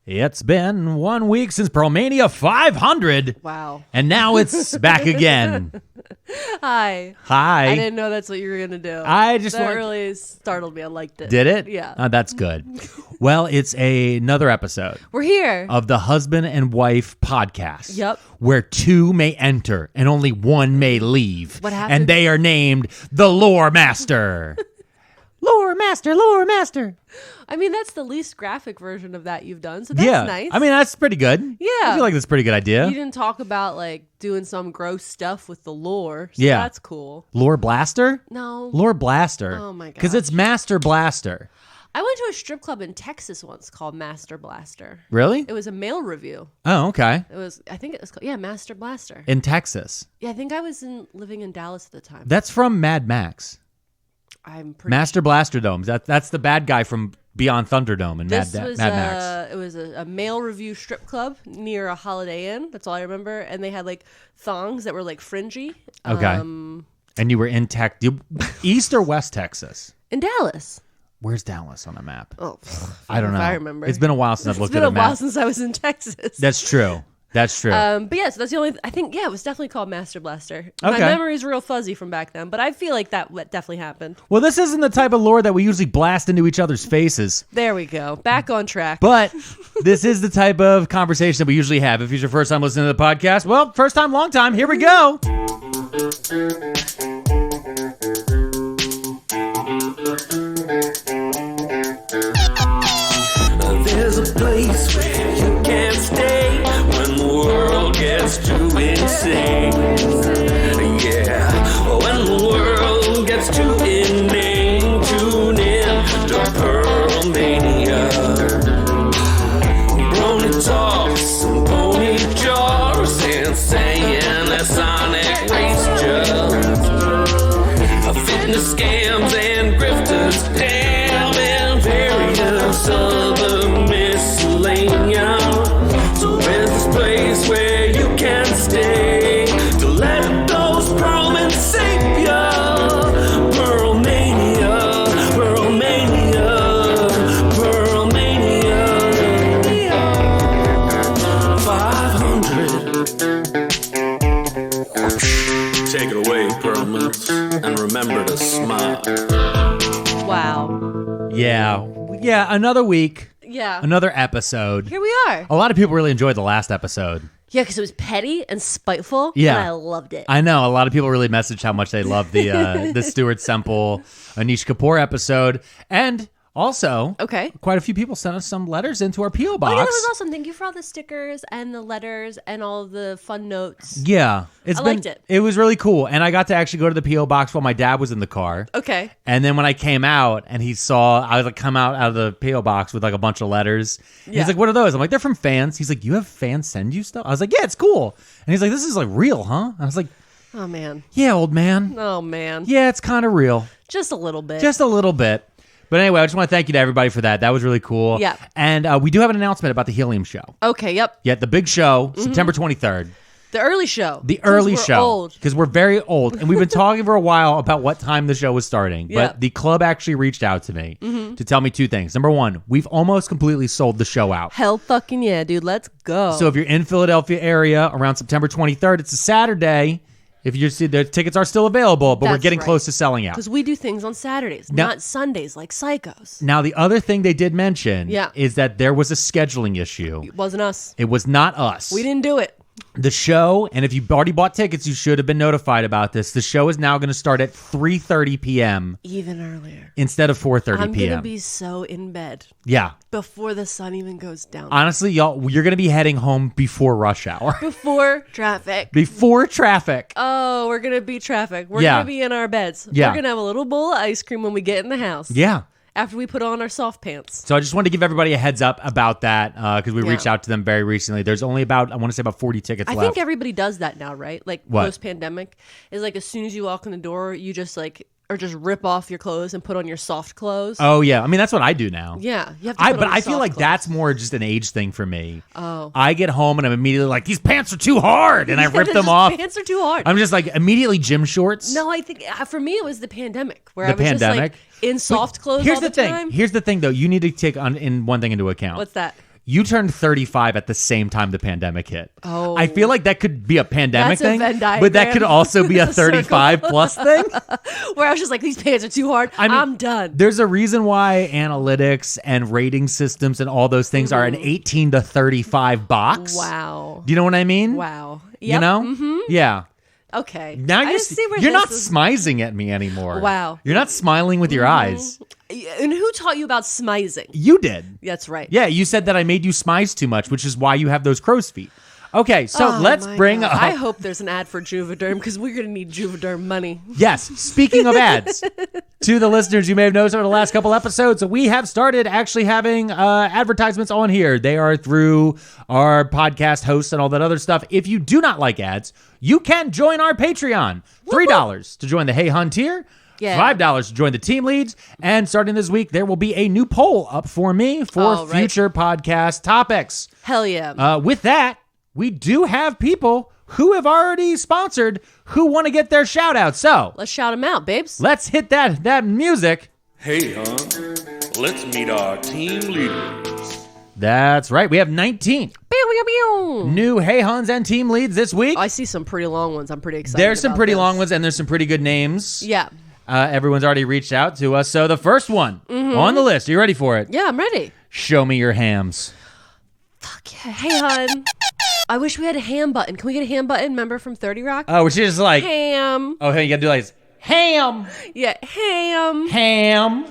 It's been 1 week since Pearlmania500. Wow. And now it's back again. Hi. Hi. I didn't know that's what you were going to do. That really startled me. I liked it. Did it? Yeah. Oh, that's good. Well, it's another episode. We're here. Of the Husband and Wife podcast. Yep. Where two may enter and only one may leave. What happened? And they are named the Lore Master. Lore Master, Lore Master. I mean, that's the least graphic version of that you've done, so that's nice. I mean, that's pretty good. Yeah. I feel like that's a pretty good idea. You didn't talk about, like, doing some gross stuff with the lore, so yeah. that's cool. Lore Blaster? No. Lore Blaster. Oh, my God. Because it's Master Blaster. I went to a strip club in Texas once called Master Blaster. Really? It was a male review. Oh, okay. I think it was called, Master Blaster. In Texas? Yeah, I think I was living in Dallas at the time. That's from Mad Max. I'm pretty Master Blaster Domes. That's the bad guy from Beyond Thunderdome and Mad Max. It was a male review strip club near a Holiday Inn. That's all I remember. And they had like thongs that were like fringy. Okay. And you were in East or West Texas? In Dallas. Where's Dallas on a map? Oh, I don't know. I remember. It's been a while since I've looked at a map. It's been a while since I was in Texas. That's true. That's true. But yeah, so that's the only. I think it was definitely called Master Blaster. My memory's real fuzzy from back then, but I feel like that definitely happened. Well, this isn't the type of lore that we usually blast into each other's faces. There we go, back on track. But this is the type of conversation that we usually have. If it's your first time listening to the podcast, well, first time, long time. Here we go. There's a place where you can't stay when the world gets too insane. Yeah, when the world gets too inane, tune in to Pearlmania. Brony talks and pony jars and saying that sonic race just fitness scams and grifters, damn, and various other miscellaneous. So there's this place where you can stay to let those Pearlmans save ya. Pearlmania, Pearlmania, Pearlmania 500. Take it away, Pearlmans, and remember to smile. Wow. Yeah, another week. Yeah. Another episode. Here we are. A lot of people really enjoyed the last episode. Yeah, because it was petty and spiteful. Yeah. And I loved it. I know. A lot of people really messaged how much they loved the Stuart Semple, Anish Kapoor episode. And also, quite a few people sent us some letters into our P.O. box. Oh, yeah, that was awesome. Thank you for all the stickers and the letters and all the fun notes. Yeah. I liked it. It was really cool. And I got to actually go to the P.O. box while my dad was in the car. Okay. And then when I came out and he saw, I was like, come out of the P.O. box with like a bunch of letters. Yeah. He's like, what are those? I'm like, they're from fans. He's like, you have fans send you stuff? I was like, yeah, it's cool. And he's like, this is like real, huh? And I was like, oh, man. Yeah, old man. Oh, man. Yeah, it's kind of real. Just a little bit. Just a little bit. But anyway, I just want to thank you to everybody for that. That was really cool. Yeah. And we do have an announcement about the Helium show. Okay, yep. Yeah, the big show, September 23rd. The early show. The early show. Old. Because we're very old. And we've been talking for a while about what time the show was starting. Yeah. But the club actually reached out to me to tell me two things. Number one, we've almost completely sold the show out. Hell fucking yeah, dude. Let's go. So if you're in Philadelphia area around September 23rd, it's a Saturday. If you see the tickets are still available, but we're getting close to selling out. Because we do things on Saturdays, not Sundays like psychos. Now, the other thing they did mention is that there was a scheduling issue. It wasn't us. It was not us. We didn't do it. The show, and if you've already bought tickets, you should have been notified about this. The show is now going to start at 3:30 p.m. Even earlier. Instead of 4:30 p.m. I'm going to be so in bed. Yeah. Before the sun even goes down. Honestly, y'all, you're going to be heading home before rush hour. Before traffic. Before traffic. Oh, we're going to beat traffic. We're going to be in our beds. Yeah. We're going to have a little bowl of ice cream when we get in the house. Yeah. After we put on our soft pants. So I just wanted to give everybody a heads up about that because we reached out to them very recently. There's only about, I want to say about 40 tickets left. I think everybody does that now, right? Like what? Post-pandemic is like as soon as you walk in the door, you just like, or just rip off your clothes and put on your soft clothes. Oh, yeah. I mean, that's what I do now. Yeah. You have to but I feel like that's more just an age thing for me. Oh. I get home and I'm immediately like, these pants are too hard. And I rip them off. Pants are too hard. I'm just like immediately gym shorts. No, I think for me it was the pandemic where The I was pandemic? just like in soft clothes Here's all the thing. time. Here's the thing, though. You need to take in one thing into account. What's that? You turned 35 at the same time the pandemic hit. Oh. I feel like that could be a pandemic That's a thing, Venn but that diagram. could also be a It's a circle. 35 plus thing. Where I was just like, these pants are too hard. I mean, I'm done. There's a reason why analytics and rating systems and all those things are an 18 to 35 box. Wow. Do you know what I mean? Wow. You Yep. know? Mm-hmm. Yeah. Okay. Now I you're, see where you're this not is- smizing at me anymore. Wow. You're not smiling with your eyes. And who taught you about smizing? You did. That's right. Yeah, you said that I made you smize too much, which is why you have those crow's feet. Okay, so Oh let's my bring God. up. I hope there's an ad for Juvederm because we're going to need Juvederm money. Yes, speaking of ads, to the listeners, you may have noticed over the last couple episodes, we have started actually having advertisements on here. They are through our podcast hosts and all that other stuff. If you do not like ads, you can join our Patreon. $3 to join the Hey Hun tier. Yeah. $5 to join the team leads. And starting this week, there will be a new poll up for me for Oh, right. future podcast topics. Hell yeah. With that, we do have people who have already sponsored who want to get their shout out. So Let's shout them out, babes. let's hit that music. Hey, hon, let's meet our team leaders. That's right. We have 19 Pew, pew, pew. new Hey Huns and team leads this week. I see some pretty long ones. I'm pretty excited. There's some about pretty this. long ones and there's some pretty good names. Yeah. Everyone's already reached out to us. So the first one on the list, are you ready for it? Yeah, I'm ready. Show me your hams. Fuck yeah. Hey, hun. I wish we had a ham button. Can we get a ham button? Remember from 30 Rock? Oh, which is like, Ham. oh, hey, you gotta do like this. Ham. Yeah, ham. Ham.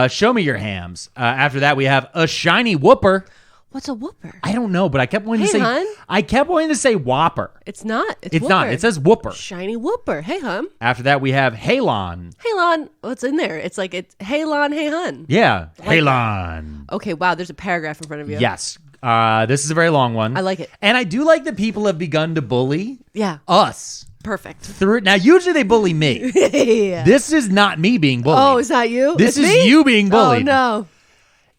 Show me your hams. After that, we have a shiny whooper. What's a whooper? I don't know, but I kept wanting to Hey, say. hun. I kept wanting to say whopper. It's not. It's not. whooper. It says whooper. Shiny whooper. Hey, hun. After that, we have Halon. Hey, Lon. What's in there? It's like, it's hey, Lon, hey, hun. Yeah, like Halon. Okay, wow. There's a paragraph in front of you. Yes. This is a very long one. I like it. And I do like that people have begun to bully Yeah. us Perfect. through. Now, usually they bully me. Yeah. This is not me being bullied. Oh, is that you? This It's is me? you being bullied. Oh, no.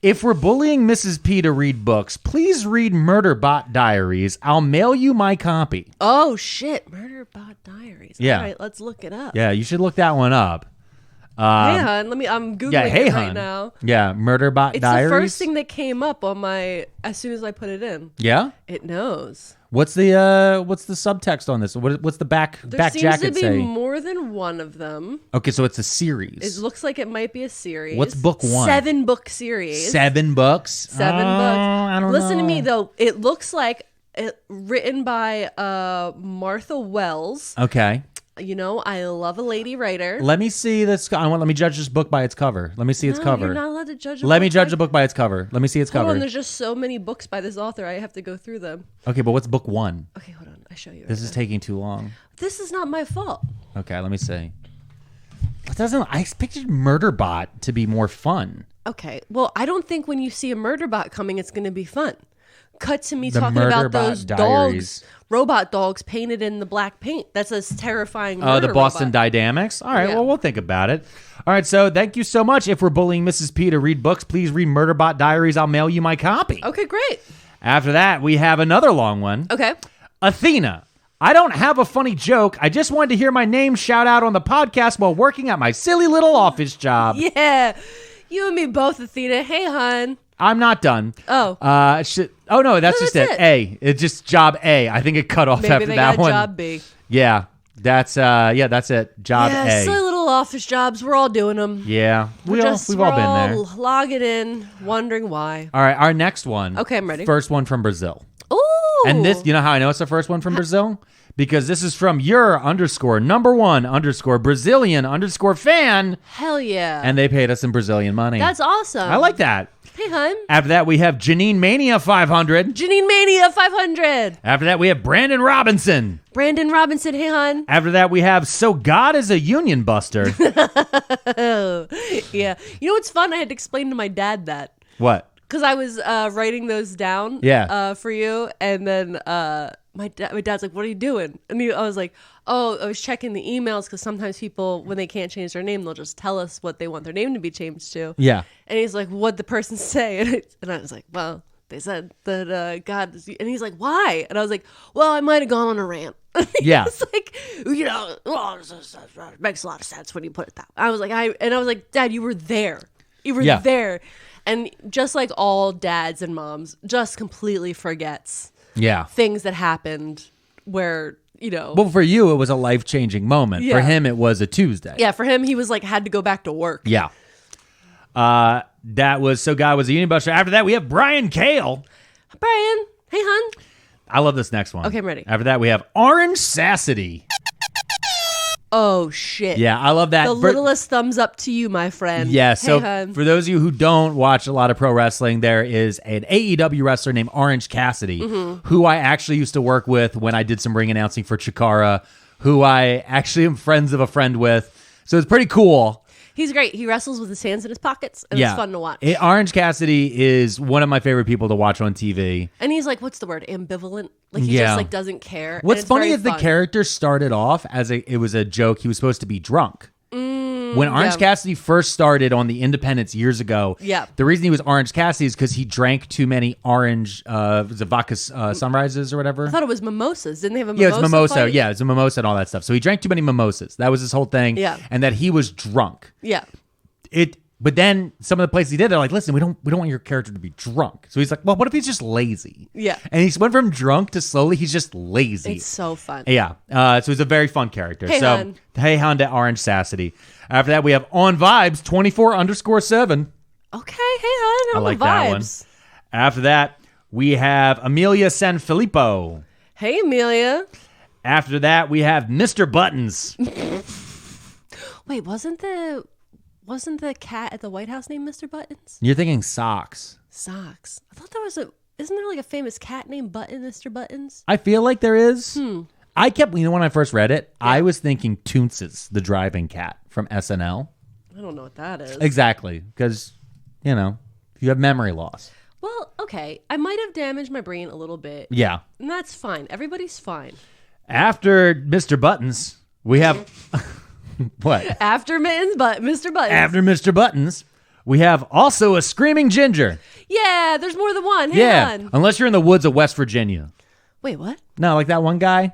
If we're bullying Mrs. P to read books, please read Murderbot Diaries. I'll mail you my copy. Oh, shit. Murderbot Diaries. Yeah. All right, let's look it up. Yeah, you should look that one up. Hey, hun. I'm Googling Yeah, hey, it right hun. now. Yeah, Murderbot It's Diaries. the first thing that came up on my, as soon as I put it in. Yeah. It knows. What's the subtext on this? What's the back There back seems jacket to be say? more than one of them. Okay, so it's a series. It looks like it might be a series. What's book one? 7-book series. 7 books. 7 books. I don't Listen know. to me though. It looks like it written by Martha Wells. Okay. You know, I love a lady writer. Let me see this. Let me judge this book by its cover. Let me see its No, cover. You're not allowed to judge. Let me judge the book by its cover. Let me see its Hold cover. on, there's just so many books by this author. I have to go through them. Okay, but what's book 1? Okay, hold on. I show you. This right is now. taking too long. This is not my fault. Okay, let me see. I expected Murderbot to be more fun. Okay. Well, I don't think when you see a murder bot coming, it's going to be fun. Cut to me The talking about Murderbot those Diaries. dogs, robot dogs painted in the black paint. That's a terrifying. Oh, the murder Boston robot. Dynamics. All right, Yeah. well, we'll think about it. All right, so thank you so much. If we're bullying Mrs. P to read books, please read Murderbot Diaries. I'll mail you my copy. Okay, great. After that, we have another long one. Okay. Athena. I don't have a funny joke. I just wanted to hear my name shout out on the podcast while working at my silly little office job. Yeah. You and me both, Athena. Hey, hun. I'm not done. Oh. Oh no, that's No, just that's it. it. A. It's just job A. I think it cut off Maybe after they that got one. job B. Yeah. That's it. Job Yeah, A. silly little office jobs. We're all doing them. Yeah. We've all been there. Logging in, wondering why. All right, our next one. Okay, I'm ready. First one from Brazil. Ooh. And this, you know how I know it's the first one from Brazil? Because this is from your _1_ Brazilian _ Hell yeah. and they paid us in Brazilian money. That's awesome. I like that. Hey, hun. After that, we have Janine_Mania500. Janine_Mania500. After that, we have Brandon Robinson. Brandon Robinson. Hey, hun. After that, we have So God is a Union Buster. Oh, yeah. You know what's fun? I had to explain to my dad that. What? Because I was writing those down for you. And then my dad's like, what are you doing? And I was like, oh, I was checking the emails because sometimes people, when they can't change their name, they'll just tell us what they want their name to be changed to. Yeah. And he's like, what'd the person say? And I was like, well, they said that God is... And he's like, why? And I was like, well, I might have gone on a rant. Yeah. It's like, you know, it makes a lot of sense when you put it that way. I was like, Dad, you were there. You were Yeah. there. And just like all dads and moms, just completely forgets Yeah. things that happened where, Well, for you, it was a life-changing moment. Yeah. For him, it was a Tuesday. Yeah, for him, he was like, had to go back to work. Yeah. That was So God Was a Union Buster. After that, we have Brian Cale. Brian, hey, hun. I love this next one. Okay, I'm ready. After that, we have Orange Sassity. Oh, shit. Yeah, I love that. The littlest thumbs up to you, my friend. Yeah, Hey, so hun. for those of you who don't watch a lot of pro wrestling, there is an AEW wrestler named Orange Cassidy, who I actually used to work with when I did some ring announcing for Chikara, who I actually am friends of a friend with. So it's pretty cool. He's great. He wrestles with his hands in his pockets, and Yeah. it's fun to watch. Orange Cassidy is one of my favorite people to watch on TV. And he's like, what's the word? Ambivalent. Like he Yeah. just like doesn't care. What's And it's funny very is the fun. character started off as it was a joke. He was supposed to be drunk. When Orange yeah. Cassidy first started on the Independents years ago, Yeah. the reason he was Orange Cassidy is because he drank too many orange was it vodka sunrises or whatever. I thought it was mimosas. Didn't they have a Yeah, mimosa? it's mimosa. fight? Yeah, it's a mimosa and all that stuff. So he drank too many mimosas. That was his whole thing. Yeah. And that he was drunk. Yeah. But then some of the places he did, they're like, listen, we don't want your character to be drunk. So he's like, well, what if he's just lazy? Yeah. And he went from drunk to slowly, he's just lazy. It's so fun. Yeah. So he's a very fun character. Hey, so hon. hey, Honda Orange Sassity. After that, we have On Vibes 24_7. Okay. Hey, hon. I On like the that one. vibes. After that, we have Amelia Sanfilippo. Hey, Amelia. After that, we have Mr. Buttons. Wait, wasn't the cat at the White House named Mr. Buttons? You're thinking socks. Socks. I thought there was isn't there like a famous cat named Mr. Buttons? I feel like there is. I kept, when I first read it, I was thinking Toonces, the driving cat from SNL. I don't know what that is. Exactly. Because, you have memory loss. Well, okay. I might have damaged my brain a little bit. Yeah. And that's fine. Everybody's fine. After Mr. Buttons, we have... What? After Mittens, but Mr. Buttons. After Mr. Buttons, we have also a Screaming Ginger. Yeah, there's more than one. Hang Yeah. on. Unless you're in the woods of West Virginia. Wait, what? No, like that one guy?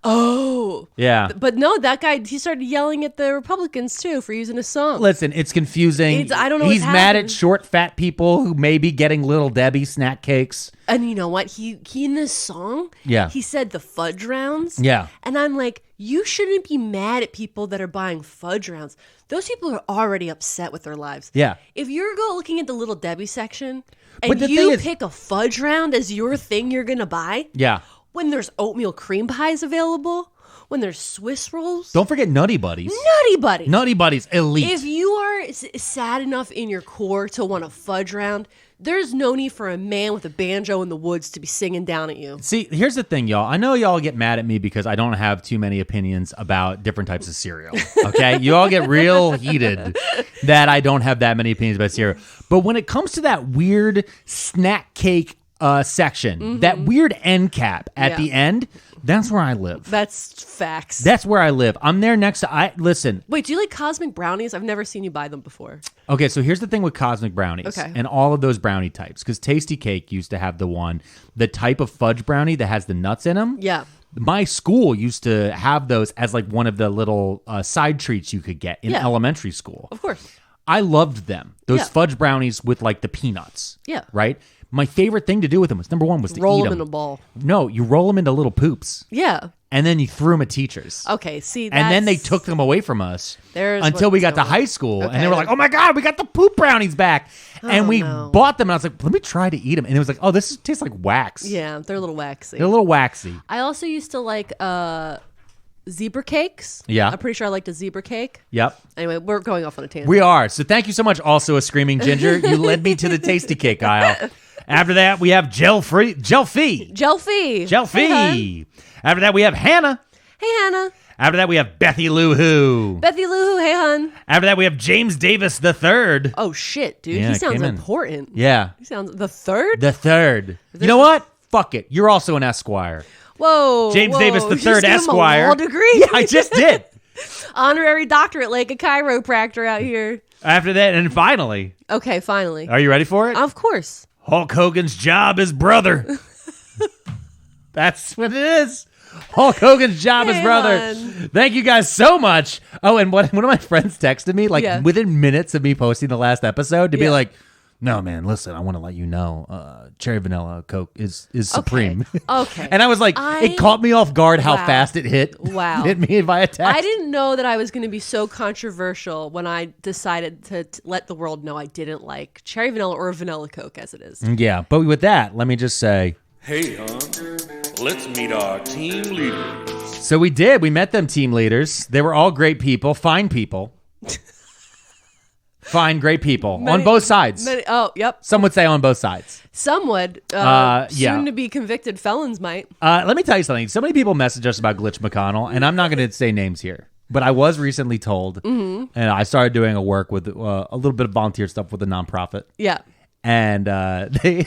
Oh. Yeah. But no, that guy, he started yelling at the Republicans, too, for using his song. Listen, it's confusing. I don't know He's what's mad happened. at short, fat people who may be getting Little Debbie snack cakes. And you know what? He in this song, Yeah. he said the fudge rounds. Yeah. And I'm like, you shouldn't be mad at people that are buying fudge rounds. Those people are already upset with their lives. Yeah. If you're looking at the Little Debbie section But and the you thing is- pick a fudge round as your thing you're going to buy, Yeah. when there's oatmeal cream pies available, when there's Swiss rolls, Don't forget Nutty Buddies. Nutty Buddy. Nutty Buddies, elite. If you are sad enough in your core to want a fudge round, there's no need for a man with a banjo in the woods to be singing down at you. See, here's the thing, y'all. I know y'all get mad at me because I don't have too many opinions about different types of cereal. Okay? You all get real heated that I don't have that many opinions about cereal. But when it comes to that weird snack cake section, that weird end cap at the end, that's where I live. That's facts. That's where I live. I'm there next to listen. Wait, do you like cosmic brownies? I've never seen you buy them before. Okay, so here's the thing with cosmic brownies and all of those brownie types, because Tasty Cake used to have the type of fudge brownie that has the nuts in them. Yeah. My school used to have those as like one of the little side treats you could get in elementary school. Of course. I loved them. Those fudge brownies with like the peanuts. Yeah. Right? My favorite thing to do with them was, number one, was to Roll eat them them. in a ball. No, you roll them into little poops. Yeah. And then you threw them at teachers. Okay, see, And then they took them away from us until we got to high school. And they were like, oh my God, we got the poop brownies back. And we bought them. And I was like, let me try to eat them. And it was like, oh, this tastes like wax. Yeah, they're a little waxy. They're a little waxy. I also used to like zebra cakes. Yeah. I'm pretty sure I liked a zebra cake. Yep. Anyway, we're going off on a tangent. We are. So thank you so much, also a Screaming Ginger. You led me to the Tasty Cake aisle. After that, we have Jelfie. Jelfie. Hey, After that, we have Hannah. Hey, Hannah. After that, we have Bethy Lou Who. Bethy Lou Who. Hey, hun. After that, we have James Davis the Third. Oh, shit, dude. Yeah, He sounds came in. important. Yeah. He sounds... The third? The Third. You know what? Fuck it. You're also an Esquire. Whoa. James Davis the You Third, just gave him a Esquire. law degree? Yeah, I just did. Honorary doctorate like a chiropractor out here. After that, and finally. Okay, finally. Are you ready for it? Of course. Hulk Hogan's job is brother. That's what it is. Hulk Hogan's job is brother. hon. Thank you guys so much. Oh, and one of my friends texted me, like within minutes of me posting the last episode, to be like, No, man, listen, I want to let you know, cherry vanilla Coke is supreme. Okay. And I was like, it caught me off guard how fast it hit me via text. I didn't know that I was going to be so controversial when I decided to let the world know I didn't like cherry vanilla or vanilla Coke as it is. Yeah, but with that, let me just say. Hey, let's meet our team leaders. So we did. We met them team leaders. They were all great people, fine people. Fine, great people on both sides. Yep. Some would say on both sides. Some would. Soon to be convicted felons might. Let me tell you something. So many people message us about Glitch McConnell, and I'm not going to say names here, but I was recently told, and I started doing a work with a little bit of volunteer stuff with a nonprofit. Yeah. And they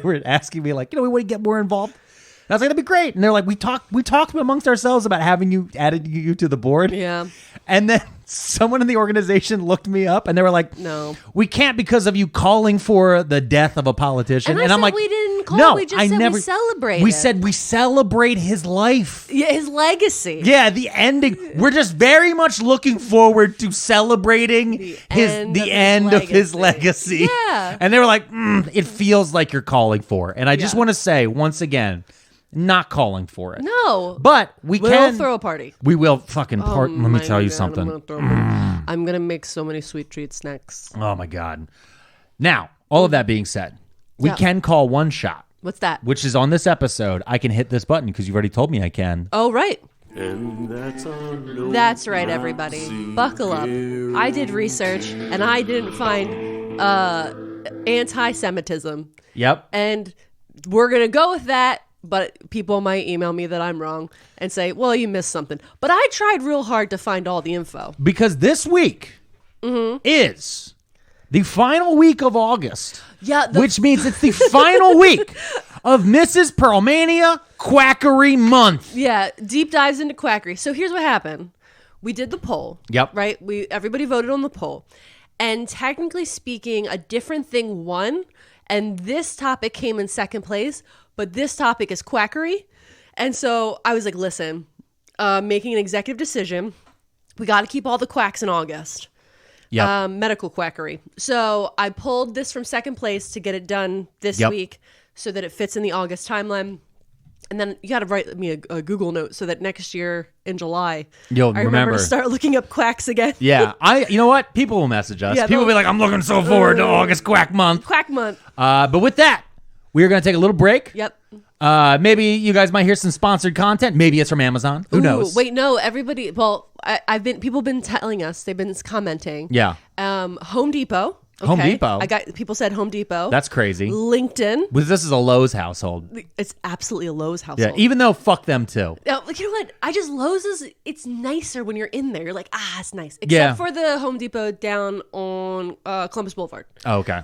were asking me like, we want to get more involved. And I was like, that'd be great. And they're like, we talked amongst ourselves about having you added you to the board. Yeah. And then someone in the organization looked me up and they were like, no, we can't because of you calling for the death of a politician. And I'm like, we didn't call. No, we just said we celebrate. We said we celebrate his life. Yeah, his legacy. Yeah, the ending. We're just very much looking forward to celebrating the end of his legacy. Yeah. And they were like, it feels like you're calling for it. And I just want to say once again, not calling for it. No. But we'll throw a party. We will fucking party. Let me tell you something. I'm going to make so many sweet treat snacks. Oh, my God. Now, all of that being said, we can call one shot. What's that? Which is on this episode. I can hit this button because you've already told me I can. Oh, right. And that's right, everybody. Buckle up. I did research, and I didn't find anti-Semitism. Yep. And we're going to go with that. But people might email me that I'm wrong and say, well, you missed something. But I tried real hard to find all the info. Because this week is the final week of August. Yeah. Which means it's the final week of Mrs. Pearlmania Quackery Month. Yeah. Deep dives into quackery. So here's what happened. We did the poll. Yep. Right? Everybody voted on the poll. And technically speaking, a different thing won. And this topic came in second place. But this topic is quackery. And so I was like, listen, making an executive decision. We got to keep all the quacks in August. Yeah. Medical quackery. So I pulled this from second place to get it done this week so that it fits in the August timeline. And then you got to write me a Google note so that next year in July, I remember to start looking up quacks again. Yeah. You know what? People will message us. People will be like, I'm looking so forward to August Quack Month. Quack Month. But with that, we are going to take a little break. Yep. Maybe you guys might hear some sponsored content. Maybe it's from Amazon. Who knows? Wait, no. Everybody. Well, people have been telling us. They've been commenting. Yeah. Home Depot. Okay. Home Depot. People said Home Depot. That's crazy. LinkedIn. This is a Lowe's household. It's absolutely a Lowe's household. Yeah. Even though fuck them too. You know what? Lowe's it's nicer when you're in there. You're like, it's nice. Except for the Home Depot down on Columbus Boulevard. Oh, okay.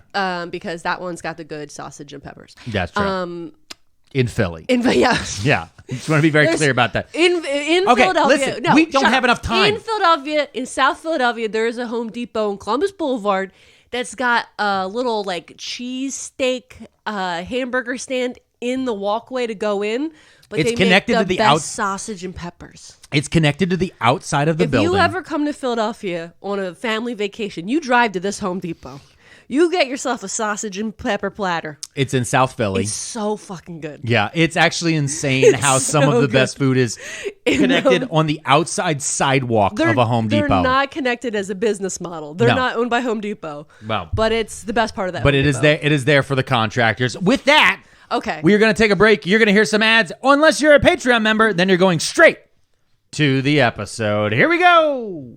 Because that one's got the good sausage and peppers. That's true. In Philly. Yeah. Yeah. Just want to be very clear about that. In Philadelphia. Listen, no, we don't have enough time. In Philadelphia, in South Philadelphia, there is a Home Depot on Columbus Boulevard that's got a little like cheesesteak hamburger stand in the walkway to go in. But it's they connected make to the best sausage and peppers. It's connected to the outside of the building. If you ever come to Philadelphia on a family vacation, you drive to this Home Depot. You get yourself a sausage and pepper platter. It's in South Philly. It's so fucking good. Yeah, it's actually insane how some of the best food is connected on the outside sidewalk of a Home Depot. They're not connected as a business model. They're not owned by Home Depot. Well, but it's the best part of that. But it is there. It is there for the contractors. With that, okay, we are going to take a break. You're going to hear some ads. Unless you're a Patreon member, then you're going straight to the episode. Here we go.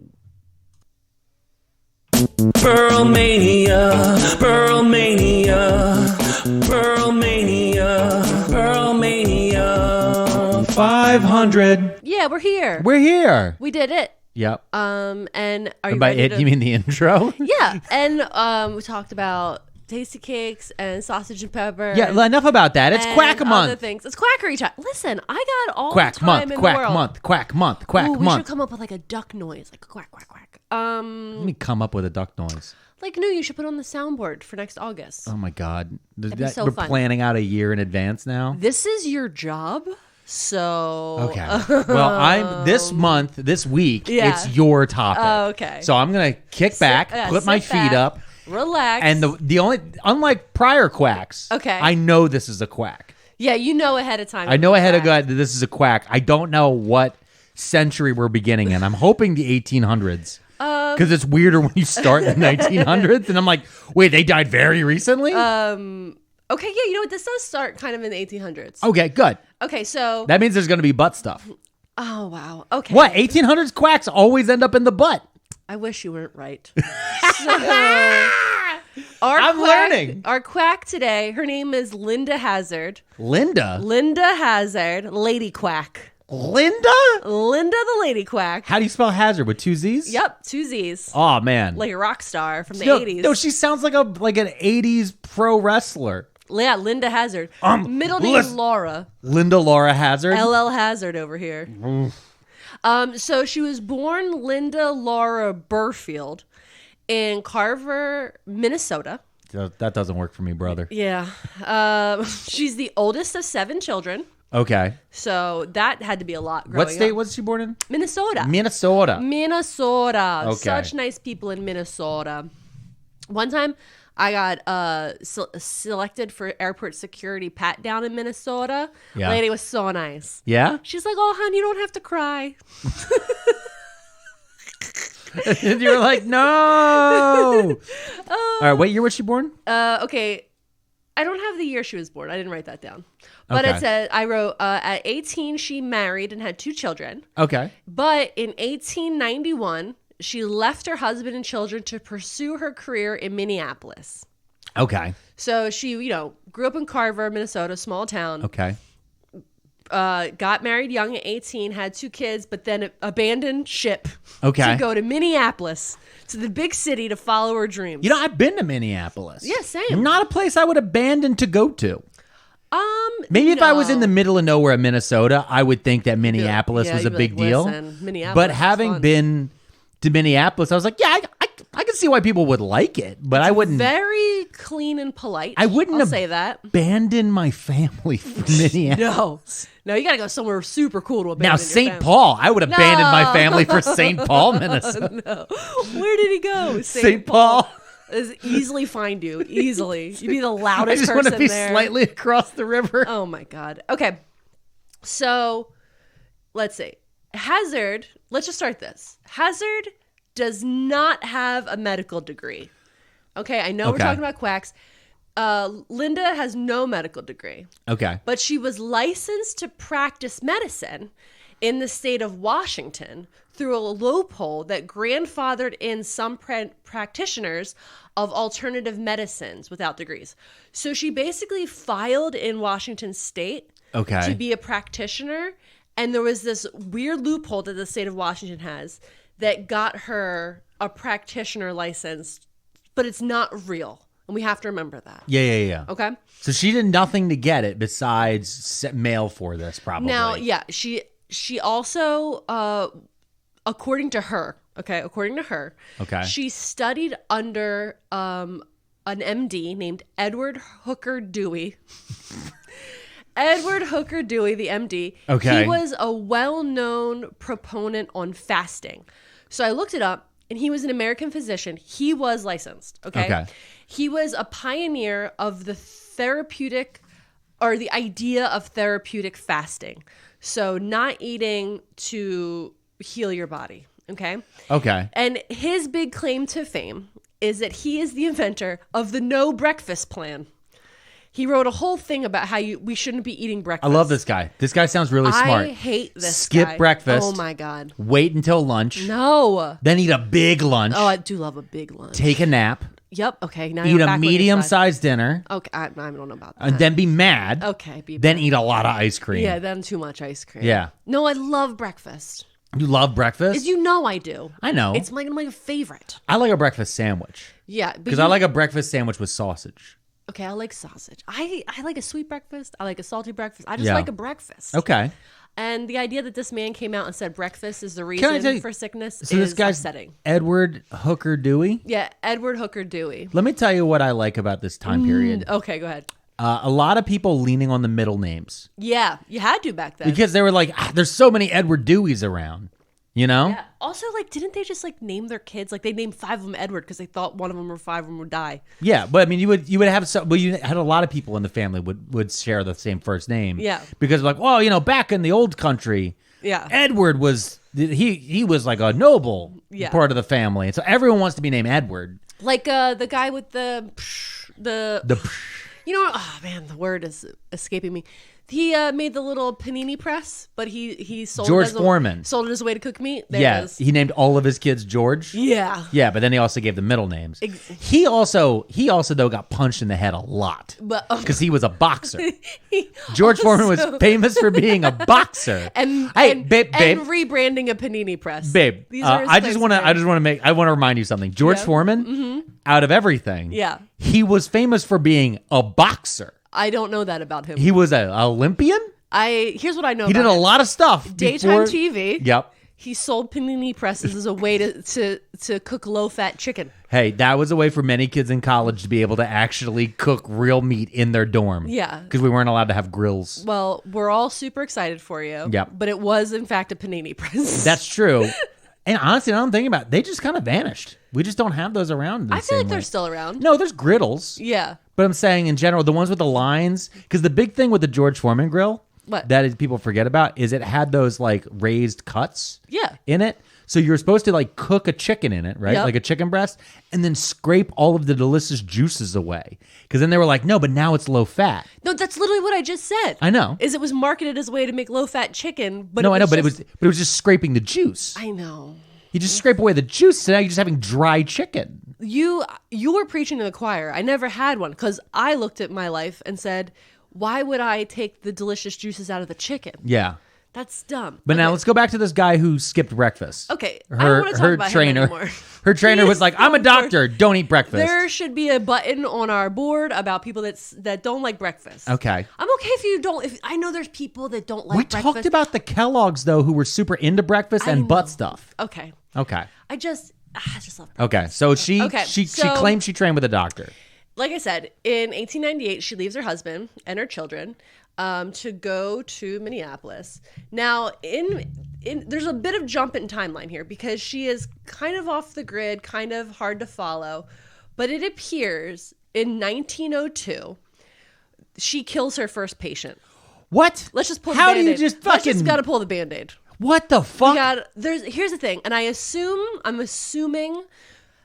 Pearlmania, Pearlmania, Pearlmania, Pearlmania 500. Yeah, we're here. We're here. We did it. Yep. And are you by ready it, you mean the intro? Yeah, and we talked about tasty cakes and sausage and pepper. Yeah, enough about that. It's Quack a Month. Other things. It's quackery time. Listen, I got all Quack the time month, in the quack world. month, quack month, quack month. We should come up with like a duck noise, like a quack, quack, quack. Let me come up with a duck noise. Like, no, you should put on the soundboard for next August. Oh my God. That'd be so we're fun. planning out a year in advance now. This is your job, so... Okay. Well, this week, it's your topic. Oh, okay. So I'm going to kick back, put my feet up, Relax. And the only, unlike prior quacks, okay, I know this is a quack. Yeah, you know ahead of time. I know ahead of time that this is a quack. I don't know what century we're beginning in. I'm hoping the 1800s. Because it's weirder when you start in the 1900s. And I'm like, wait, they died very recently? Okay, yeah, you know what? This does start kind of in the 1800s. Okay, good. Okay, so... That means there's going to be butt stuff. Oh, wow. Okay. What? 1800s quacks always end up in the butt. I wish you weren't right. So... I'm learning. Our quack today, her name is Linda Hazzard. Linda? Linda Hazzard, lady quack. Linda? Linda the lady quack. How do you spell Hazard? With 2 Z's? Yep, 2 Z's. Oh, man. Like a rock star from the 80s. No, she sounds like an 80s pro wrestler. Yeah, Linda Hazzard. Middle name Laura. Linda Laura Hazzard? LL Hazzard over here. So she was born Linda Laura Burfield in Carver, Minnesota. That doesn't work for me, brother. Yeah. She's the oldest of 7 children. Okay. So that had to be a lot growing What state up. was she born in? Minnesota. Minnesota. Okay. Okay. Such nice people in Minnesota. One time I got selected for airport security pat down in Minnesota. Yeah. Lady was so nice. Yeah? She's like, "Oh, hon, you don't have to cry." And you were like, no. All right, what year was she born? Okay. I don't have the year she was born. I didn't write that down. But Okay. it said, I wrote, at 18, she married and had 2 children. Okay. But in 1891, she left her husband and children to pursue her career in Minneapolis. Okay. So she, grew up in Carver, Minnesota, small town. Okay. Got married young at 18, had 2 kids, but then abandoned ship Okay. to go to Minneapolis, to the big city to follow her dreams. I've been to Minneapolis. Yeah, same. Not a place I would abandon to go to. Maybe if I was in the middle of nowhere in Minnesota, I would think that Minneapolis was a big deal. Minneapolis but having been to Minneapolis, I was like, yeah, I can see why people would like it, but I wouldn't. Very clean and polite. I wouldn't say that. Abandon my family for Minneapolis. No, you got to go somewhere super cool to abandon Now, your St. family. Paul. I would abandon my family for St. Paul, Minnesota. No. Where did he go? St. Paul. Is easily find you. Easily. You'd be the loudest I just person want to be there. slightly across the river. Oh, my God. Okay. So, let's see. Hazzard, let's just start this. Hazzard does not have a medical degree. Okay, I know we're talking about quacks. Linda has no medical degree. Okay. But she was licensed to practice medicine in the state of Washington through a loophole that grandfathered in some practitioners of alternative medicines without degrees. So she basically filed in Washington state to be a practitioner. And there was this weird loophole that the state of Washington has that got her a practitioner license, but it's not real. And we have to remember that. Yeah. Okay? So she did nothing to get it besides mail for this, probably. Now, yeah, she also, according to her, she studied under an MD named Edward Hooker Dewey. Edward Hooker Dewey, the MD. Okay. He was a well-known proponent on fasting. So I looked it up, and he was an American physician. He was licensed, okay? He was a pioneer of the idea of therapeutic fasting. So not eating to heal your body, okay? Okay. And his big claim to fame is that he is the inventor of the no breakfast plan. He wrote a whole thing about how we shouldn't be eating breakfast. I love this guy. This guy sounds really smart. I hate this Skip guy. breakfast. Oh, my God. Wait until lunch. No. Then eat a big lunch. Oh, I do love a big lunch. Take a nap. Yep. Okay. Now Eat a medium-sized dinner. Okay. I don't know about that. And then be mad. Okay. Then eat a lot of ice cream. Yeah, then too much ice cream. Yeah. No, I love breakfast. You love breakfast? As you know I do. I know. It's my favorite. I like a breakfast sandwich. Yeah. Because I like a breakfast sandwich with sausage. Okay, I like sausage. I like a sweet breakfast. I like a salty breakfast. I just like a breakfast. Okay. And the idea that this man came out and said breakfast is the reason for sickness is this guy's upsetting. Edward Hooker Dewey? Yeah, Edward Hooker Dewey. Let me tell you what I like about this time period. Okay, go ahead. A lot of people leaning on the middle names. Yeah, you had to back then. Because they were like, there's so many Edward Deweys around. You know? Yeah. Also, like, didn't they just like name their kids? Like, they named 5 of them Edward because they thought one of them or 5 of them would die. Yeah, but I mean, you would have some. Well, you had a lot of people in the family would share the same first name. Yeah. Because like, well, you know, back in the old country, yeah, Edward was he was like a noble part of the family, and so everyone wants to be named Edward. Like the guy with the you know, oh man, the word is escaping me. He made the little panini press, but he sold George it Foreman. Sold it as a way to cook meat. There it is. He named all of his kids George. Yeah. Yeah, but then he also gave them middle names. He also though got punched in the head a lot because he was a boxer. George Foreman was famous for being a boxer. and babe, rebranding a panini press. Babe, I just want to remind you something. George Foreman, out of everything, he was famous for being a boxer. I don't know that about him. He was an Olympian? Here's what I know. He did a lot of stuff. Daytime TV. Yep. He sold panini presses as a way to cook low-fat chicken. Hey, that was a way for many kids in college to be able to actually cook real meat in their dorm. Yeah. Because we weren't allowed to have grills. Well, we're all super excited for you. Yep. But it was, in fact, a panini press. That's true. And honestly, now I'm thinking about it, they just kind of vanished. We just don't have those around. I feel like they're still around. No, there's griddles. Yeah. But I'm saying in general, the ones with the lines, because the big thing with the George Foreman grill that people forget about is it had those like raised cuts in it. So you're supposed to like cook a chicken in it, right? Yep. Like a chicken breast, and then scrape all of the delicious juices away. Because then they were like, no, but now it's low fat. No, that's literally what I just said. I know. It was marketed as a way to make low-fat chicken, but no, I know, but it was just scraping the juice. I know. You just scrape away the juice, so now you're just having dry chicken. You were preaching to the choir. I never had one because I looked at my life and said, why would I take the delicious juices out of the chicken? Yeah. That's dumb. But now let's go back to this guy who skipped breakfast. Okay. I don't want to talk about him anymore. Her trainer was like, I'm a doctor. Don't eat breakfast. There should be a button on our board about people that don't like breakfast. Okay. I'm okay if you don't. If I know there's people that don't like breakfast. We talked about the Kellogg's, though, who were super into breakfast and butt stuff. Okay. I just love breakfast. Okay. So she claimed she trained with a doctor. Like I said, in 1898, she leaves her husband and her children to go to Minneapolis. Now, there's a bit of jump in timeline here because she is kind of off the grid, kind of hard to follow. But it appears in 1902, she kills her first patient. What? Let's just pull the Band-Aid. How do you just fucking... Let's just gotta pull the Band-Aid. What the fuck? Here's the thing, and I'm assuming,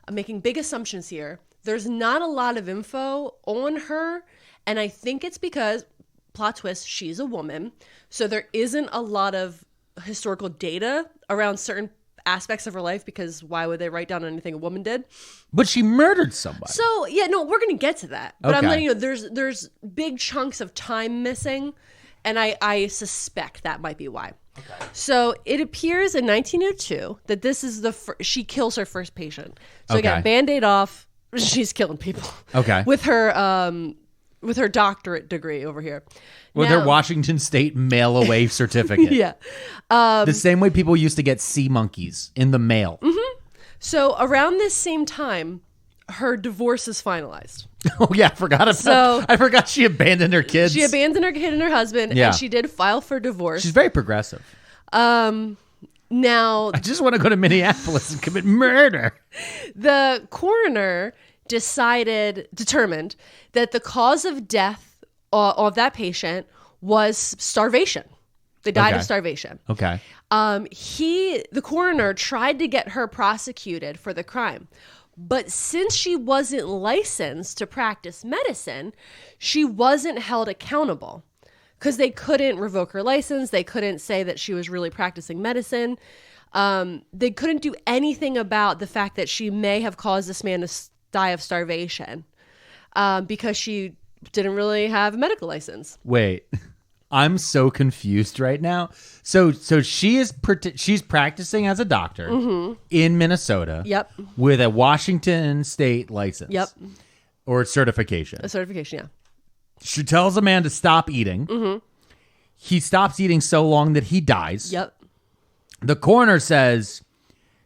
I'm making big assumptions here. There's not a lot of info on her, and I think it's because, plot twist, she's a woman, so there isn't a lot of historical data around certain aspects of her life because why would they write down anything a woman did? But she murdered somebody. So, yeah, no, we're going to get to that. But I'm letting you know, there's big chunks of time missing, and I suspect that might be why. Okay. So it appears in 1902 that this is she kills her first patient. So we got Band-Aid off. She's killing people. Okay. With her doctorate degree over here. With her Washington State mail-away certificate. Yeah. The same way people used to get sea monkeys in the mail. Mm-hmm. So around this same time, her divorce is finalized. Oh, yeah. I forgot she abandoned her kids. She abandoned her kid and her husband, and she did file for divorce. She's very progressive. Now, I just want to go to Minneapolis and commit murder. The coroner determined that the cause of death of that patient was starvation. They died of starvation. Okay. The coroner tried to get her prosecuted for the crime. But since she wasn't licensed to practice medicine, she wasn't held accountable. Because they couldn't revoke her license. They couldn't say that she was really practicing medicine. They couldn't do anything about the fact that she may have caused this man to die of starvation because she didn't really have a medical license. Wait, I'm so confused right now. So she's practicing as a doctor in Minnesota. Yep. With a Washington State license. Yep. Or certification. A certification, yeah. She tells a man to stop eating. Mm-hmm. He stops eating so long that he dies. Yep. The coroner says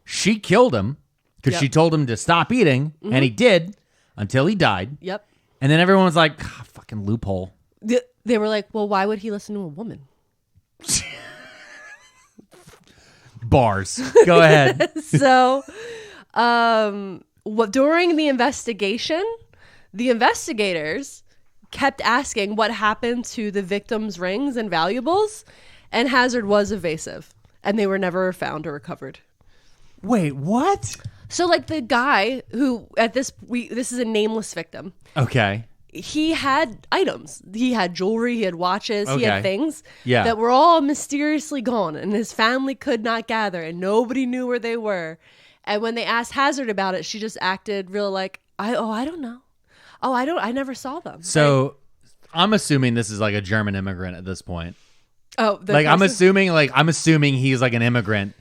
she killed him because she told him to stop eating, and he did until he died. Yep. And then everyone was like, fucking loophole. They were like, well, why would he listen to a woman? Bars. Go ahead. So, during the investigation, the investigators kept asking what happened to the victims' rings and valuables, and Hazzard was evasive, and they were never found or recovered. Wait, what? So, like, the guy who this is a nameless victim. Okay. He had items. He had jewelry. He had watches. Okay. He had things that were all mysteriously gone, and his family could not gather, and nobody knew where they were. And when they asked Hazzard about it, she just acted real like, I don't know. I never saw them. So I'm assuming this is like a German immigrant at this point. Oh, like I'm assuming he's like an immigrant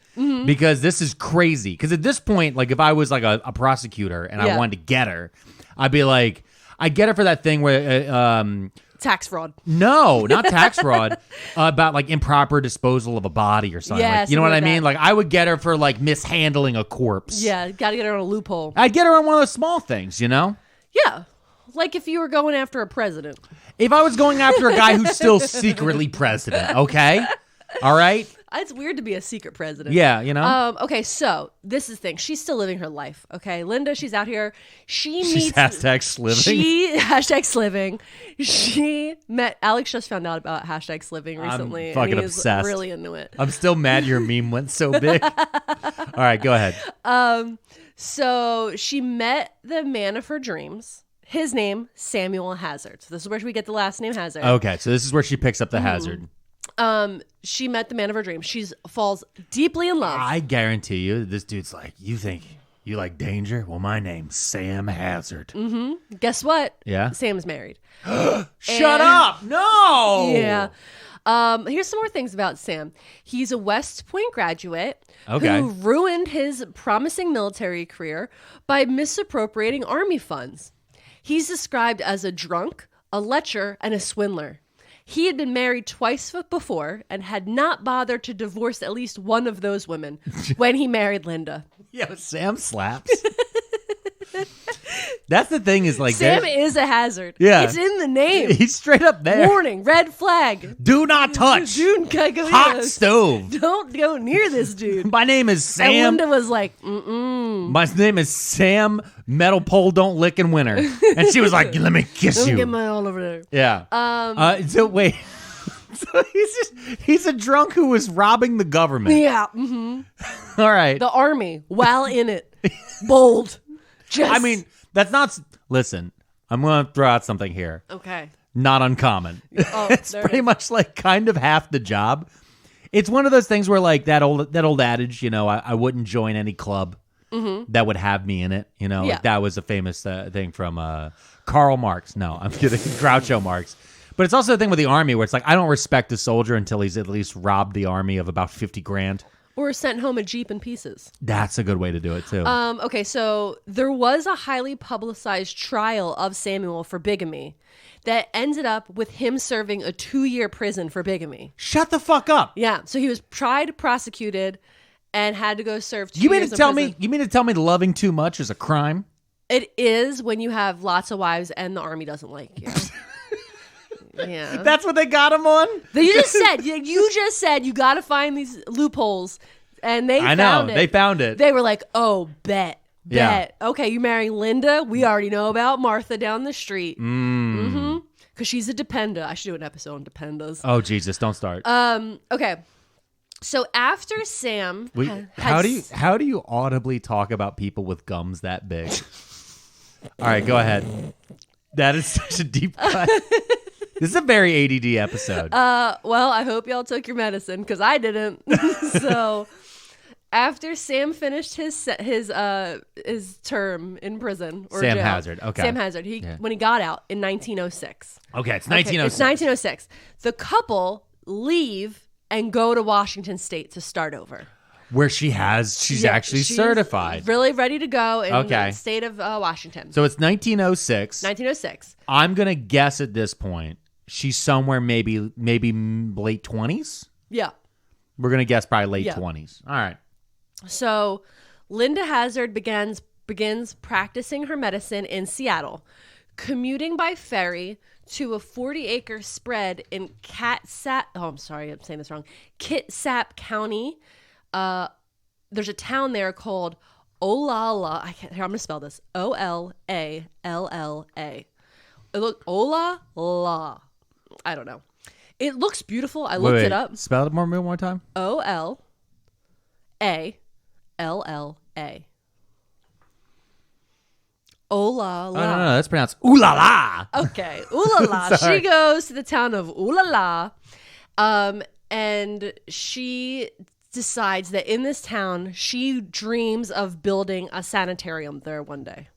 because this is crazy. Because at this point, like if I was like a prosecutor and I wanted to get her, I'd be like, I'd get her for that thing where tax fraud. No, not tax fraud. About like improper disposal of a body or something. Yeah, like, you know what I mean? that. Like I would get her for like mishandling a corpse. Yeah, got to get her on a loophole. I'd get her on one of those small things, you know? Yeah. Like if you were going after a president. If I was going after a guy who's still secretly president, okay? All right? It's weird to be a secret president. Yeah, you know? Okay, so this is the thing. She's still living her life, okay? Linda, she's out here. She's hashtag sliving. Hashtag sliving. She met, Alex just found out about hashtag sliving recently. I'm fucking and he's obsessed. Really into it. I'm still mad your meme went so big. All right, go ahead. So she met the man of her dreams. His name, Samuel Hazzard. So this is where we get the last name Hazzard. Okay, so this is where she picks up the Hazzard. She met the man of her dreams. She falls deeply in love. I guarantee you, this dude's like, you think you like danger? Well, my name's Sam Hazzard. Mm-hmm. Guess what? Yeah? Sam's married. Shut up! No! Yeah. Here's some more things about Sam. He's a West Point graduate who ruined his promising military career by misappropriating Army funds. He's described as a drunk, a lecher, and a swindler. He had been married twice before and had not bothered to divorce at least one of those women when he married Linda. Yeah, Sam slaps. That's the thing is like... Sam is a hazard. Yeah. It's in the name. He's straight up there. Warning, red flag. Do not touch. Don't go hot stove. Don't go near this dude. My name is Sam. And Linda was like, mm-mm. My name is Sam. Metal pole don't lick in winter. And she was like, let me kiss Don't you. get mine all over there. Yeah. So wait. So he's a drunk who was robbing the government. Yeah. Mm-hmm. All right. The army, while in it. Bold. I mean, that's not... Listen, I'm going to throw out something here. Okay. Not uncommon. Oh, it's pretty much like kind of half the job. It's one of those things where like that old adage, you know, I wouldn't join any club that would have me in it. You know, like that was a famous thing from Karl Marx. No, I'm kidding. Groucho Marx. But it's also the thing with the army where it's like, I don't respect a soldier until he's at least robbed the army of about 50 grand. Or sent home a Jeep in pieces. That's a good way to do it, too. Okay, so there was a highly publicized trial of Samuel for bigamy that ended up with him serving a 2-year prison for bigamy. Shut the fuck up. Yeah, so he was tried, prosecuted, and had to go serve 2 years in prison. You mean to tell me loving too much is a crime? It is when you have lots of wives and the army doesn't like you. Yeah, that's what they got him on. You just said you got to find these loopholes, and they found it. They found it. They were like, "Oh, bet. Yeah. Okay, you marrying Linda? We already know about Martha down the street. Because she's a dependa. I should do an episode on dependas. Oh Jesus, don't start. Okay. So after Sam, how do you audibly talk about people with gums that big? All right, go ahead. That is such a deep cut. This is a very ADD episode. Well, I hope y'all took your medicine because I didn't. So, after Sam finished his term in prison or Sam jail, Hazzard, okay. Sam Hazzard. When he got out in 1906. Okay, it's 1906. It's 1906. The couple leave and go to Washington State to start over. Where she's actually certified. Really ready to go in the state of Washington. So it's 1906. 1906. I'm going to guess at this point, she's somewhere maybe late 20s? Yeah. We're going to guess probably late 20s. All right. So Linda Hazzard begins practicing her medicine in Seattle, commuting by ferry to a 40-acre spread in Kitsap County, there's a town there called Olalla. I'm going to spell this. Ollalla. Olalla. I don't know. It looks beautiful. I looked it up. Spell it one more time. Olalla. Olalla. No. That's pronounced Olalla. Okay, Olalla. She goes to the town of Olalla, and she decides that in this town, she dreams of building a sanitarium there one day.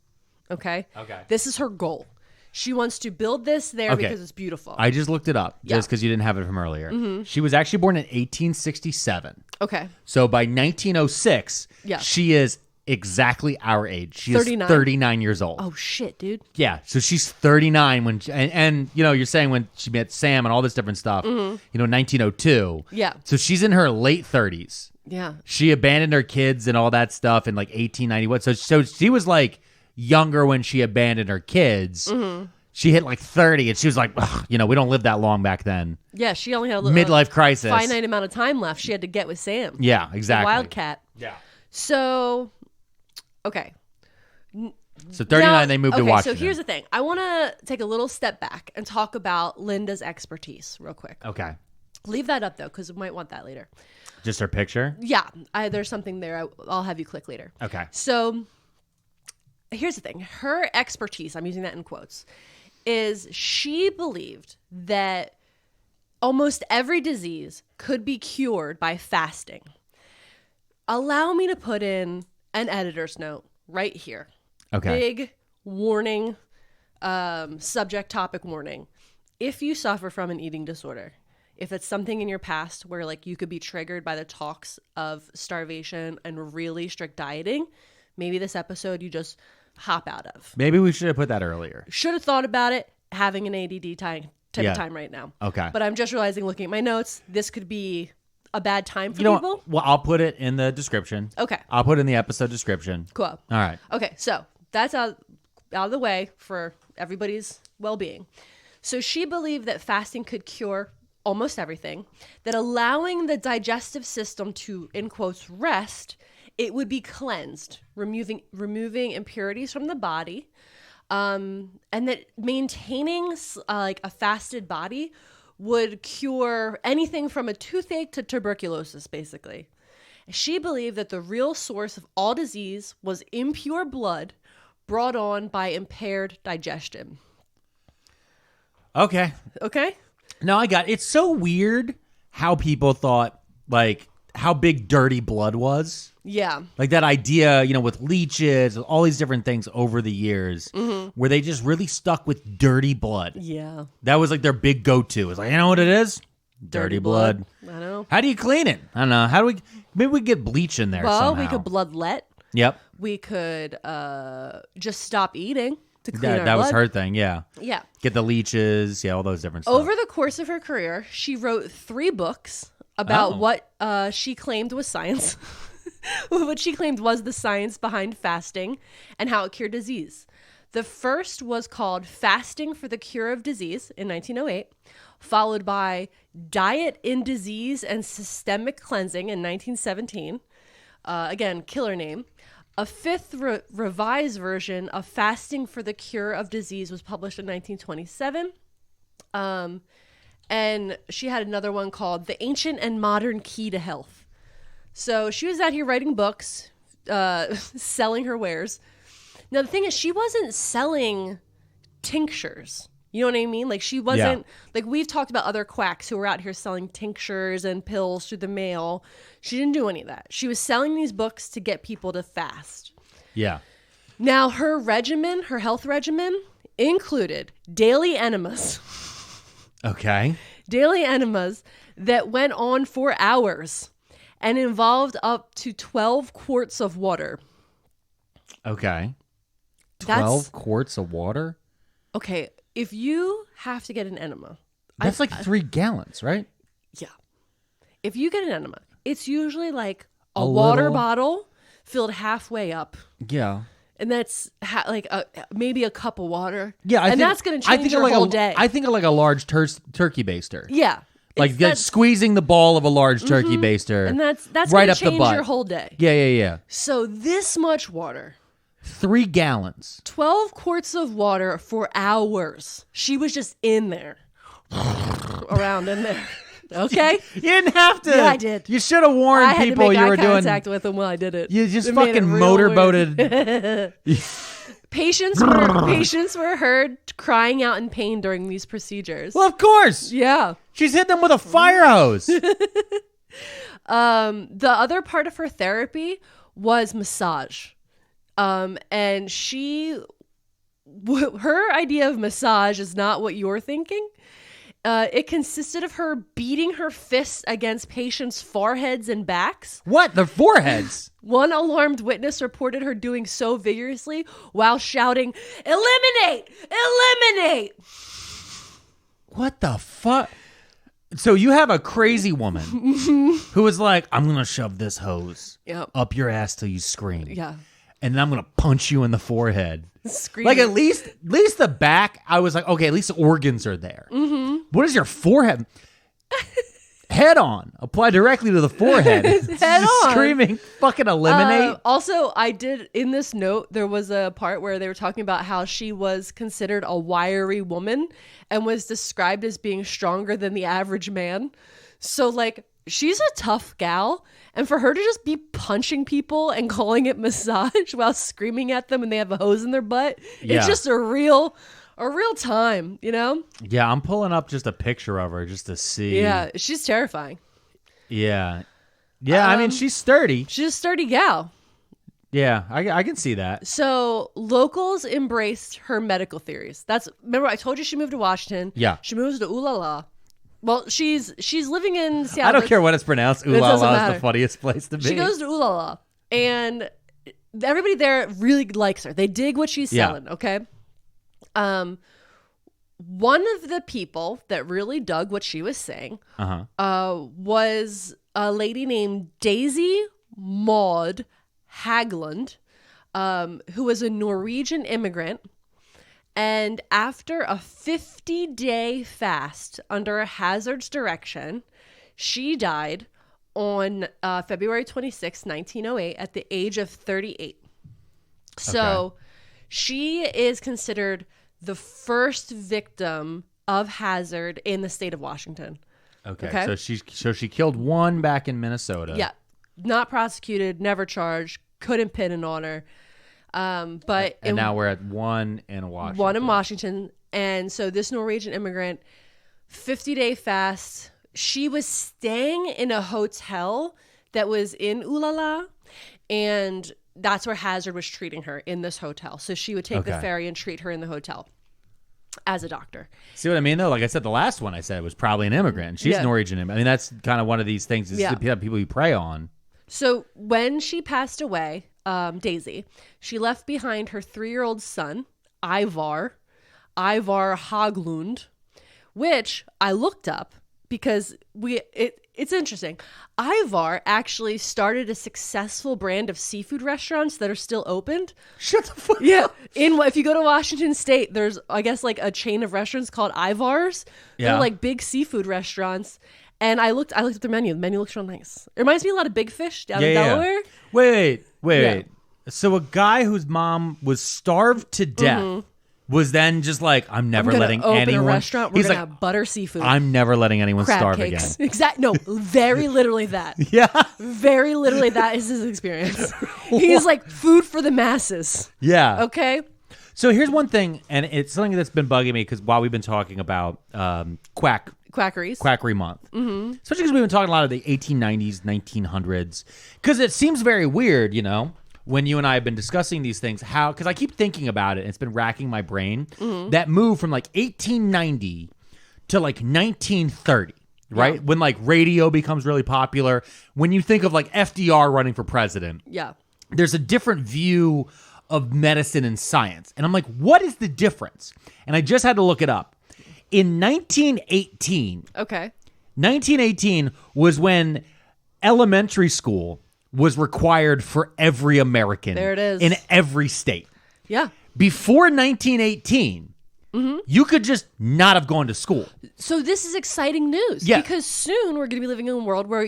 Okay? This is her goal. She wants to build this there because it's beautiful. I just looked it up just because you didn't have it from earlier. Mm-hmm. She was actually born in 1867. Okay. So by 1906, she is exactly our age. She 39? Is 39 years old. Oh, shit, dude. Yeah. So she's 39 when, and you know, you're saying when she met Sam and all this different stuff, you know, 1902. Yeah. So she's in her late 30s. Yeah. She abandoned her kids and all that stuff in like 1891. So she was like younger when she abandoned her kids. Mm-hmm. She hit like 30 and she was like, you know, we don't live that long back then. Yeah. She only had a midlife crisis. Finite amount of time left. She had to get with Sam. Yeah, exactly. Wildcat. Yeah. So, okay. So 39, they moved to Washington. So here's the thing. I want to take a little step back and talk about Linda's expertise real quick. Okay. Leave that up, though, because we might want that later. Just her picture? Yeah. There's something there. I'll have you click later. Okay. So here's the thing. Her expertise, I'm using that in quotes, is she believed that almost every disease could be cured by fasting. Allow me to put in an editor's note right here. Okay. Big warning, subject topic warning. If you suffer from an eating disorder, if it's something in your past where like you could be triggered by the talks of starvation and really strict dieting, maybe this episode you just hop out of. Maybe we should have put that earlier. Should have thought about it, having an ADD type of time right now. Okay. But I'm just realizing, looking at my notes, this could be a bad time for people. Well, I'll put it in the description. Okay. I'll put it in the episode description. Cool. All right. Okay, so that's out of the way for everybody's well-being. So she believed that fasting could cure almost everything, that allowing the digestive system to, in quotes, rest, it would be cleansed, removing impurities from the body, and that maintaining like a fasted body would cure anything from a toothache to tuberculosis, basically. She believed that the real source of all disease was impure blood brought on by impaired digestion. Okay. No, I got it. It's so weird how people thought, like, how big dirty blood was. Yeah. Like that idea, you know, with leeches, all these different things over the years, where they just really stuck with dirty blood. Yeah. That was like their big go-to. It's like, you know what it is? Dirty blood. I know. How do you clean it? I don't know. Maybe we get bleach in there somehow. We could bloodlet. Yep. We could just stop eating to clean our blood. That was her thing, yeah. Yeah. Get the leeches, all those different stuff. Over the course of her career, she wrote 3 books about what she claimed was science. What she claimed was the science behind fasting and how it cured disease. The first was called Fasting for the Cure of Disease in 1908, followed by Diet in Disease and Systemic Cleansing in 1917. Again, killer name. A 5th revised version of Fasting for the Cure of Disease was published in 1927. And she had another one called The Ancient and Modern Key to Health. So she was out here writing books, selling her wares. Now, the thing is, she wasn't selling tinctures. You know what I mean? Like, she wasn't, like, we've talked about other quacks who were out here selling tinctures and pills through the mail. She didn't do any of that. She was selling these books to get people to fast. Yeah. Now, her regimen, her health regimen, included daily enemas. Okay. Daily enemas that went on for hours and involved up to 12 quarts of water. Okay. 12 quarts of water? Okay. If you have to get an enema. That's like 3 gallons, right? Yeah. If you get an enema, it's usually like a water bottle filled halfway up. Yeah. And that's like maybe a cup of water. Yeah. That's going to change your whole day. I think of like a large turkey baster. Yeah. Like squeezing the ball of a large turkey baster. And that's right gonna up the change butt. your whole day. Yeah. So this much water. 3 gallons. 12 quarts of water for hours. She was just in there. Around in there. Okay? You didn't have to. Yeah, I did. You should have warned people you were doing. I had to make eye contact with them while I did it. You just fucking motorboated. Patients were heard crying out in pain during these procedures. Well, of course. Yeah. She's hit them with a fire hose. The other part of her therapy was massage. And her idea of massage is not what you're thinking. It consisted of her beating her fists against patients' foreheads and backs. What? Their foreheads? One alarmed witness reported her doing so vigorously while shouting, "Eliminate! Eliminate!" What the fuck? So you have a crazy woman who is like, I'm going to shove this hose up your ass till you scream. Yeah. And then I'm going to punch you in the forehead. Screaming. Like at least the back, I was like, okay, at least the organs are there. Mm-hmm. What is your forehead? Head on. Apply directly to the forehead. Head on. Screaming, fucking eliminate. Also, I did, in this note, there was a part where they were talking about how she was considered a wiry woman and was described as being stronger than the average man. So, like, she's a tough gal. And for her to just be punching people and calling it massage while screaming at them and they have a hose in their butt, it's just a real time, you know? Yeah, I'm pulling up just a picture of her just to see. Yeah, she's terrifying. Yeah. Yeah, I mean, she's sturdy. She's a sturdy gal. Yeah, I can see that. So locals embraced her medical theories. Remember I told you she moved to Washington. Yeah. She moves to Olalla. Well, she's living in Seattle. I don't care what it's pronounced. Olalla is the funniest place to be. She goes to Olalla, and everybody there really likes her. They dig what she's selling, okay? One of the people that really dug what she was saying was a lady named Daisy Maud Haglund, who was a Norwegian immigrant. And after a 50-day fast under Hazzard's direction, she died on February 26, 1908, at the age of 38. So she is considered the first victim of Hazzard in the state of Washington. Okay. So she killed one back in Minnesota. Yeah. Not prosecuted, never charged, couldn't pin it on her. But now we're at one in Washington. One in Washington. And so this Norwegian immigrant, 50-day fast, she was staying in a hotel that was in Olalla, and that's where Hazzard was treating her, in this hotel. So she would take the ferry and treat her in the hotel as a doctor. See what I mean, though? Like I said, the last one I said was probably an immigrant. She's Norwegian. I mean, that's kind of one of these things is the people you prey on. So when she passed away, Daisy, she left behind her 3-year-old son, Ivar Haglund, which I looked up because it's interesting. Ivar actually started a successful brand of seafood restaurants that are still opened. Shut the fuck up. If you go to Washington State, there's, I guess, like a chain of restaurants called Ivar's. Yeah. They're like big seafood restaurants. And I looked at the menu. The menu looks real nice. It reminds me a lot of Big Fish down in Delaware. Wait. So a guy whose mom was starved to death was then just like, I'm never letting anyone. Open a restaurant. We're gonna have butter seafood. I'm never letting anyone crab starve cakes. again. Exactly. No, very literally that. Yeah. Very literally that is his experience. He's like food for the masses. Yeah. Okay. So here's one thing, and it's something that's been bugging me because while we've been talking about Quackery Month, especially because we've been talking a lot of the 1890s, 1900s, because it seems very weird, you know, when you and I have been discussing these things, because I keep thinking about it, and it's been racking my brain, that move from like 1890 to like 1930, right? Yeah. When like radio becomes really popular, when you think of like FDR running for president, there's a different view of medicine and science. And I'm like, what is the difference? And I just had to look it up. In 1918 was when elementary school was required for every American. There it is. In every state. Yeah. Before 1918, You could just not have gone to school. So this is exciting news because soon we're going to be living in a world where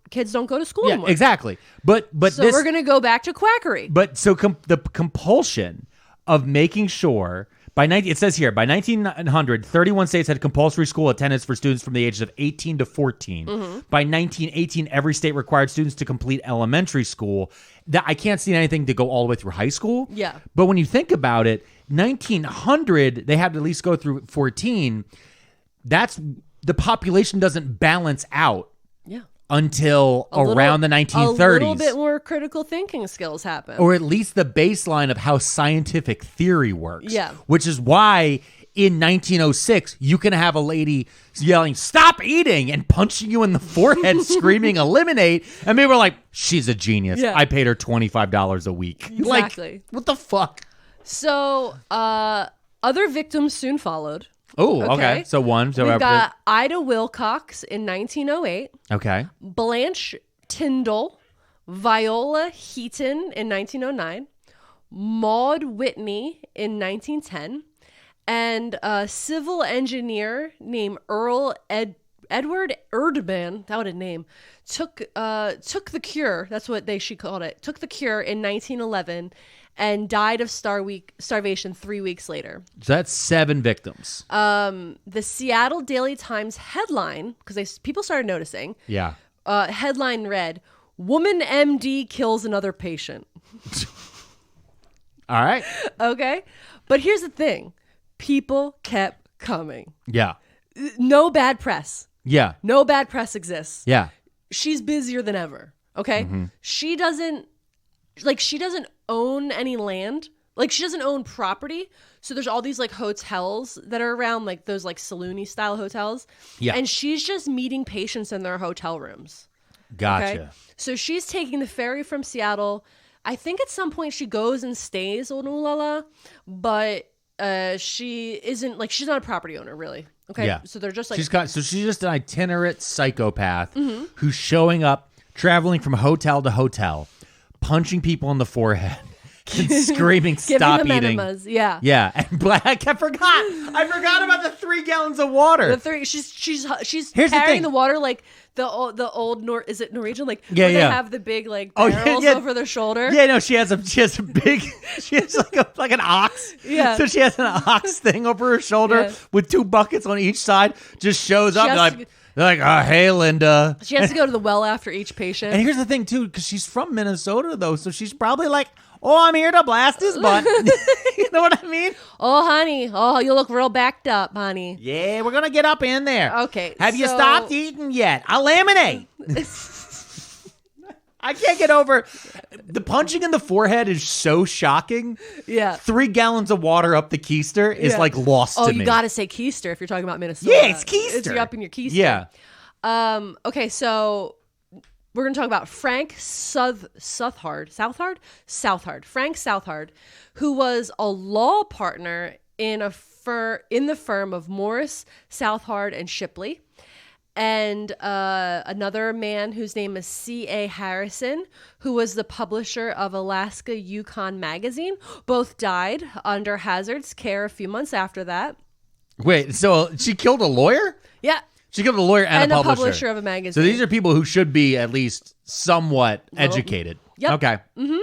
kids don't go to school anymore. Exactly. But so we're going to go back to quackery. But so the compulsion of making sure it says here, by 1900, 31 states had compulsory school attendance for students from the ages of 18 to 14. By 1918, every state required students to complete elementary school. I can't see anything to go all the way through high school. Yeah. But when you think about it, 1900, they had to at least go through 14. The population doesn't balance out. Yeah. Until around the 1930s. A little bit more critical thinking skills happen. Or at least the baseline of how scientific theory works. Yeah. Which is why in 1906, you can have a lady yelling, "Stop eating," and punching you in the forehead, screaming, "Eliminate." And people were like, she's a genius. Yeah. I paid her $25 a week. Exactly. Like, what the fuck? So, other victims soon followed. Oh, okay. So one. So we've got Ida Wilcox in 1908. Okay. Blanche Tyndall, Viola Heaton in 1909, Maud Whitney in 1910, and a civil engineer named Edward Erdman, that what a name, took the cure. That's what she called it. Took the cure in 1911. And died of starvation 3 weeks later. So that's 7 victims. The Seattle Daily Times headline, because people started noticing. Yeah. Headline read, "Woman MD kills another patient." All right. Okay. But here's the thing. People kept coming. Yeah. No bad press. Yeah. No bad press exists. Yeah. She's busier than ever. Okay. Mm-hmm. She doesn't own any land. Like, she doesn't own property. So there's all these like hotels that are around, like those like saloon-y style hotels. Yeah. And she's just meeting patients in their hotel rooms. Gotcha. Okay? So she's taking the ferry from Seattle. I think at some point she goes and stays on Olalla, but she isn't, like, she's not a property owner really. Okay. Yeah. So they're just like, she's just an itinerant psychopath who's showing up, traveling from hotel to hotel, punching people in the forehead and screaming, "Stop giving them eating!" enemas. Yeah, yeah. And I forgot about the 3 gallons of water. She's Here's carrying the the water like the old is it Norwegian? Like, yeah, where yeah. they have the big like barrels over their shoulder. Yeah, no, she has a big, she has like an ox. Yeah. So she has an ox thing over her shoulder with 2 buckets on each side. Just shows up. They're like, "Oh, hey, Linda." She has to go to the well after each patient. And here's the thing, too, because she's from Minnesota, though, so she's probably like, "Oh, I'm here to blast his butt." You know what I mean? "Oh, honey. Oh, you look real backed up, honey." Yeah, we're going to get up in there. Okay. Have you stopped eating yet? Eliminate. I can't get over the punching in the forehead is so shocking. Yeah. 3 gallons of water up the keister is like lost to me. Oh, you got to say keister if you're talking about Minnesota. Yeah, it's keister. It's up in your keister. Yeah. Okay, so we're going to talk about Frank Southard, Frank Southard, who was a law partner in the firm of Morris, Southard, and Shipley. And another man whose name is C.A. Harrison, who was the publisher of Alaska Yukon magazine. Both died under Hazzard's care a few months after that. Wait, so she killed a lawyer? Yeah. She killed a lawyer and a publisher of a magazine. So these are people who should be at least somewhat educated. Yep. Okay. Mm-hmm.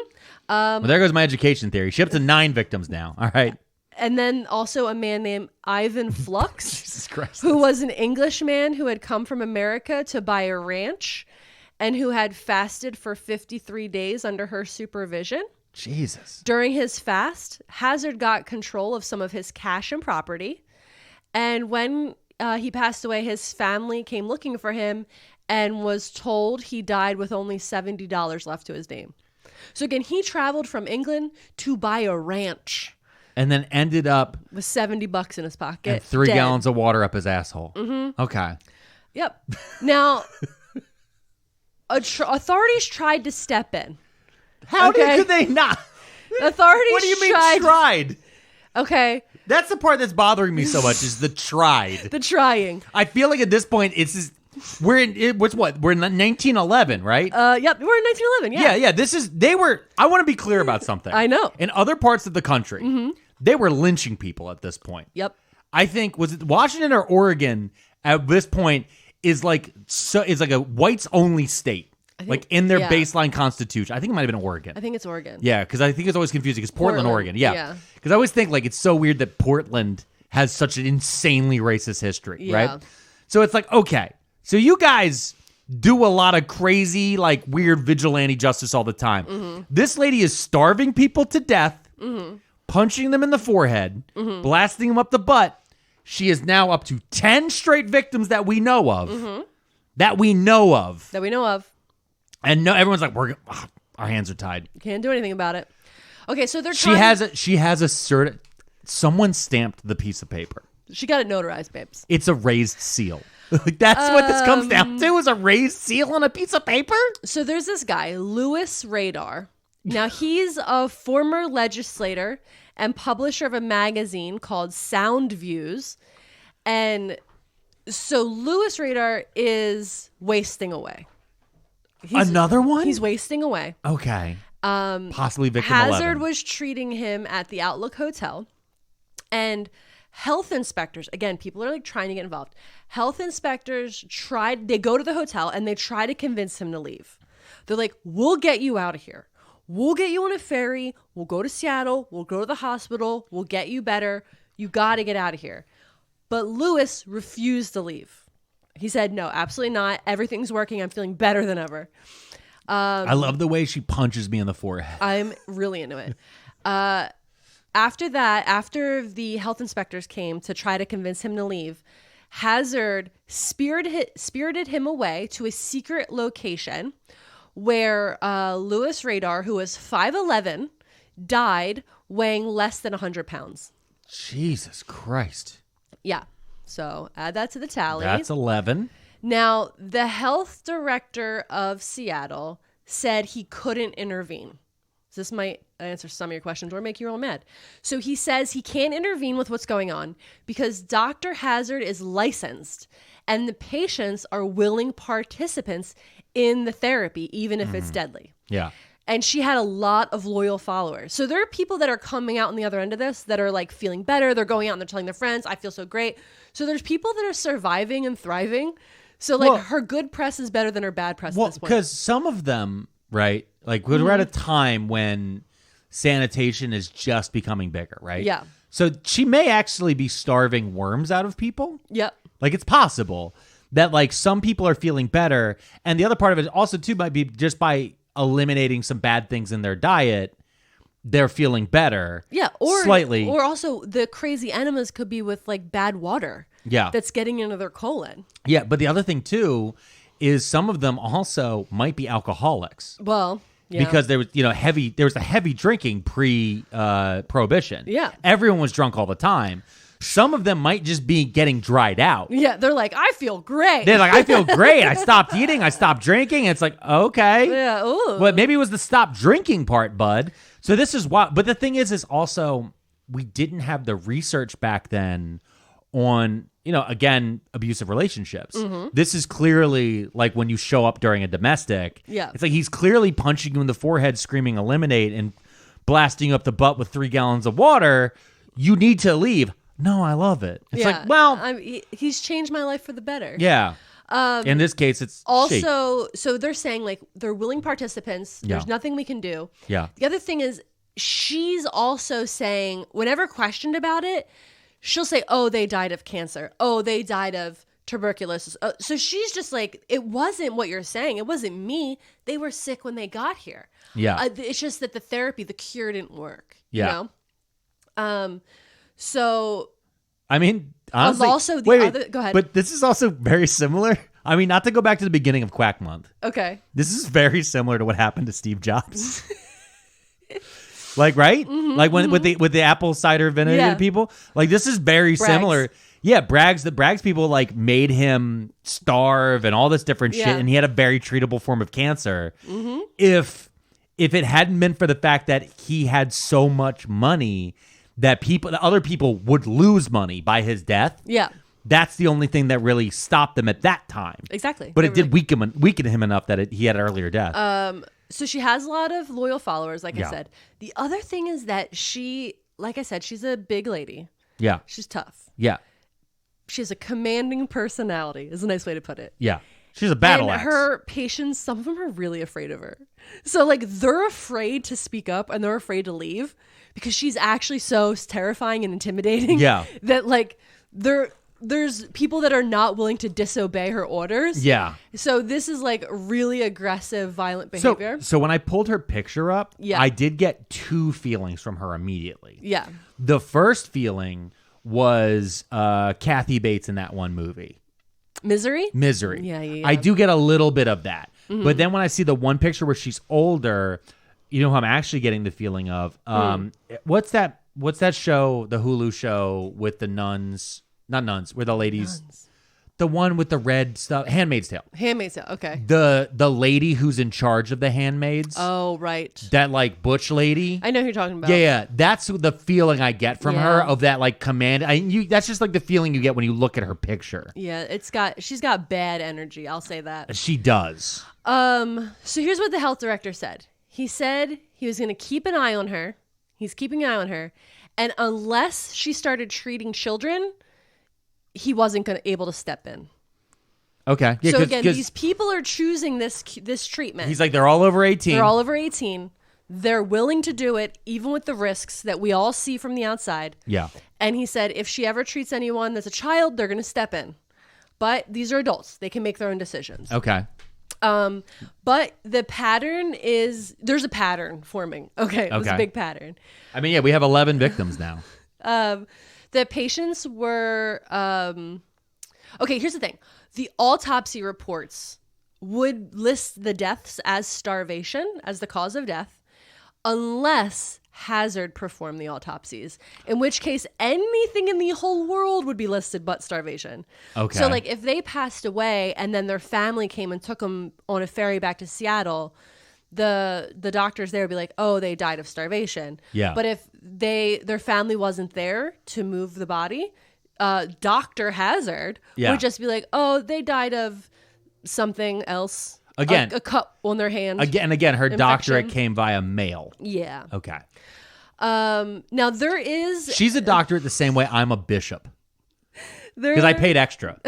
Well, there goes my education theory. She up to 9 victims now. All right. And then also a man named Ivan Flux, Jesus Christ, who was an Englishman who had come from America to buy a ranch and who had fasted for 53 days under her supervision. Jesus. During his fast, Hazzard got control of some of his cash and property. And when he passed away, his family came looking for him and was told he died with only $70 left to his name. So again, he traveled from England to buy a ranch. And then ended up with $70 in his pocket. And 3 dead. gallons of water up his asshole. Mm-hmm. Okay. Yep. Now, authorities tried to step in. How could they not? Authorities. What do you mean tried? Okay. That's the part that's bothering me so much is the tried. The trying. I feel like at this point it's just, we're in 1911, right? Yep, we're in 1911. Yeah. Yeah. I want to be clear about something. I know. In other parts of the country, they were lynching people at this point. Yep. I think, was it Washington or Oregon at this point is like a whites only state. Like in their baseline constitution. I think it might have been Oregon. I think it's Oregon. Yeah, because I think it's always confusing because Portland, Oregon. Yeah. Because I always think like it's so weird that Portland has such an insanely racist history, right? So it's like, okay, so you guys do a lot of crazy, like weird vigilante justice all the time. Mm-hmm. This lady is starving people to death, punching them in the forehead, blasting them up the butt. She is now up to 10 straight victims that we know of. That we know of. And no, everyone's like, our hands are tied. Can't do anything about it. Okay, so they're She has a certain. Someone stamped the piece of paper. She got it notarized, babes. It's a raised seal. Like that's what this comes down to, is a raised seal on a piece of paper. So there's this guy, Louis Radar. Now he's a former legislator and publisher of a magazine called Sound Views, and so Louis Radar is wasting away. Another one? He's wasting away. Okay. Possibly victim Hazzard 11. was treating him at the Outlook Hotel, and health inspectors, again, people are like trying to get involved. Health inspectors they go to the hotel and they try to convince him to leave. They're like, we'll get you out of here. We'll get you on a ferry. We'll go to Seattle. We'll go to the hospital. We'll get you better. You got to get out of here. But Louis refused to leave. He said, no, absolutely not. Everything's working. I'm feeling better than ever. I love the way she punches me in the forehead. I'm really into it. After that, after the health inspectors came to try to convince him to leave, Hazzard spirited him away to a secret location where Louis Radar, who was 5'11", died weighing less than 100 pounds. Jesus Christ. Yeah. So add that to the tally. That's 11. Now, the health director of Seattle said he couldn't intervene. So this might answer some of your questions or make you real mad. So he says he can't intervene with what's going on because Dr. Hazzard is licensed and the patients are willing participants in the therapy, even if it's deadly. Yeah. And she had a lot of loyal followers. So there are people that are coming out on the other end of this that are like feeling better. They're going out and they're telling their friends, I feel so great. So there's people that are surviving and thriving. So like her good press is better than her bad press at this point. Because some of them, right? Like we're at a time when sanitation is just becoming bigger, right? Yeah. So she may actually be starving worms out of people. Yep. Like it's possible that like some people are feeling better. And the other part of it also too might be just by eliminating some bad things in their diet, they're feeling better. Yeah, or slightly. Or also the crazy enemas could be with like bad water. Yeah. That's getting into their colon. Yeah, but the other thing too is some of them also might be alcoholics. Well, yeah. Because there was, there was a heavy drinking pre-prohibition. Yeah. Everyone was drunk all the time. Some of them might just be getting dried out. Yeah, they're like, I feel great. They're like, I feel great. I stopped eating. I stopped drinking. It's like, okay. Yeah, ooh. But maybe it was the stop drinking part, bud. So this is why. But the thing is also, we didn't have the research back then on, again, abusive relationships. Mm-hmm. This is clearly like when you show up during a domestic. Yeah. It's like he's clearly punching you in the forehead, screaming, eliminate, and blasting you up the butt with 3 gallons of water. You need to leave. No, I love it. It's like, well, he's changed my life for the better. Yeah. In this case, it's also, so they're saying like they're willing participants. There's Yeah. nothing we can do. Yeah. The other thing is she's also saying whenever questioned about it, she'll say, oh, they died of cancer. Oh, they died of tuberculosis. So she's just like, it wasn't what you're saying. It wasn't me. They were sick when they got here. Yeah. It's just that the therapy, the cure didn't work. Yeah. So I mean, honestly, also go ahead. But this is also very similar. I mean, not to go back to the beginning of Quack Month. Okay. This is very similar to what happened to Steve Jobs. Like, right? Mm-hmm, like when with the apple cider vinegar people. Like this is very similar. Yeah, the Braggs people like made him starve and all this different shit, and he had a very treatable form of cancer. Mm-hmm. If it hadn't been for the fact that he had so much money that other people would lose money by his death. Yeah. That's the only thing that really stopped them at that time. Exactly. But it did weaken him enough that he had an earlier death. So she has a lot of loyal followers, like I said. The other thing is that she, like I said, she's a big lady. Yeah. She's tough. Yeah. She has a commanding personality, is a nice way to put it. Yeah. She's a battle axe. And her patients, some of them are really afraid of her. So, like, they're afraid to speak up and they're afraid to leave because she's actually so terrifying and intimidating. Yeah. That, like, there's people that are not willing to disobey her orders. Yeah. So this is, like, really aggressive, violent behavior. So when I pulled her picture up, yeah. I did get two feelings from her immediately. Yeah. The first feeling was Kathy Bates in that one movie. Misery? Yeah. I do get a little bit of that. Mm-hmm. But then when I see the one picture where she's older, you know who I'm actually getting the feeling of? What's that show, the Hulu show with the nuns? Not nuns, where the ladies... Nuns. The one with the red stuff. Handmaid's Tale. Handmaid's Tale, okay. The lady who's in charge of the handmaids. Oh, right. That, like, butch lady. I know who you're talking about. Yeah. That's the feeling I get from her, of that, like, command. That's just, like, the feeling you get when you look at her picture. Yeah, she's got bad energy, I'll say that. She does. So here's what the health director said. He said he was going to keep an eye on her. He's keeping an eye on her. And unless she started treating children... he wasn't able to step in. Okay. Yeah, so again, these people are choosing this treatment. He's like, they're all over 18. They're all over 18. They're willing to do it, even with the risks that we all see from the outside. Yeah. And he said, if she ever treats anyone that's a child, they're going to step in. But these are adults. They can make their own decisions. Okay. But the pattern is, there's a pattern forming. Okay. It was a big pattern. I mean, yeah, we have 11 victims now. The patients were, okay, here's the thing. The autopsy reports would list the deaths as starvation, as the cause of death, unless Hazzard performed the autopsies, in which case anything in the whole world would be listed but starvation. Okay. So, like, if they passed away and then their family came and took them on a ferry back to Seattle, the doctors there would be like, oh, they died of starvation. Yeah. But if their family wasn't there to move the body, Dr. Hazzard would just be like, oh, they died of something else. Again, a cut on their hand. Again, her doctorate came via mail. Yeah. Okay. Now there is. She's a doctorate the same way I'm a bishop. Because I paid extra.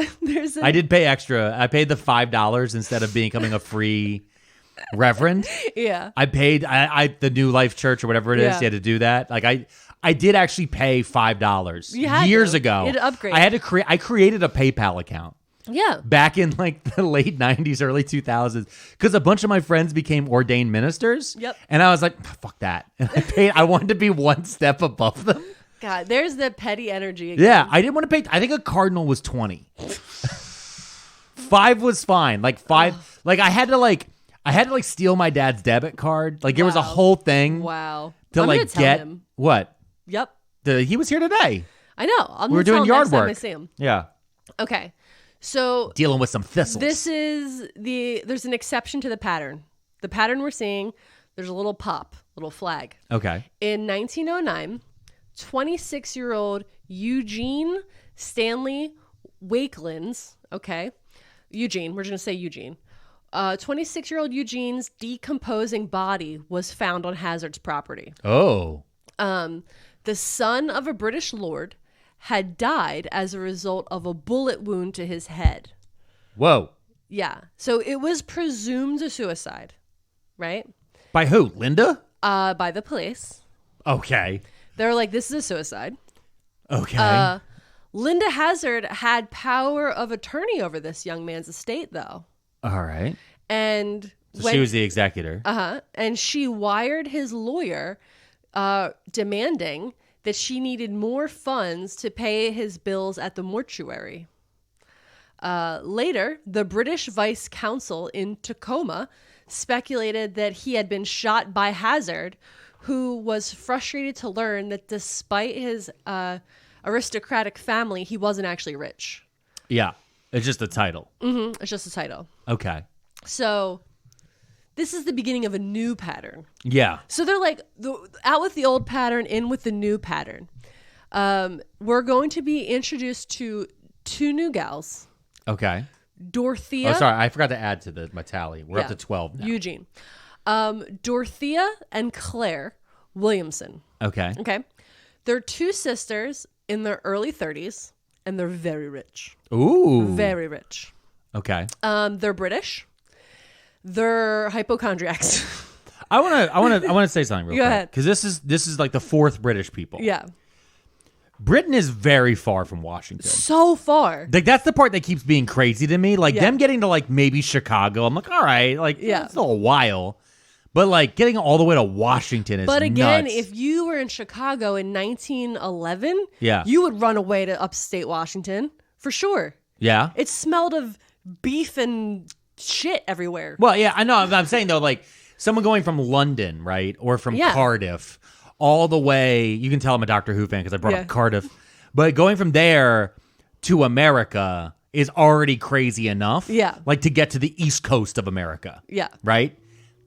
I did pay extra. I paid the $5 instead of becoming a free reverend. Yeah. I paid the New Life Church or whatever it is. You had to do that. Like I did actually pay $5 years ago. You had to upgrade. I created a PayPal account. Yeah. Back in like the late 90s, early 2000s, because a bunch of my friends became ordained ministers. Yep. And I was like, fuck that. And I wanted to be one step above them. God, there's the petty energy again. Yeah, I didn't want to pay. I think a cardinal was 20. 5 was fine. Like 5, like I had to steal my dad's debit card. Like there was a whole thing. Wow. To I'm like get him. What? Yep. He was here today. I know. We were doing yard work. I see him. Yeah. Okay. So dealing with some thistles. There's an exception to the pattern. The pattern we're seeing, there's a little flag. Okay. In 1909, 26-year-old Eugene Stanley Wakelins, okay, Eugene, we're going to say Eugene. 26-year-old Eugene's decomposing body was found on Hazzard's property. Oh. The son of a British lord had died as a result of a bullet wound to his head. Whoa. Yeah. So it was presumed a suicide, right? By who? Linda? By the police. Okay. They were like, this is a suicide. Okay. Linda Hazzard had power of attorney over this young man's estate, though. All right. And so she was the executor. And she wired his lawyer demanding that she needed more funds to pay his bills at the mortuary. Later, the British Vice Consul in Tacoma speculated that he had been shot by Hazzard, who was frustrated to learn that despite his aristocratic family, he wasn't actually rich. Yeah. It's just a title. Mm-hmm. It's just a title. Okay. So this is the beginning of a new pattern. Yeah. So they're like, out with the old pattern, in with the new pattern. We're going to be introduced to 2 new gals. Okay. Dorothea. Oh, sorry. I forgot to add to my tally. We're up to 12 now. Eugene. Dorothea and Claire Williamson. Okay. Okay. They're 2 sisters in their early 30s, and they're very rich. Ooh. Very rich. Okay. They're British. They're hypochondriacs. I want to say something real quick. Go ahead. Because this is like the fourth British people. Yeah. Britain is very far from Washington. So far. Like, that's the part that keeps being crazy to me. Like, them getting to, like, maybe Chicago. I'm like, all right. Like, it's still a while. But, like, getting all the way to Washington is nuts. But again, if you were in Chicago in 1911, yeah, you would run away to upstate Washington. For sure. Yeah? It smelled of beef and shit everywhere. Well, yeah, I know. I'm saying, though, like, someone going from London, right? Or from Cardiff all the way. You can tell I'm a Doctor Who fan because I brought up Cardiff. But going from there to America is already crazy enough. Yeah. Like, to get to the East Coast of America. Yeah. Right?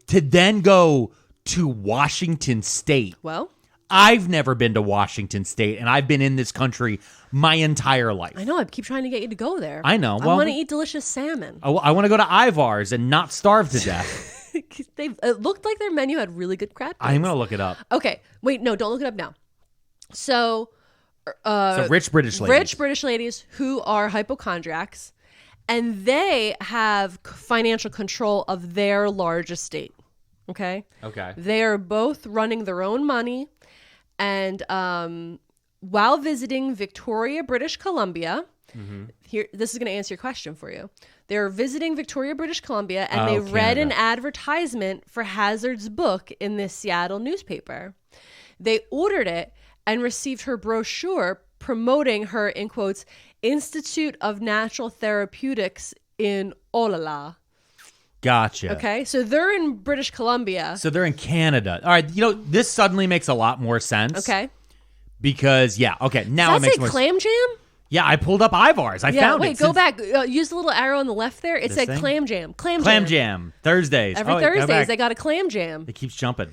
To then go to Washington State. Well, I've never been to Washington State, and I've been in this country my entire life. I know. I keep trying to get you to go there. I know. I want to eat delicious salmon. I want to go to Ivar's and not starve to death. It looked like their menu had really good crab cakes. I'm going to look it up. Okay. Wait, no, don't look it up now. So rich British ladies. Rich British ladies who are hypochondriacs, and they have financial control of their large estate. Okay? Okay. They are both running their own money, and while visiting Victoria, British Columbia, this is going to answer your question for you. They're visiting Victoria, British Columbia, and they read an advertisement for Hazzard's book in the Seattle newspaper. They ordered it and received her brochure promoting her, in quotes, Institute of Natural Therapeutics in Olalla. Gotcha. Okay, so they're in British Columbia. So they're in Canada. All right, this suddenly makes a lot more sense. Okay. Because, now it makes more sense. Clam Jam? Yeah, I pulled up Ivar's. I found it. Wait, go back. Use the little arrow on the left there. It said Clam Jam. Clam Jam. Thursdays. Every Thursdays, they got a Clam Jam. It keeps jumping.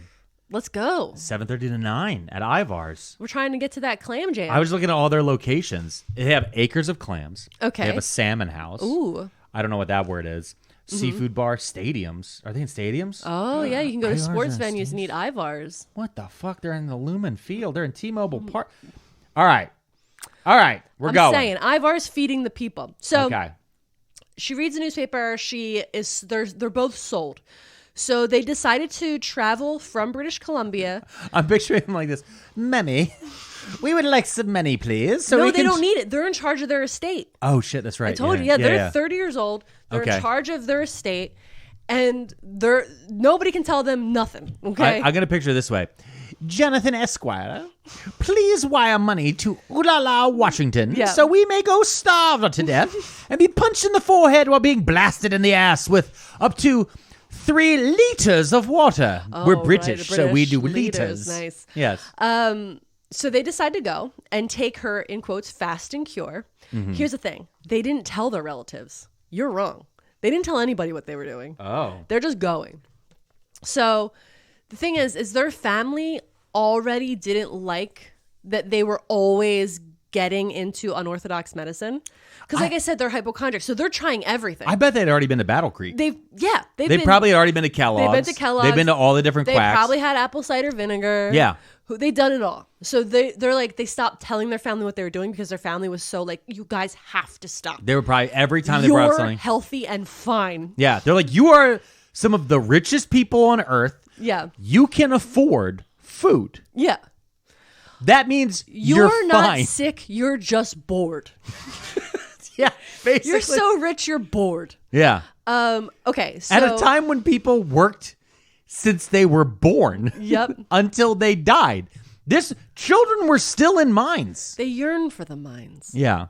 Let's go. 7:30 to 9 at Ivar's. We're trying to get to that Clam Jam. I was looking at all their locations. They have acres of clams. Okay. They have a salmon house. Ooh. I don't know what that word is. Seafood bar, stadiums. Are they in stadiums? Oh, yeah. You can go to Ivar's sports in venues and eat Ivar's. What the fuck? They're in the Lumen Field. They're in T-Mobile Park. All right. We're going. I'm saying Ivar's feeding the people. So okay. She reads the newspaper. They're both sold. So they decided to travel from British Columbia. I'm picturing him like this. Memmy, we would like some money, please. No, they don't need it. They're in charge of their estate. Oh, shit. That's right. I told you. Yeah, they're 30 years old. They're in charge of their estate. And nobody can tell them nothing. Okay. I'm going to picture it this way. Jonathan Esquire, please wire money to Olalla, Washington, so we may go starve to death and be punched in the forehead while being blasted in the ass with up to 3 liters of water. We're British, so we do liters. Nice. Yes. So they decide to go and take her, in quotes, fast and cure. Here's the thing. They didn't tell their relatives. You're wrong. They didn't tell anybody what they were doing. Oh. They're just going. So the thing is their family already didn't like that they were always getting into unorthodox medicine. Because like I said, they're hypochondriacs, so they're trying everything. I bet they'd already been to Battle Creek. They've probably already been to Kellogg's. They've been to Kellogg's. They've been to all the different quacks. They probably had apple cider vinegar. Yeah. They've done it all. So they're like, they stopped telling their family what they were doing because their family was so like, you guys have to stop. They were probably, every time they brought up something. You're healthy and fine. Yeah. They're like, you are some of the richest people on earth. Yeah. You can afford food. Yeah. That means you're not fine. Sick. You're just bored. Yeah, basically. You're so rich, you're bored. Yeah. Okay. So, at a time when people worked since they were born. Yep. Until they died. Children were still in mines. They yearn for the mines. Yeah.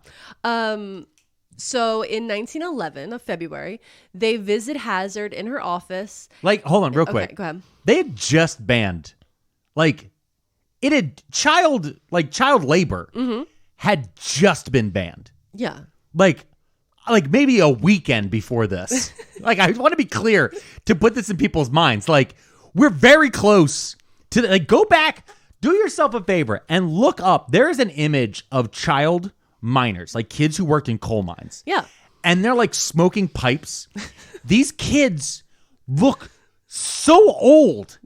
So in 1911 of February, they visit Hazzard in her office. Hold on real quick. Okay, go ahead. They had just banned, it had child labor had just been banned. Yeah. Like maybe a weekend before this. I want to be clear to put this in people's minds. We're very close to, go back, do yourself a favor and look up. There is an image of child miners, kids who worked in coal mines. Yeah. And they're smoking pipes. These kids look so old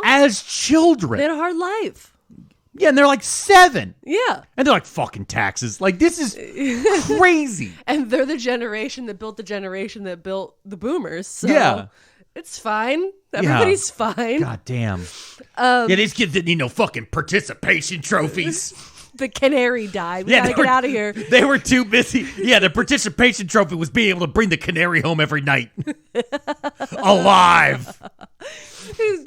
as children. They had a hard life. Yeah, and they're like 7. Yeah. And they're like, fucking taxes. Like, this is crazy. And they're the generation that built the boomers. So yeah. It's fine. Everybody's fine. God damn. Yeah, these kids didn't need no fucking participation trophies. The canary died. We gotta get out of here. They were too busy. Yeah, the participation trophy was being able to bring the canary home every night. Alive.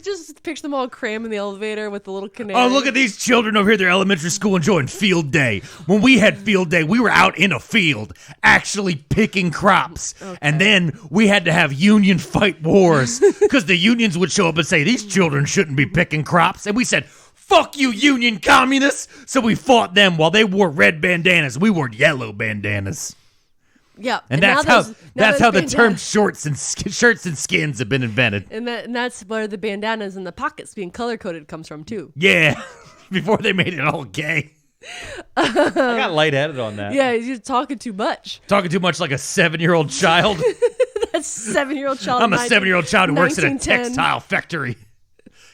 Just picture them all crammed in the elevator with the little canary. Oh, look at these children over here. They're elementary school enjoying field day. When we had field day, we were out in a field actually picking crops. Okay. And then we had to have union fight wars because the unions would show up and say, these children shouldn't be picking crops. And we said, fuck you, union communists. So we fought them while they wore red bandanas. We wore yellow bandanas. Yeah, and that's how the term shirts and skins have been invented. And that's where the bandanas and the pockets being color coded comes from too. Yeah, before they made it all gay. I got lightheaded on that. Yeah, you're talking too much. Talking too much like a 7-year-old child. That's a 7-year-old child. I'm a 7-year-old child who works at a textile factory.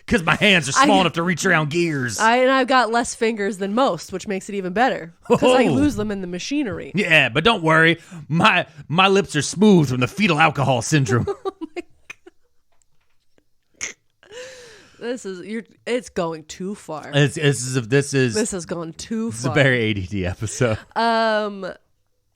Because my hands are small enough to reach around gears. And I've got less fingers than most, which makes it even better. Because I lose them in the machinery. Yeah, but don't worry. My lips are smooth from the fetal alcohol syndrome. Oh my God. It's going too far. This is going too far. It's a very ADD episode.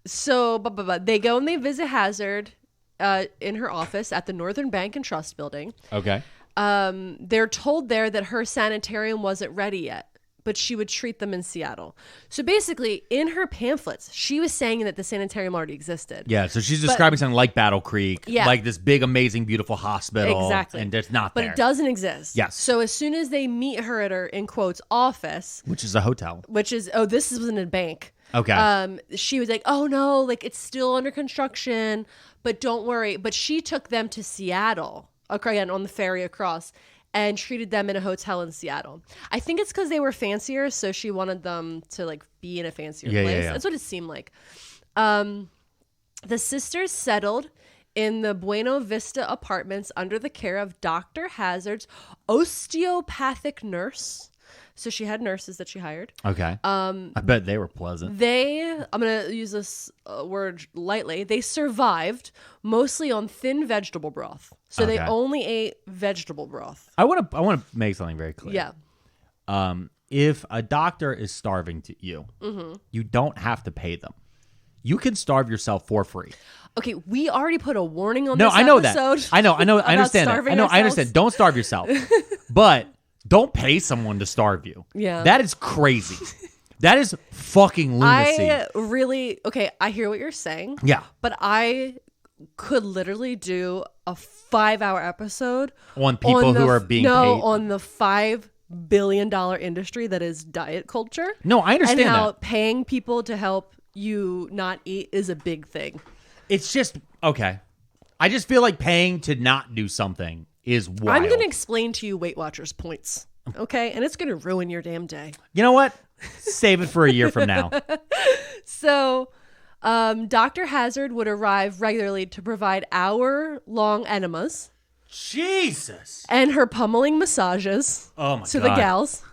So they go and they visit Hazzard in her office at the Northern Bank and Trust building. Okay. They're told there that her sanitarium wasn't ready yet, but she would treat them in Seattle. So basically, in her pamphlets, she was saying that the sanitarium already existed. Yeah, so she's describing something like Battle Creek, like this big, amazing, beautiful hospital. Exactly. And it's not there. But it doesn't exist. Yes. So as soon as they meet her at her, in quotes, office. Which is a hotel. This was in a bank. Okay. She was like, oh no, like it's still under construction, but don't worry. But she took them to Seattle. Again, on the ferry across, and treated them in a hotel in Seattle. I think it's because they were fancier, so she wanted them to like be in a fancier place. Yeah. That's what it seemed like. The sisters settled in the Buena Vista apartments under the care of Dr. Hazzard's osteopathic nurse. So she had nurses that she hired. Okay. I bet they were pleasant. I'm going to use this word lightly. They survived mostly on thin vegetable broth. So they only ate vegetable broth. I want to make something very clear. Yeah. If a doctor is starving to you, you don't have to pay them. You can starve yourself for free. Okay, we already put a warning on this episode. I know that. I understand that. I understand. Don't starve yourself. But don't pay someone to starve you. Yeah. That is crazy. That is fucking lunacy. I hear what you're saying. Yeah. But I could literally do a 5-hour episode on people who are being paid. On the $5 billion industry that is diet culture. No, I understand and how that. Paying people to help you not eat is a big thing. It's just, okay. I just feel like paying to not do something is wild. I'm going to explain to you Weight Watchers points, okay? And it's going to ruin your damn day. You know what? Save it for a year from now. So, Dr. Hazzard would arrive regularly to provide hour-long enemas. Jesus. And her pummeling massages to the gals.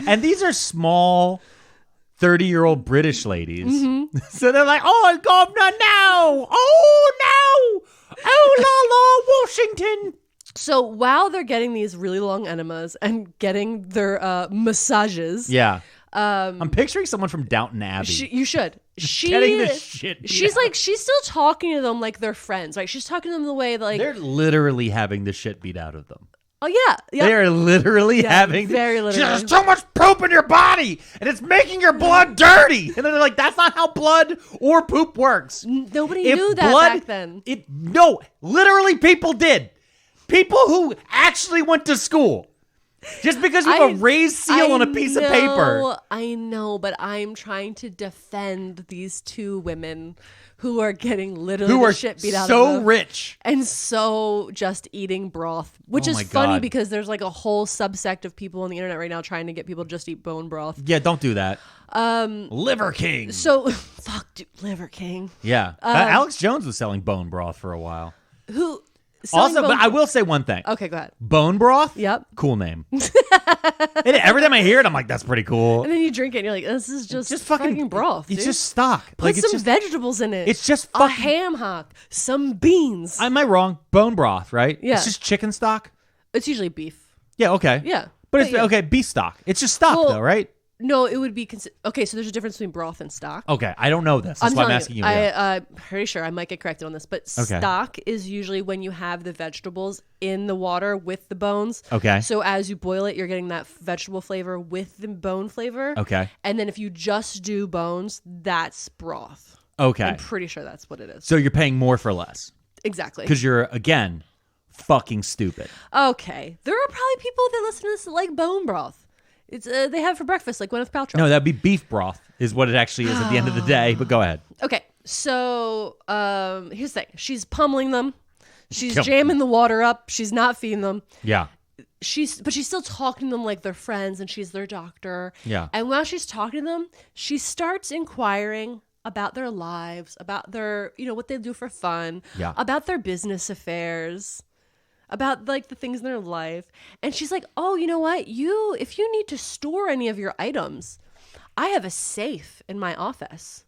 And these are small 30-year-old British ladies. Mm-hmm. So they're like, oh, governor, no. Oh, no. Oh, la, la, Washington. So while they're getting these really long enemas and getting their massages. Yeah. I'm picturing someone from Downton Abbey. You should. Getting the shit beat she's out. like, she's still talking to them like they're friends. Like she's talking to them the way that, like they're literally having the shit beat out of them. Oh yeah. They are literally having very literally. There's too much poop in your body and it's making your blood dirty. And they're like, that's not how blood or poop works. Nobody knew that back then. No, literally people did. People who actually went to school. Just because you have a raised seal on a piece of paper. I know, but I'm trying to defend these two women who are getting literally the shit beat out of them. So rich. And so just eating broth. Which is funny because there's like a whole subsect of people on the internet right now trying to get people to just eat bone broth. Yeah, don't do that. Liver King. So, fuck, dude, Liver King. Yeah. Alex Jones was selling bone broth for a while. Also, but I will say one thing. Okay, go ahead. Bone broth? Yep. Cool name. And every time I hear it, I'm like, that's pretty cool. And then you drink it and you're like, this is just fucking broth, dude. It's just stock. Put some vegetables in it. It's just a ham hock, some beans. Am I wrong? Bone broth, right? Yeah. It's just chicken stock? It's usually beef. Yeah, okay. Yeah. But it's okay, beef stock. It's just stock though, right? No, it would be okay. So there's a difference between broth and stock. Okay, I don't know this. That's why I'm asking you. I'm pretty sure I might get corrected on this, but stock is usually when you have the vegetables in the water with the bones. Okay. So as you boil it, you're getting that vegetable flavor with the bone flavor. Okay. And then if you just do bones, that's broth. Okay. I'm pretty sure that's what it is. So you're paying more for less. Exactly. Because you're, again, fucking stupid. Okay. There are probably people that listen to this that like bone broth. It's they have it for breakfast, like Gwyneth Paltrow. No, that'd be beef broth is what it actually is at the end of the day, but go ahead. Okay, so here's the thing. She's pummeling them. She's jamming the water up. She's not feeding them. Yeah. But she's still talking to them like they're friends and she's their doctor. Yeah. And while she's talking to them, she starts inquiring about their lives, about their, what they do for fun, about their business affairs, about like the things in their life. And she's like, oh, you know what? If you need to store any of your items, I have a safe in my office.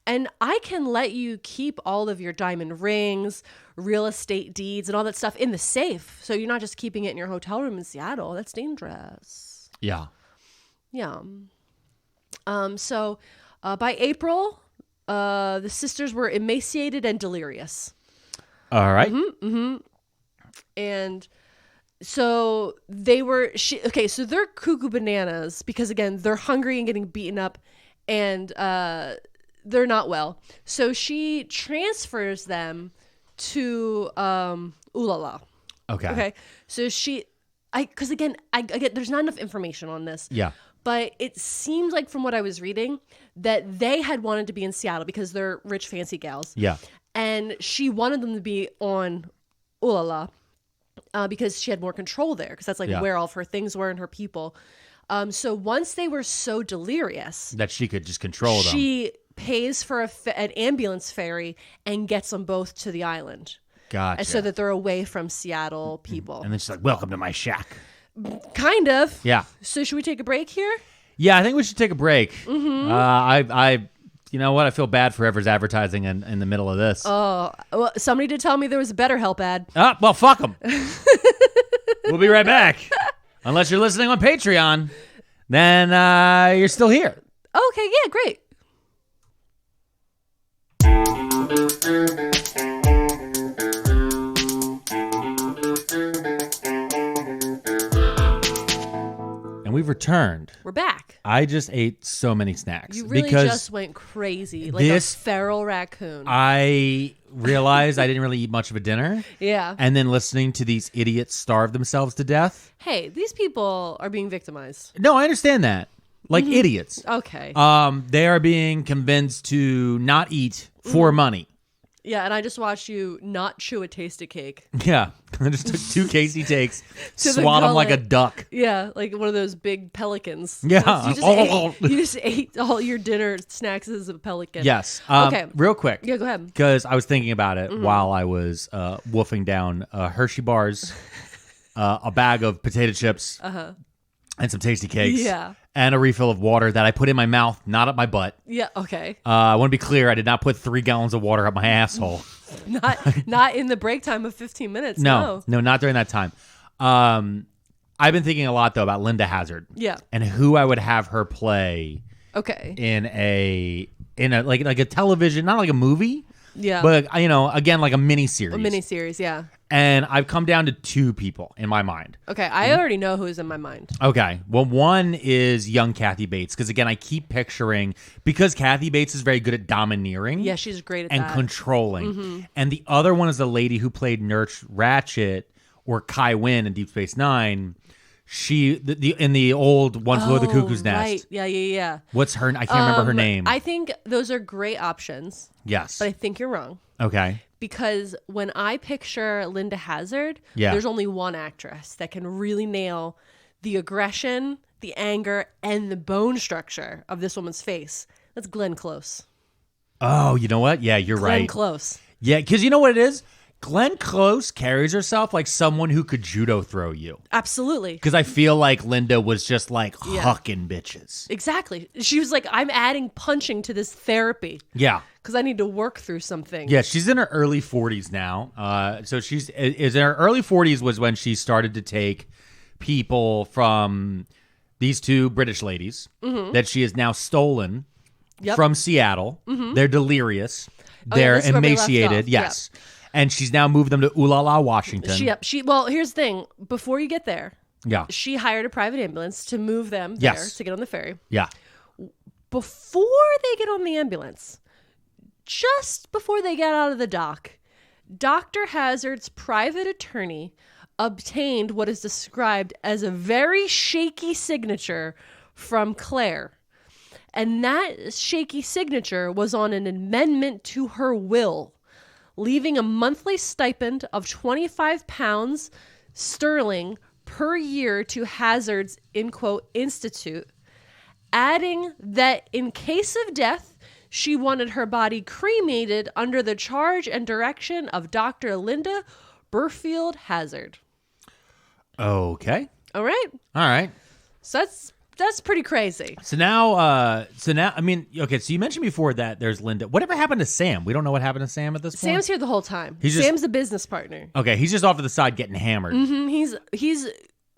And I can let you keep all of your diamond rings, real estate deeds, and all that stuff in the safe. So you're not just keeping it in your hotel room in Seattle. That's dangerous. Yeah. Yeah. So by April, the sisters were emaciated and delirious. All right. Mm-hmm. And so so they're cuckoo bananas because, again, they're hungry and getting beaten up and they're not well. So she transfers them to Olalla. Okay. So because again, I get there's not enough information on this. Yeah. But it seems like from what I was reading that they had wanted to be in Seattle because they're rich, fancy gals. Yeah. And she wanted them to be on Olalla. Because she had more control there, because that's where all of her things were and her people. So once they were so delirious that she could just control them, she pays for an ambulance ferry and gets them both to the island. Gotcha. So that they're away from Seattle people. And then she's like, "Welcome to my shack." Kind of. Yeah. So should we take a break here? Yeah, I think we should take a break. Mm-hmm. You know what? I feel bad for whoever's advertising in the middle of this. Oh, well, somebody did tell me there was a BetterHelp ad. Well, fuck them. We'll be right back. Unless you're listening on Patreon, then you're still here. Okay, yeah, great. And we've returned. We're back. I just ate so many snacks. You really just went crazy, like a feral raccoon. I realized I didn't really eat much of a dinner. Yeah. And then listening to these idiots starve themselves to death. Hey, these people are being victimized. No, I understand that. Like idiots. Okay. They are being convinced to not eat for money. Yeah, and I just watched you not chew a tasty cake. Yeah, I just took 2 Casey takes, swat them like a duck. Yeah, like one of those big pelicans. Yeah. You just ate all your dinner snacks as a pelican. Yes. Okay. Real quick. Yeah, go ahead. Because I was thinking about it while I was wolfing down Hershey bars, a bag of potato chips, and some tasty cakes. Yeah. And a refill of water that I put in my mouth, not up my butt. Yeah, okay. I want to be clear, I did not put 3 gallons of water up my asshole. Not in the break time of 15 minutes. No, not during that time. I've been thinking a lot though about Linda Hazzard. Yeah. And who I would have her play. Okay. In a like a television, not like a movie. Yeah. But again, like a mini series. A mini series, yeah. And I've come down to 2 people in my mind. Okay, I already know who's in my mind. Okay. Well, one is young Kathy Bates. Because, again, I keep picturing... Because Kathy Bates is very good at domineering. Yeah, she's great at and that. And controlling. Mm-hmm. And the other one is the lady who played Nurse Ratchet or Kai Wynn in Deep Space Nine. She... in the old One Flew Over the Cuckoo's Nest. Right. Yeah. What's her... I can't remember her name. I think those are great options. Yes. But I think you're wrong. Okay. Because when I picture Linda Hazzard, there's only one actress that can really nail the aggression, the anger, and the bone structure of this woman's face. That's Glenn Close. Oh, you know what? Yeah, you're right. Glenn Close. Yeah, because you know what it is? Glenn Close carries herself like someone who could judo throw you. Absolutely. Because I feel like Linda was just like hucking bitches. Exactly. She was like, I'm adding punching to this therapy. Yeah. Because I need to work through something. Yeah, she's in her early 40s now. So she's in her early 40s was when she started to take people from these two British ladies that she has now stolen from Seattle. They're delirious. They're emaciated. Yes. Yep. And she's now moved them to Olalla, Washington. Well, here's the thing. Before you get there, she hired a private ambulance to move them there to get on the ferry. Yeah. Before they get on the ambulance, just before they get out of the dock, Dr. Hazzard's private attorney obtained what is described as a very shaky signature from Claire. And that shaky signature was on an amendment to her will, leaving a monthly stipend of £25 sterling per year to Hazzard's, in quote, institute, adding that in case of death, she wanted her body cremated under the charge and direction of Dr. Linda Hazzard. Okay. All right. So that's pretty crazy. So now, I mean, okay, so you mentioned before that there's Linda. Whatever happened to Sam? We don't know what happened to Sam at this point? Sam's here the whole time. Sam's the business partner. Okay, he's just off to the side getting hammered. Mm-hmm. He's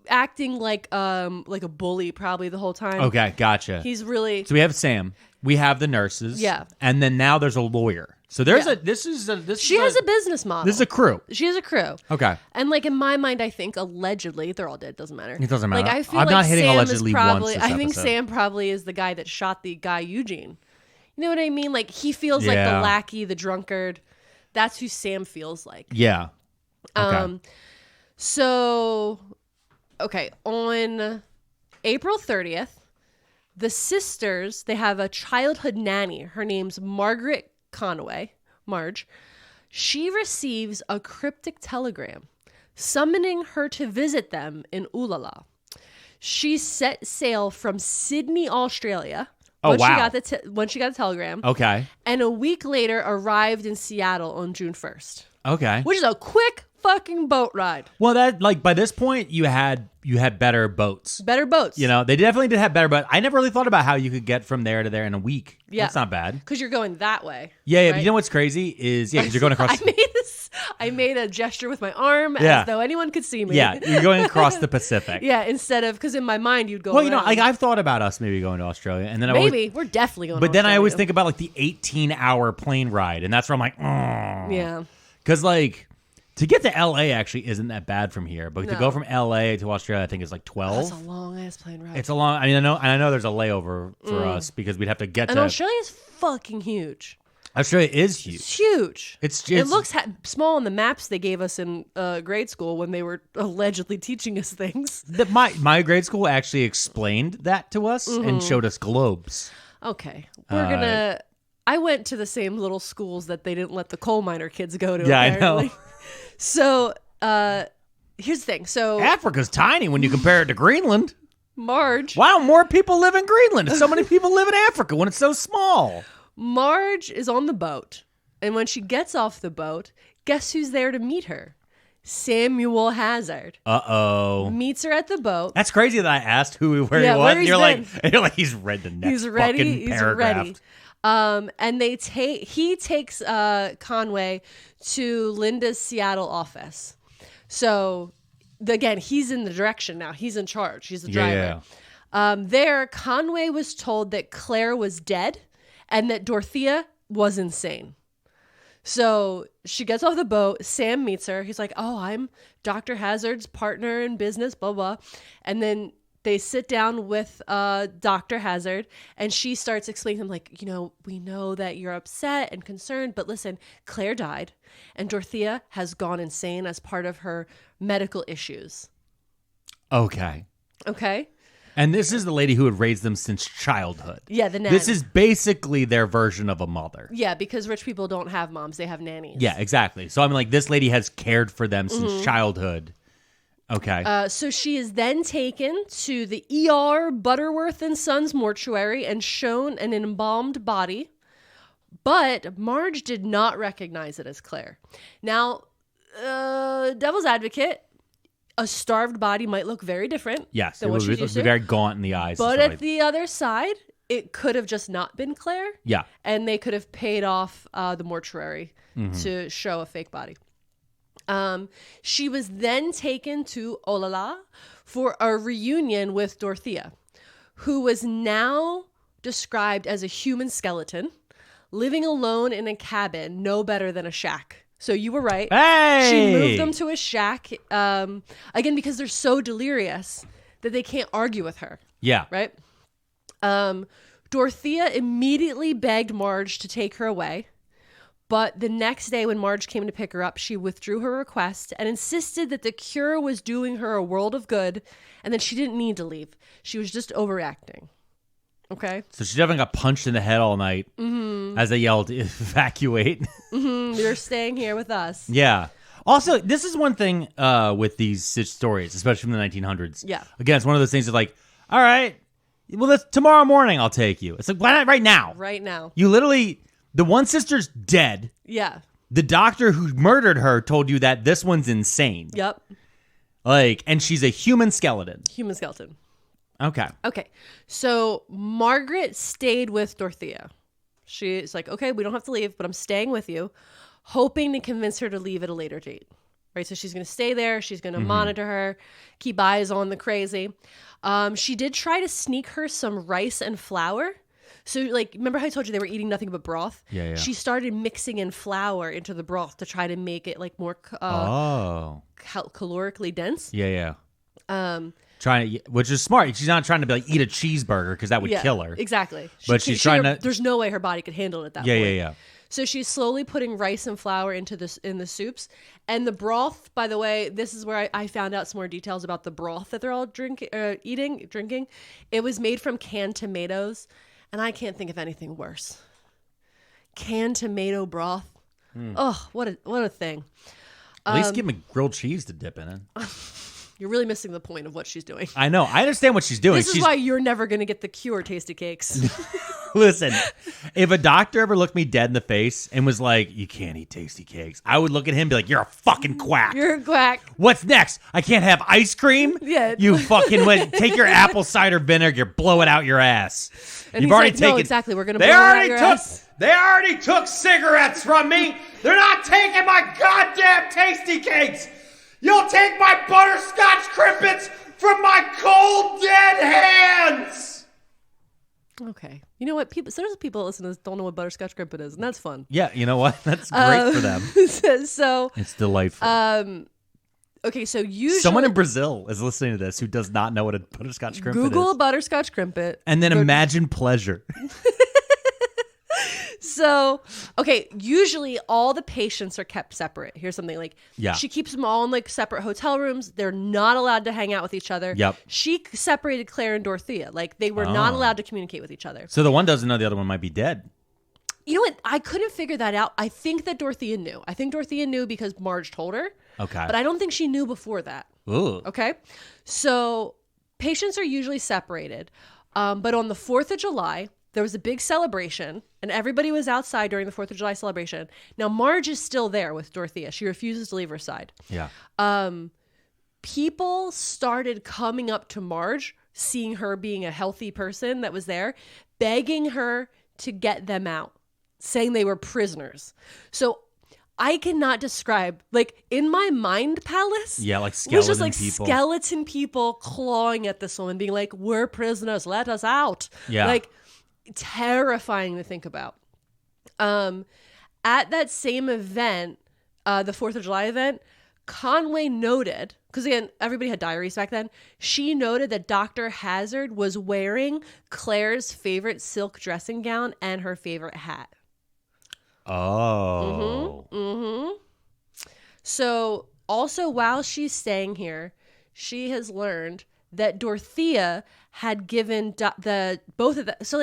acting like a bully probably the whole time. Okay, gotcha. He's really... So we have Sam. We have the nurses. Yeah. And then now there's a lawyer. So there's She has a business model. This is a crew. She has a crew. Okay. And like in my mind, I think allegedly they're all dead. Doesn't matter. It doesn't matter. Like I feel I'm like not hitting Sam allegedly is probably, once this I think episode. Sam probably is the guy that shot the guy Eugene. You know what I mean? Like he feels like the lackey, the drunkard. That's who Sam feels like. Yeah. Okay. So, okay, on April 30th, the sisters, they have a childhood nanny. Her name's Margaret Conway, Marge. She receives a cryptic telegram summoning her to visit them in Olalla. She set sail from Sydney, Australia. When she got the telegram. Okay. And a week later arrived in Seattle on June 1st. Okay. Which is a quick fucking boat ride. Well, that like by this point you had better boats. Better boats. You know, they definitely did have better boats. I never really thought about how you could get from there to there in a week. Yeah. That's not bad. Because you're going that way. Yeah, right? But you know what's crazy is because you're going across. I made a gesture with my arm as though anyone could see me. Yeah, you're going across the Pacific. Yeah, instead of because in my mind you'd go. Well, you know, like I've thought about us maybe going to Australia, and then we're definitely going. But then I always think about like the 18-hour plane ride, and that's where I'm like, yeah, because like. To get to LA actually isn't that bad from here, but to go from LA to Australia, I think is like 12. That's a long ass plane ride. It's a long. I mean, I know there's a layover for us because we'd have to get to. And Australia's fucking huge. Australia is huge. It's huge. It looks small on the maps they gave us in grade school when they were allegedly teaching us things. My grade school actually explained that to us and showed us globes. Okay, we're gonna. I went to the same little schools that they didn't let the coal miner kids go to. Yeah, apparently. I know. So, here's the thing. So Africa's tiny when you compare it to Greenland. Marge. Why don't more people live in Greenland? So many people live in Africa when it's so small. Marge is on the boat. And when she gets off the boat, guess who's there to meet her? Samuel Hazzard. Uh-oh. Meets her at the boat. That's crazy that I asked where he was. And you're like, he's read the next fucking paragraph. He's ready. And he takes Conway to Linda's Seattle office. So again, he's in the direction now. He's in charge. He's the driver. Yeah. There, Conway was told that Claire was dead and that Dorothea was insane. So she gets off the boat. Sam meets her. He's like, "Oh, I'm Dr. Hazzard's partner in business, blah, blah." And then they sit down with Dr. Hazzard, and she starts explaining to him, like, you know, we know that you're upset and concerned, but listen, Claire died, and Dorothea has gone insane as part of her medical issues. Okay. And this is the lady who had raised them since childhood. Yeah, the nanny. This is basically their version of a mother. Yeah, because rich people don't have moms, they have nannies. Yeah, exactly. So I'm like, this lady has cared for them since childhood. Okay. So she is then taken to the ER Butterworth and Sons mortuary and shown an embalmed body, but Marge did not recognize it as Claire. Now, devil's advocate, a starved body might look very different. Yes, than it what would she's be used to. very gaunt in the eyes. But at the other side, it could have just not been Claire. Yeah. And they could have paid off the mortuary to show a fake body. She was then taken to Olalla for a reunion with Dorothea, who was now described as a human skeleton, living alone in a cabin, no better than a shack. So you were right. Hey! She moved them to a shack, again, because they're so delirious that they can't argue with her. Yeah. Right? Dorothea immediately begged Marge to take her away. But the next day when Marge came to pick her up, she withdrew her request and insisted that the cure was doing her a world of good and that she didn't need to leave. She was just overreacting. Okay? So she definitely got punched in the head all night as they yelled, evacuate. You're staying here with us. Yeah. Also, this is one thing with these stories, especially from the 1900s. Yeah. Again, it's one of those things that's like, all right, well, tomorrow morning I'll take you. It's like, why not right now? Right now. You literally... The one sister's dead. Yeah. The doctor who murdered her told you that this one's insane. Yep. And she's a human skeleton. Human skeleton. Okay. Okay. So Margaret stayed with Dorothea. She's like, okay, we don't have to leave, but I'm staying with you, hoping to convince her to leave at a later date. Right? So she's going to stay there. She's going to monitor her, keep eyes on the crazy. She did try to sneak her some rice and flour. So, remember how I told you they were eating nothing but broth? Yeah. She started mixing in flour into the broth to try to make it, more calorically dense. Yeah. Which is smart. She's not trying to eat a cheeseburger because that would kill her. Exactly. But she's trying to... There's no way her body could handle it at that point. Yeah. So she's slowly putting rice and flour in the soups. And the broth, by the way, this is where I found out some more details about the broth that they're all drinking. It was made from canned tomatoes. And I can't think of anything worse. Canned tomato broth. Oh, what a thing. At least give him a grilled cheese to dip in it. You're really missing the point of what she's doing. I know. I understand what she's doing. This is why you're never going to get the cure tasty cakes. Listen, if a doctor ever looked me dead in the face and was like, you can't eat tasty cakes, I would look at him and be like, you're a fucking quack. You're a quack. What's next? I can't have ice cream? Yeah. You fucking take your apple cider vinegar, blow it out your ass. And you've already taken... No, exactly. We're going to blow it out your ass. They already took cigarettes from me. They're not taking my goddamn tasty cakes. You'll take my butterscotch crimpets from my cold, dead hands. Okay. You know what? There's people that listen to this don't know what butterscotch crimpet is, and that's fun. Yeah, you know what? That's great for them. So it's delightful. Okay, so usually... Someone in Brazil is listening to this who does not know what a butterscotch crimpet is. Google butterscotch crimpet. And then imagine pleasure. So, okay, usually all the patients are kept separate. Here's something she keeps them all in separate hotel rooms. They're not allowed to hang out with each other. Yep. She separated Claire and Dorothea. They were not allowed to communicate with each other. So the one doesn't know the other one might be dead. You know what? I couldn't figure that out. I think that Dorothea knew. I think Dorothea knew because Marge told her. Okay. But I don't think she knew before that. Ooh. Okay? So patients are usually separated. But on the 4th of July... there was a big celebration, and everybody was outside during the 4th of July celebration. Now, Marge is still there with Dorothea. She refuses to leave her side. Yeah. People started coming up to Marge, seeing her being a healthy person that was there, begging her to get them out, saying they were prisoners. So I cannot describe, in my mind palace. Yeah, skeleton it was just people. Skeleton people clawing at this woman, being like, we're prisoners, let us out. Yeah. Terrifying to think about. At that same event, the 4th of July event, Conway noted, because again, everybody had diaries back then, she noted that Dr. Hazzard was wearing Claire's favorite silk dressing gown and her favorite hat. Oh. So also while she's staying here, she has learned that Dorothea had given both of them. So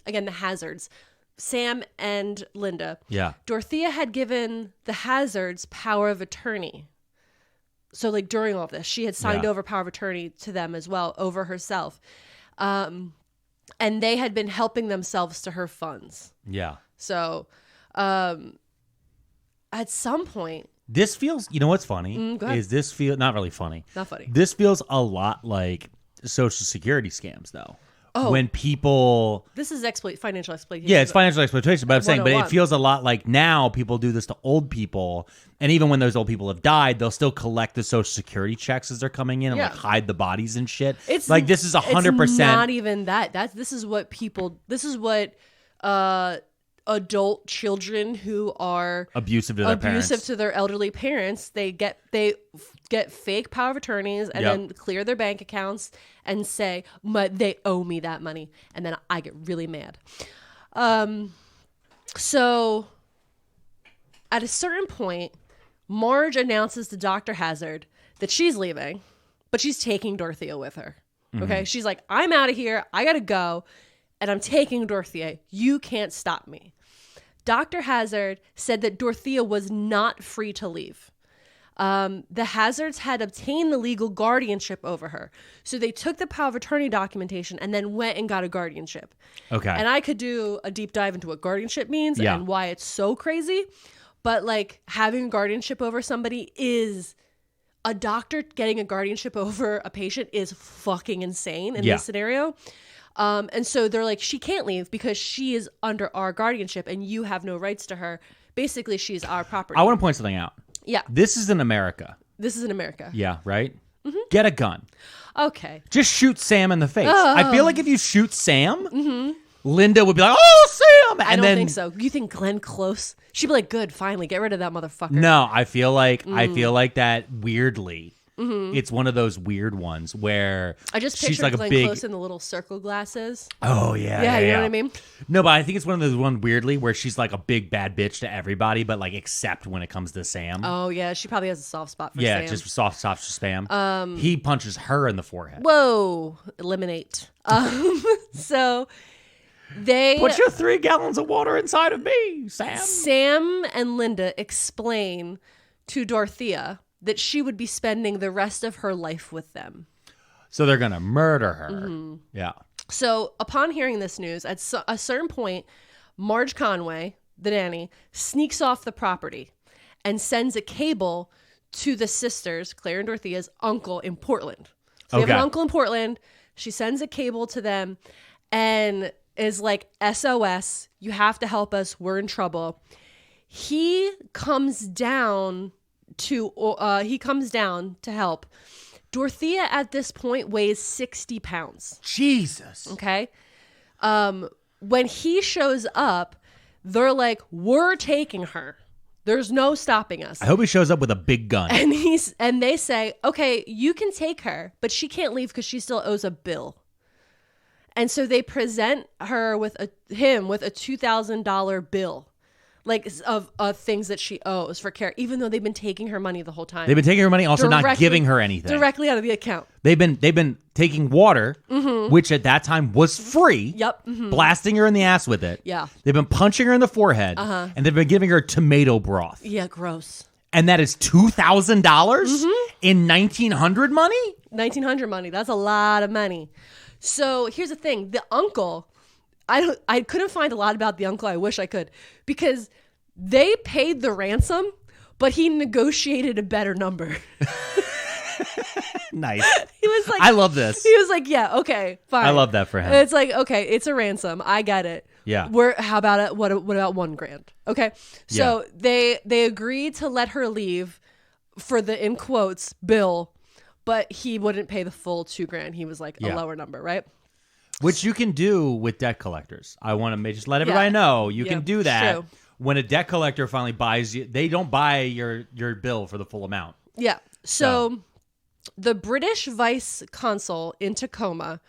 again, the Hazards, Sam and Linda. Yeah. Dorothea had given the Hazards power of attorney. So during all of this, she had signed over power of attorney to them as well over herself. And they had been helping themselves to her funds. Yeah. So at some point, This feels, you know what's funny? Go ahead. Is this feel, not really funny. Not funny. This feels a lot like Social Security scams, though. Oh. When people... This is financial exploitation. Yeah, it's financial exploitation, but I'm saying, but it 101. feels a lot like now people do this to old people, and even when those old people have died, they'll still collect the Social Security checks as they're coming in and like hide the bodies and shit. It's like this is 100%. It's not even that. This is what adult children who are abusive to their elderly parents, they get fake power of attorneys and then clear their bank accounts and say, but they owe me that money, and then I get really mad. So at a certain point, Marge announces to Dr. Hazzard that she's leaving, but she's taking Dorothea with her. Okay, she's like, I'm out of here, I gotta go, and I'm taking Dorothea. You can't stop me. Dr. Hazzard said that Dorothea was not free to leave. The Hazards had obtained the legal guardianship over her. So they took the power of attorney documentation and then went and got a guardianship. Okay. And I could do a deep dive into what guardianship means and why it's so crazy. But like having a guardianship over somebody is... A doctor getting a guardianship over a patient is fucking insane in this scenario. And so they're like, she can't leave because she is under our guardianship and you have no rights to her. Basically, she's our property. I want to point something out. Yeah. This is in America. Yeah, right? Mm-hmm. Get a gun. Okay. Just shoot Sam in the face. I feel like if you shoot Sam, Linda would be like, oh, Sam! And I don't think so. You think Glenn Close? She'd be like, good, finally, get rid of that motherfucker. No, I feel like that weirdly. It's one of those weird ones where I just she's pictured like Glenn a big... Close in the little circle glasses. Oh, yeah. You know what I mean? No, but I think it's one of those one weirdly where she's like a big bad bitch to everybody, but like except when it comes to Sam. Oh, yeah. She probably has a soft spot for Sam. Yeah, just soft for Sam. He punches her in the forehead. Whoa. Eliminate. So... Put your 3 gallons of water inside of me, Sam. Sam and Linda explain to Dorothea that she would be spending the rest of her life with them. So they're going to murder her. Yeah. So upon hearing this news, at a certain point, Marge Conway, the nanny, sneaks off the property and sends a cable to the sisters, Claire and Dorothea's uncle in Portland. So they have an uncle in Portland. She sends a cable to them and... is like, SOS, you have to help us, we're in trouble. He comes down to help. Dorothea at this point weighs 60 pounds. Jesus. Okay. When he shows up, they're like, we're taking her. There's no stopping us. I hope he shows up with a big gun. And they say, okay, you can take her, but she can't leave because she still owes a bill. And so they present her with a $2,000 bill, like of things that she owes for care, even though they've been taking her money the whole time. They've been taking her money, also not giving her anything directly out of the account. They've been taking water, which at that time was free. Yep. Blasting her in the ass with it. Yeah. They've been punching her in the forehead, and they've been giving her tomato broth. Yeah, gross. And that is $2,000 in 1900 money. 1900 money. That's a lot of money. So here's the thing. The uncle, I couldn't find a lot about the uncle. I wish I could, because they paid the ransom, but he negotiated a better number. Nice. He was like, I love this. He was like, yeah, okay, fine. I love that for him. It's like, okay, it's a ransom. I get it. Yeah. How about it? What about $1,000? Okay. So they agreed to let her leave for the, in quotes, bill. But he wouldn't pay the full $2,000. He was like a lower number, right? Which you can do with debt collectors. I want to just let everybody know you can do that. True. When a debt collector finally buys you, they don't buy your bill for the full amount. Yeah. So the British vice consul in Tacoma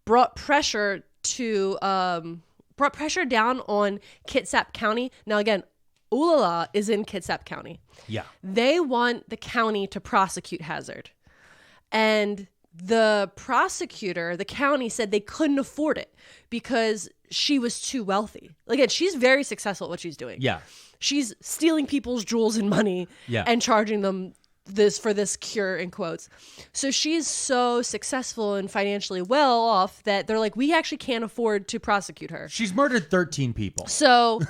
brought pressure down on Kitsap County. Now again, Olalla is in Kitsap County. Yeah. They want the county to prosecute Hazzard. And the prosecutor, the county, said they couldn't afford it because she was too wealthy. Again, she's very successful at what she's doing. Yeah. She's stealing people's jewels and money and charging them for this cure, in quotes. So she's so successful and financially well off that they're like, we actually can't afford to prosecute her. She's murdered 13 people. So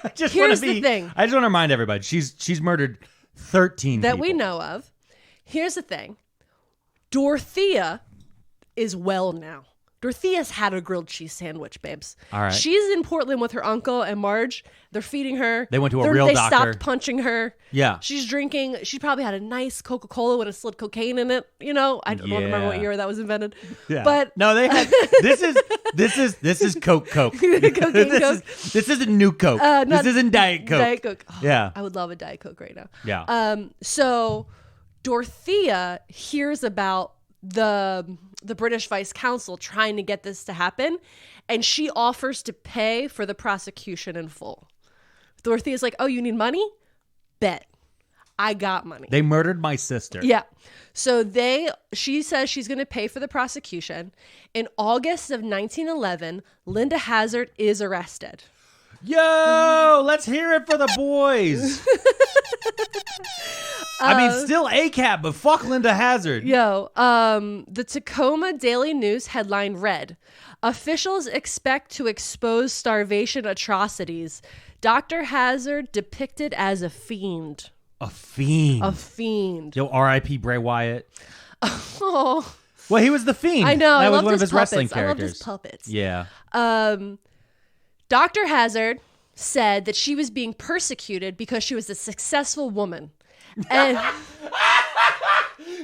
the thing. I just want to remind everybody, she's murdered 13 that people. we know of. Here's the thing. Dorothea is well now. Dorothea's had a grilled cheese sandwich, babes. All right. She's in Portland with her uncle and Marge. They're feeding her. They went to a real doctor. They stopped punching her. Yeah. She's drinking. She probably had a nice Coca-Cola with a slid cocaine in it. You know, I don't remember what year that was invented. Yeah. But no, they had this is Coke. This isn't New Coke. This isn't Diet Coke. Diet Coke. Oh, yeah. I would love a Diet Coke right now. Yeah. So Dorothea hears about the British Vice Council trying to get this to happen, and she offers to pay for the prosecution in full. Dorothea's like, oh, you need money? Bet. I got money. They murdered my sister. Yeah. So she says she's going to pay for the prosecution. In August of 1911, Linda Hazzard is arrested. Yo, let's hear it for the boys. I mean, still ACAB, but fuck Linda Hazzard. Yo, the Tacoma Daily News headline read, officials expect to expose starvation atrocities. Dr. Hazzard depicted as a fiend. A fiend. A fiend. Yo, R.I.P. Bray Wyatt. Oh. Well, he was the fiend. I know. That I was love one of his his wrestling puppets. characters. I love his puppets. Yeah. Dr. Hazzard said that she was being persecuted because she was a successful woman. And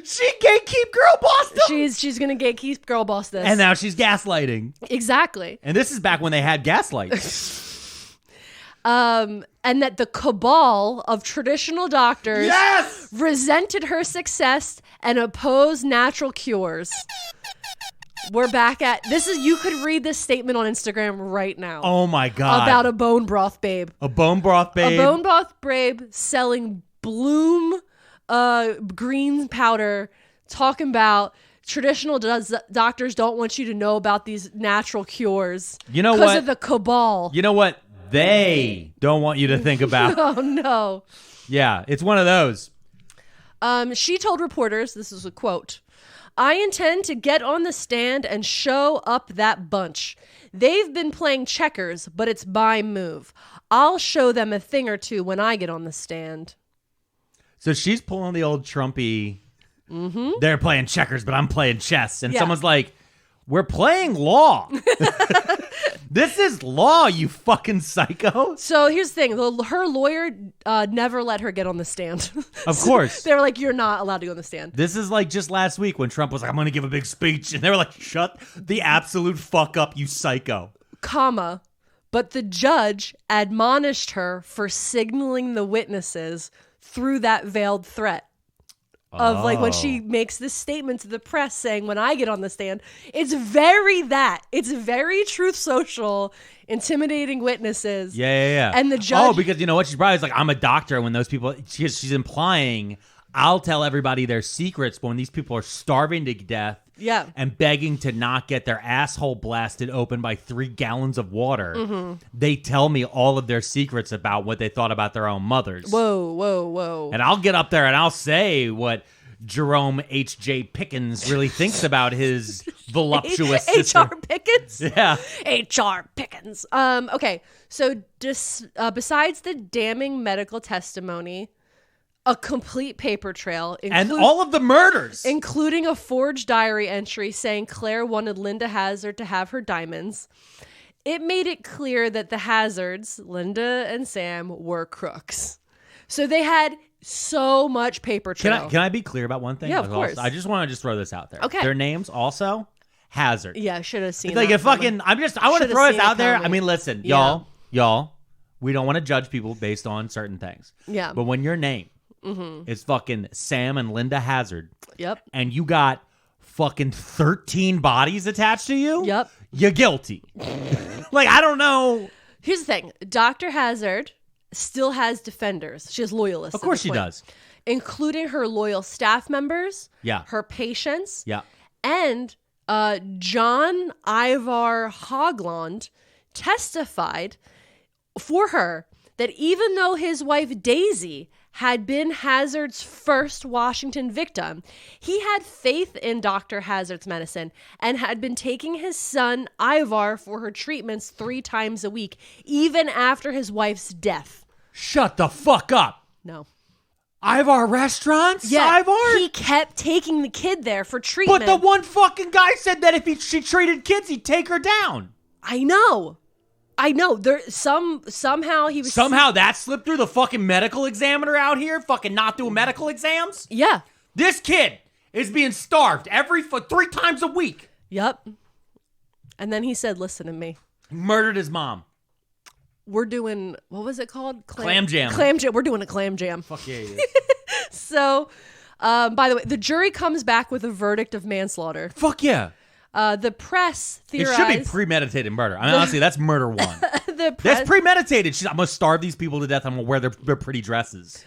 she gatekeep girl bossed them. She's gonna gatekeep girl boss this. And now she's gaslighting. Exactly. And this is back when they had gaslight. And that the cabal of traditional doctors resented her success and opposed natural cures. We're back at this is you could read this statement on Instagram right now. Oh my God. About a bone broth babe. A bone broth babe. A bone broth babe selling Bloom green powder, talking about traditional doctors don't want you to know about these natural cures. You know what? Because of the cabal. You know what? They don't want you to think about. Oh no. Yeah, it's one of those. She told reporters, this is a quote, I intend to get on the stand and show up that bunch. They've been playing checkers, but it's my move. I'll show them a thing or two when I get on the stand. So she's pulling the old Trumpy. Mm-hmm. They're playing checkers, but I'm playing chess. And someone's like, we're playing law. This is law, you fucking psycho. So here's the thing. Her lawyer never let her get on the stand. Of course. They were like, you're not allowed to go on the stand. This is like just last week when Trump was like, I'm going to give a big speech. And they were like, shut the absolute fuck up, you psycho. Comma. But the judge admonished her for signaling the witnesses through that veiled threat. Of like when she makes this statement to the press saying, when I get on the stand, it's very Truth Social, intimidating witnesses. Yeah. And the judge. Oh, because you know what? She's probably like, I'm a doctor. When those people, she's implying, I'll tell everybody their secrets. But when these people are starving to death. Yeah. And begging to not get their asshole blasted open by 3 gallons of water, they tell me all of their secrets about what they thought about their own mothers. Whoa. And I'll get up there and I'll say what Jerome H.J. Pickens really thinks about his voluptuous sister. H.R. Pickens? Yeah. H.R. Pickens. Okay, so besides the damning medical testimony, a complete paper trail. And all of the murders. Including a forged diary entry saying Claire wanted Linda Hazzard to have her diamonds. It made it clear that the Hazzards, Linda and Sam, were crooks. So they had so much paper trail. Can I be clear about one thing? Yeah, of course. I just want to throw this out there. Okay. Their names also, Hazzard. Yeah, I should have seen like that. I want to throw this out there. I mean, listen, y'all, we don't want to judge people based on certain things. Yeah. But when your name is fucking Sam and Linda Hazzard. Yep. And you got fucking 13 bodies attached to you. Yep. You're guilty. Like, I don't know. Here's the thing. Dr. Hazzard still has defenders. She has loyalists. Of course she does. Including her loyal staff members. Yeah. Her patients. Yeah. And John Ivar Haugland testified for her that even though his wife Daisy had been Hazzard's first Washington victim, he had faith in Dr. Hazzard's medicine and had been taking his son Ivar for her treatments 3 times a week, even after his wife's death. Shut the fuck up. No. Ivar Restaurants? Yeah, Ivar? he kept taking the kid there for treatment. But the one fucking guy said that if she treated kids, he'd take her down. I know. There somehow he was that slipped through the fucking medical examiner out here, fucking not doing medical exams. Yeah. This kid is being starved 3 times a week. Yep. And then he said, "Listen to me." Murdered his mom. We're doing, what was it called? Clam jam. Clam jam. We're doing a clam jam. Fuck yeah. So, by the way, the jury comes back with a verdict of manslaughter. Fuck yeah. The press theorized... It should be premeditated murder. I mean, honestly, that's murder one. That's premeditated. I'm going to starve these people to death. I'm going to wear their pretty dresses.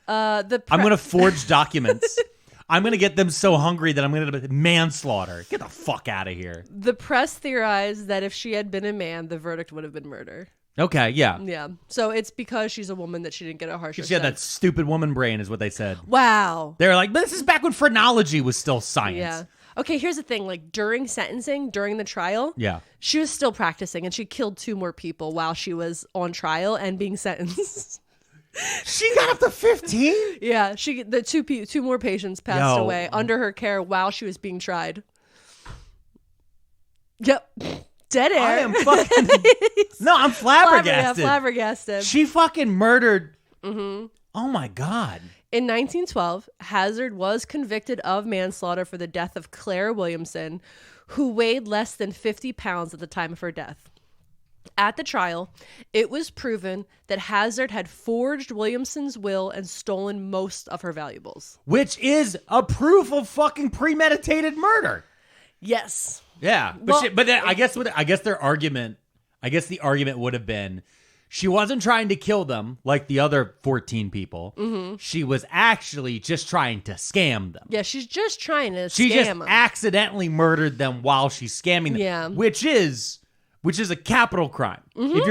I'm going to forge documents. I'm going to get them so hungry that I'm going to manslaughter. Get the fuck out of here. The press theorized that if she had been a man, the verdict would have been murder. Okay, yeah. Yeah. So it's because she's a woman that she didn't get a harsher sentence. She had that stupid woman brain is what they said. Wow. They were like, but this is back when phrenology was still science. Yeah. Okay, here's the thing. Like, during sentencing, during the trial, she was still practicing, and she killed 2 more people while she was on trial and being sentenced. She got up to 15? Yeah, the 2 more patients passed away under her care while she was being tried. Yep. Dead air. I am fucking... No, I'm flabbergasted. Flabbergasted. She fucking murdered... Mm-hmm. Oh, my God. In 1912, Hazzard was convicted of manslaughter for the death of Claire Williamson, who weighed less than 50 pounds at the time of her death. At the trial, it was proven that Hazzard had forged Williamson's will and stolen most of her valuables. Which is a proof of fucking premeditated murder. Yes. Yeah, but I guess the argument would have been she wasn't trying to kill them like the other 14 people. Mm-hmm. She was actually just trying to scam them. Yeah, she's just trying to scam them. She just accidentally murdered them while she's scamming them. Yeah, which is a capital crime. Mm-hmm. If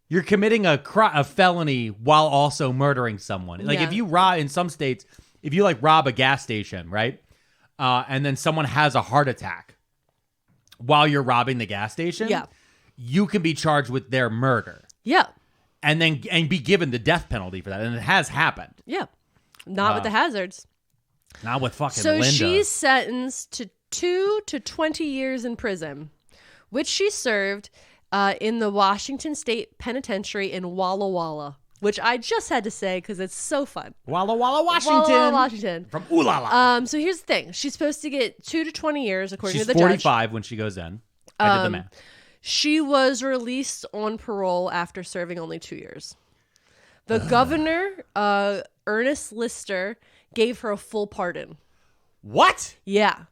you're committing a felony while also murdering someone. Like if you rob in some states, if you like rob a gas station, right? And then someone has a heart attack while you're robbing the gas station, you can be charged with their murder. Yeah. And be given the death penalty for that. And it has happened. Yeah. Not with the Hazzards. Not with fucking Linda. So she's sentenced to 2 to 20 years in prison, which she served in the Washington State Penitentiary in Walla Walla. Which I just had to say because it's so fun. Walla Walla, Washington. Walla Walla, Washington. From Olalla. So here's the thing. She's supposed to get 2 to 20 years according to the judge. She's 45 judge. when she goes in. I did the math. She was released on parole after serving only 2 years. The governor, Ernest Lister, gave her a full pardon. What? Yeah.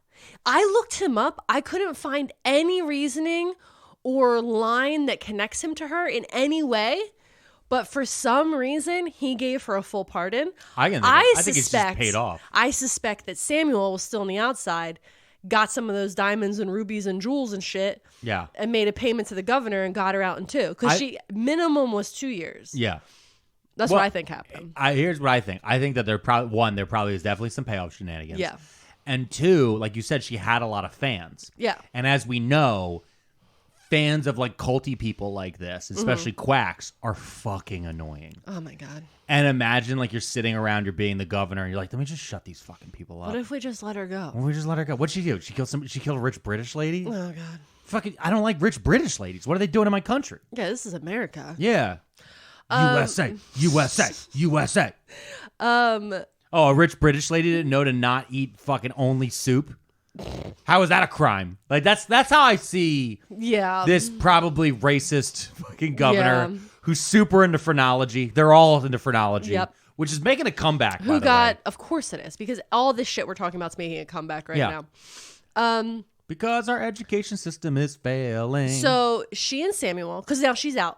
I looked him up. I couldn't find any reasoning or line that connects him to her in any way. But for some reason, he gave her a full pardon. I think it's just paid off. I suspect that Samuel was still on the outside, got some of those diamonds and rubies and jewels and shit. Yeah. And made a payment to the governor and got her out in 2. Because minimum was 2 years. Yeah. That's what I think happened. Here's what I think. I think that there probably is definitely some payoff shenanigans. Yeah. And 2, like you said, she had a lot of fans. Yeah. And as we know, fans of like culty people like this, especially quacks, are fucking annoying. Oh my God. And imagine like you're sitting around, you're being the governor, and you're like, let me just shut these fucking people up. What if we just let her go? What if we just let her go? What'd she do? She killed a rich British lady? Oh God. Fucking, I don't like rich British ladies. What are they doing in my country? Yeah, this is America. Yeah. USA. Oh, a rich British lady didn't know to not eat fucking only soup? How is that a crime? Like that's how I see this probably racist fucking governor who's super into phrenology. They're all into phrenology, which is making a comeback. Of course it is, because all this shit we're talking about is making a comeback right now. Because our education system is failing. So she and Samuel, because now she's out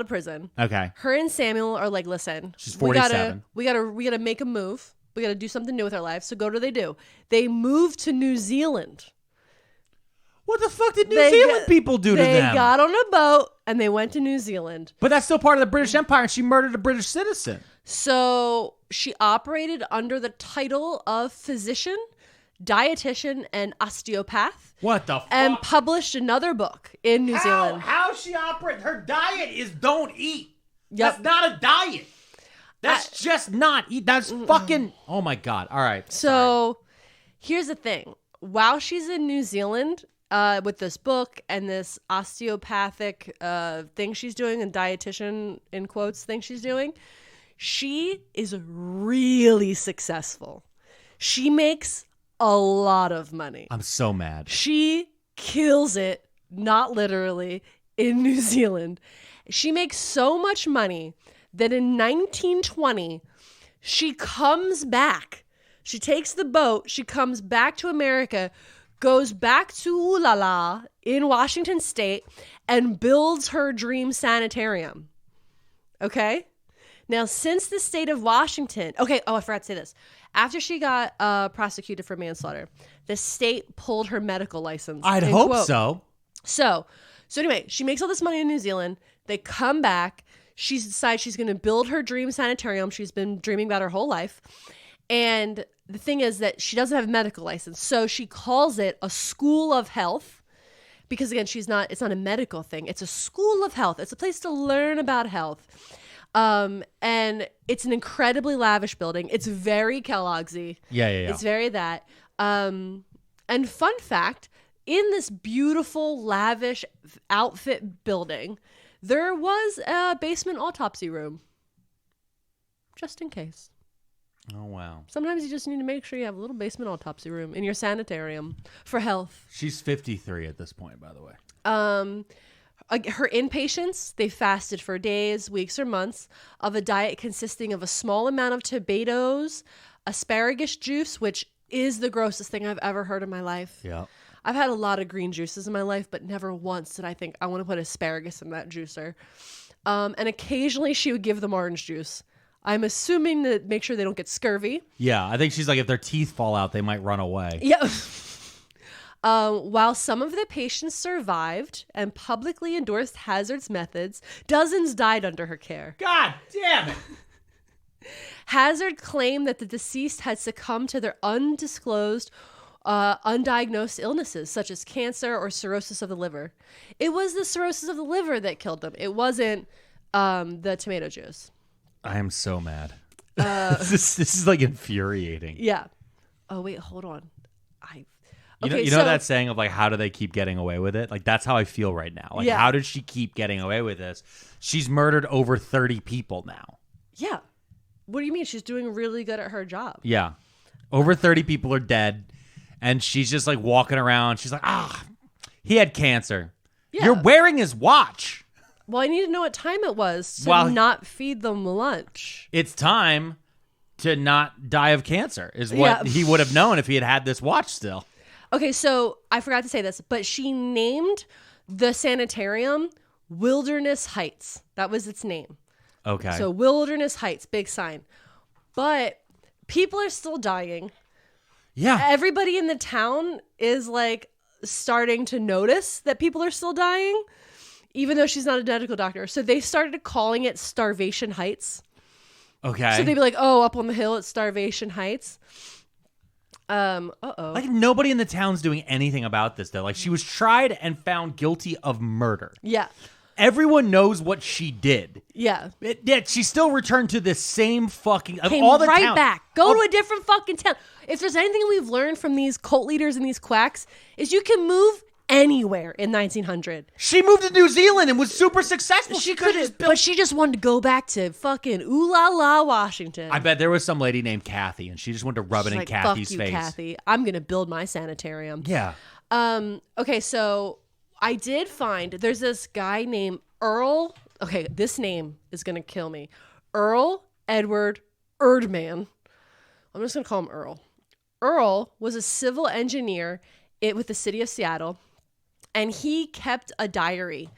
of prison. Okay. Her and Samuel are like, listen, she's 47. We gotta make a move. We got to do something new with our lives. So what do? They moved to New Zealand. What the fuck did New Zealand people do to them? They got on a boat and they went to New Zealand. But that's still part of the British Empire, and she murdered a British citizen. So she operated under the title of physician, dietitian, and osteopath. What the fuck? And published another book in New Zealand. How she operates? Her diet is don't eat. Yep. That's not a diet. That's just not. That's fucking. Oh my God. All right. So here's the thing. While she's in New Zealand with this book and this osteopathic thing she's doing and dietitian in quotes thing she's doing, she is really successful. She makes a lot of money. I'm so mad. She kills it, not literally, in New Zealand. She makes so much money that in 1920, she comes back. She takes the boat. She comes back to America, goes back to Olalla in Washington State, and builds her dream sanitarium. Okay? Now, since the state of Washington... Okay, I forgot to say this. After she got prosecuted for manslaughter, the state pulled her medical license. I'd hope so. So anyway, she makes all this money in New Zealand. They come back. She decides she's going to build her dream sanitarium. She's been dreaming about her whole life. And the thing is that she doesn't have a medical license. So she calls it a school of health because, again, it's not a medical thing. It's a school of health. It's a place to learn about health. And it's an incredibly lavish building. It's very Kellogg's-y. Yeah. It's very that. And fun fact, in this beautiful, lavish outfit building, there was a basement autopsy room. Just in case. Oh, wow. Sometimes you just need to make sure you have a little basement autopsy room in your sanitarium for health. She's 53 at this point, by the way. Her inpatients, they fasted for days, weeks, or months of a diet consisting of a small amount of tomatoes, asparagus juice, which is the grossest thing I've ever heard in my life. Yeah. I've had a lot of green juices in my life, but never once did I think I want to put asparagus in that juicer. And occasionally she would give them orange juice. I'm assuming to make sure they don't get scurvy. Yeah, I think she's like, if their teeth fall out, they might run away. Yeah. While some of the patients survived and publicly endorsed Hazzard's methods, dozens died under her care. God damn it. Hazzard claimed that the deceased had succumbed to their undisclosed, undiagnosed illnesses, such as cancer or cirrhosis of the liver. It was the cirrhosis of the liver that killed them. It wasn't the tomato juice. I am so mad. This is like infuriating. Yeah. Oh, wait, hold on. You know that saying of like, how do they keep getting away with it? Like, that's how I feel right now. Like, how did she keep getting away with this? She's murdered over 30 people now. Yeah. What do you mean? She's doing really good at her job. Yeah. Over 30 people are dead. And she's just like walking around. She's like, he had cancer. Yeah. You're wearing his watch. Well, I need to know what time it was to not feed them lunch. It's time to not die of cancer is what he would have known if he had this watch still. Okay, so I forgot to say this, but she named the sanitarium Wilderness Heights. That was its name. Okay. So Wilderness Heights, big sign. But people are still dying. Yeah. Everybody in the town is like starting to notice that people are still dying, even though she's not a medical doctor. So they started calling it Starvation Heights. Okay. So they'd be like, oh, up on the hill, it's Starvation Heights. Uh-oh. Like, nobody in the town's doing anything about this, though. Like, she was tried and found guilty of murder. Yeah. Everyone knows what she did. Yeah. Yet she still returned to the same fucking... Came all the right town. back. Go to a different fucking town. If there's anything we've learned from these cult leaders and these quacks, is you can move anywhere in 1900. She moved to New Zealand and was super successful. She could have, but she just wanted to go back to fucking Olalla, Washington. I bet there was some lady named Kathy, and she just wanted to rub it in Kathy's face. Kathy. I'm gonna build my sanitarium. Yeah. Okay, so I did find there's this guy named Earl. Okay, this name is gonna kill me. Earl Edward Erdman. I'm just gonna call him Earl. Earl was a civil engineer with the city of Seattle. And he kept a diary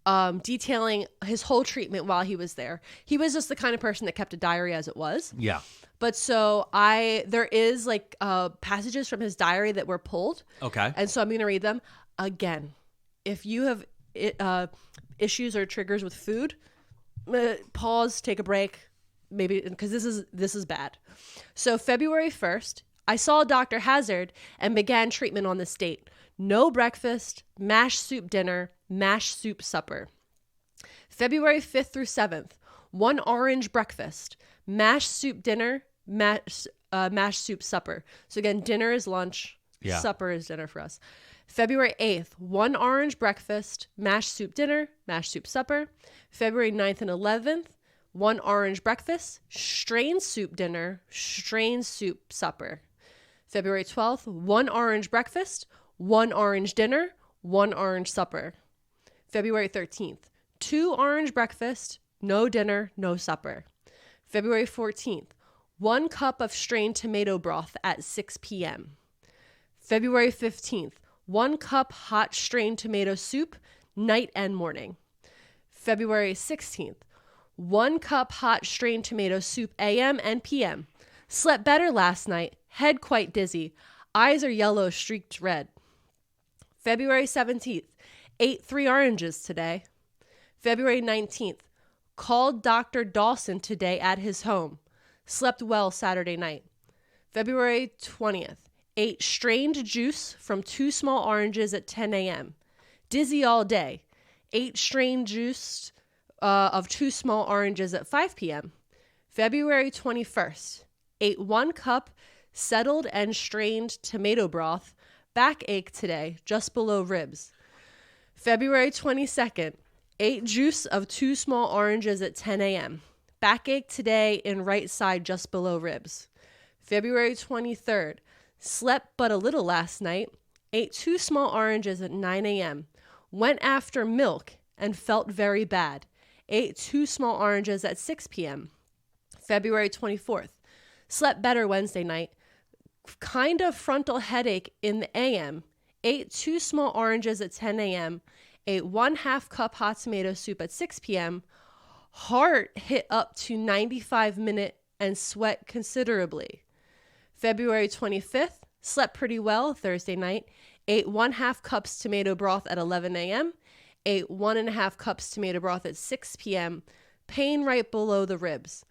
detailing his whole treatment while he was there. He was just the kind of person that kept a diary as it was. Yeah. But so there is like passages from his diary that were pulled. Okay. And so I'm going to read them again. If you have issues or triggers with food, pause, take a break, maybe, because this is bad. So February 1st, I saw Dr. Hazzard and began treatment on this date. No breakfast, mashed soup dinner, mashed soup supper. February 5th through 7th, 1 orange breakfast, mashed soup dinner, mashed soup supper. So again, dinner is lunch, supper is dinner for us. February 8th, 1 orange breakfast, mashed soup dinner, mashed soup supper. February 9th and 11th, 1 orange breakfast, strained soup dinner, strained soup supper. February 12th, 1 orange breakfast, 1 orange dinner, 1 orange supper. February 13th, 2 orange breakfast, no dinner, no supper. February 14th, 1 cup of strained tomato broth at 6 p.m. February 15th, 1 cup hot strained tomato soup, night and morning. February 16th, 1 cup hot strained tomato soup a.m. and p.m. Slept better last night, head quite dizzy, eyes are yellow streaked red. February 17th, ate 3 oranges today. February 19th, called Dr. Dawson today at his home. Slept well Saturday night. February 20th, ate strained juice from 2 small oranges at 10 a.m. Dizzy all day. Ate strained juice of 2 small oranges at 5 p.m. February 21st, ate 1 cup settled and strained tomato broth. Backache today, just below ribs. February 22nd, ate juice of 2 small oranges at 10 a.m. Backache today in right side, just below ribs. February 23rd, slept but a little last night. Ate 2 small oranges at 9 a.m. Went after milk and felt very bad. Ate 2 small oranges at 6 p.m. February 24th, slept better Wednesday night. Kind of frontal headache in the a.m. Ate 2 small oranges at 10 a.m. Ate 1/2 cup hot tomato soup at 6 p.m. Heart hit up to 95-minute and sweat considerably. February 25th, slept pretty well Thursday night. Ate 1/2 cups tomato broth at 11 a.m. Ate 1.5 cups tomato broth at 6 p.m. Pain right below the ribs.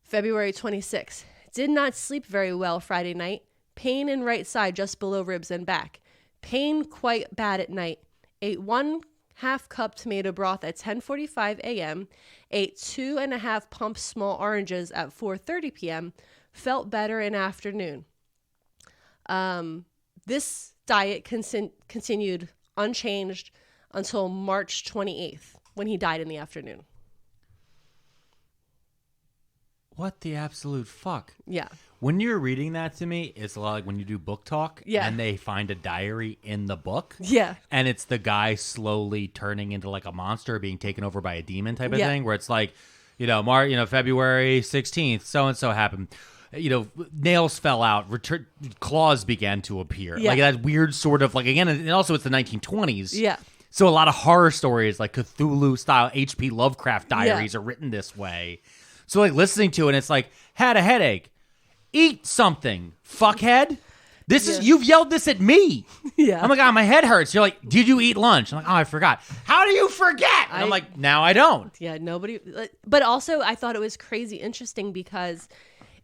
February 26th, did not sleep very well Friday night. Pain in right side just below ribs and back. Pain quite bad at night. Ate 1/2 cup tomato broth at 10:45 a.m. Ate 2.5 pump small oranges at 4:30 p.m. Felt better in afternoon. This diet continued unchanged until March 28th, when he died in the afternoon. What the absolute fuck? Yeah. When you're reading that to me, it's a lot like when you do book talk and they find a diary in the book. Yeah. And it's the guy slowly turning into like a monster, being taken over by a demon type of thing, where it's like, February 16th, so-and-so happened. Nails fell out, claws began to appear. Yeah. Like that weird sort of, like, again, and also it's the 1920s. Yeah. So a lot of horror stories, like Cthulhu-style H.P. Lovecraft diaries are written this way. So, like, listening to it, it's like, had a headache. Eat something, fuckhead. You've yelled this at me. Yeah. Oh my God, my head hurts. You're like, did you eat lunch? I'm like, oh, I forgot. How do you forget? And I'm like, now I don't. Yeah, nobody. But also, I thought it was crazy interesting because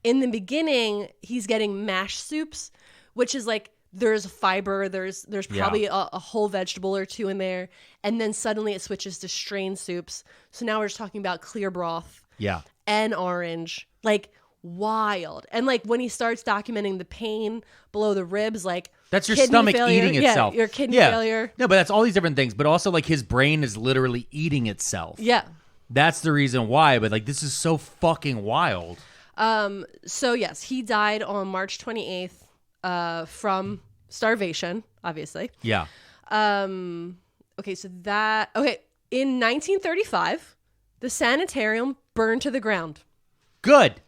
in the beginning, he's getting mash soups, which is like, there's fiber, there's probably a whole vegetable or 2 in there. And then suddenly it switches to strained soups. So now we're just talking about clear broth. Yeah. And orange. Like, wild. And like when he starts documenting the pain below the ribs, like that's your stomach failure. eating itself. Yeah, your kidney failure. No, but that's all these different things. But also like his brain is literally eating itself. Yeah. That's the reason why. But like this is so fucking wild. So yes, he died on March 28th from starvation, obviously. Yeah. Okay, so in 1935, the sanitarium burned to the ground. Good.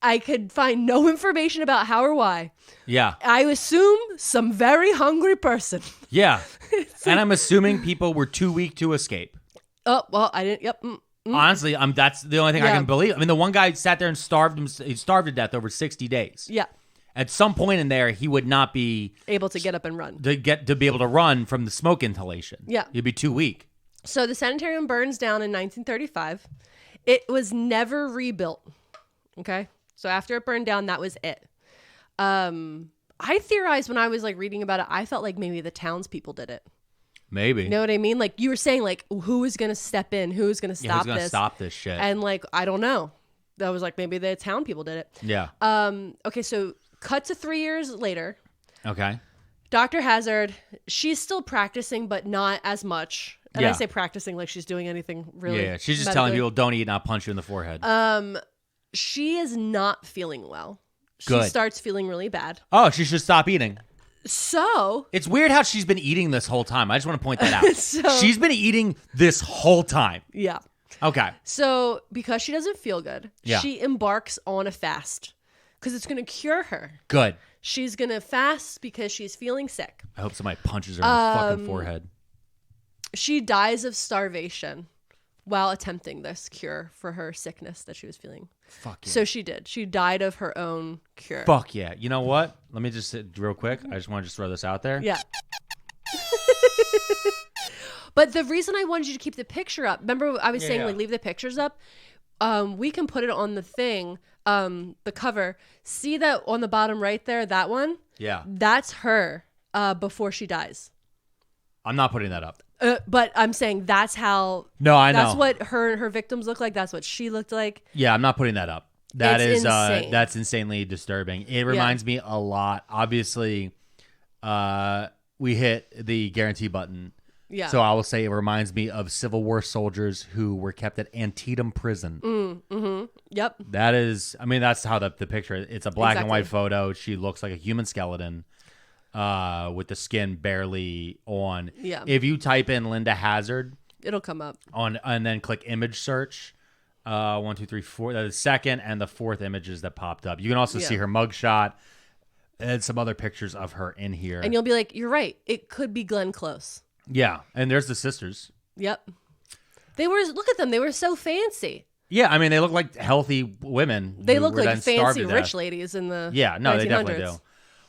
I could find no information about how or why. Yeah. I assume some very hungry person. Yeah. And I'm assuming people were too weak to escape. Oh, well, I didn't. Yep. Honestly, that's the only thing I can believe. I mean, the one guy sat there and starved to death over 60 days. Yeah. At some point in there, he would not be able to get up and run. To be able to run from the smoke inhalation. Yeah. He'd be too weak. So the sanitarium burns down in 1935. It was never rebuilt. Okay? So after it burned down, that was it. I theorized when I was like reading about it, I felt like maybe the townspeople did it. Maybe. You know what I mean? Like you were saying, like who is going to step in? Who is going to stop who's gonna stop this shit? And like, I don't know. that was like, maybe the town people did it. Yeah. Okay, so cut to 3 years later. Okay. Dr. Hazzard, she's still practicing, but not as much. And I say practicing like she's doing anything really. Yeah, she's just telling people, don't eat and I'll punch you in the forehead. She is not feeling well. Good. She starts feeling really bad. Oh, she should stop eating. So it's weird how she's been eating this whole time. I just want to point that out. She's been eating this whole time. Yeah. Okay. So because she doesn't feel good, she embarks on a fast because it's going to cure her. Good. She's going to fast because she's feeling sick. I hope somebody punches her in the fucking forehead. She dies of starvation while attempting this cure for her sickness that she was feeling. Fuck yeah. So she did. She died of her own cure. Fuck yeah. You know what? Let me just real quick. I just want to just throw this out there. Yeah. But the reason I wanted you to keep the picture up, remember I was saying like leave the pictures up? We can put it on the thing, the cover. See that on the bottom right there, that one? Yeah. That's her before she dies. I'm not putting that up. But I'm saying that's how. No, I know. That's what her and her victims look like. That's what she looked like. Yeah, I'm not putting that up. That's insane. That's insanely disturbing. It reminds me a lot. Obviously, we hit the guarantee button. Yeah. So I will say it reminds me of Civil War soldiers who were kept at Antietam Prison. Mm-hmm. Yep. That is, I mean, that's how the picture. It's a black and white photo. She looks like a human skeleton. With the skin barely on. Yeah. If you type in Linda Hazzard, it'll come up and then click image search. 1, 2, 3, 4. The second and the fourth images that popped up. You can also see her mugshot and some other pictures of her in here. And you'll be like, you're right. It could be Glenn Close. Yeah, and there's the sisters. Yep. Look at them. They were so fancy. Yeah, I mean, they look like healthy women. They look like fancy rich ladies in the 1900s. They definitely do.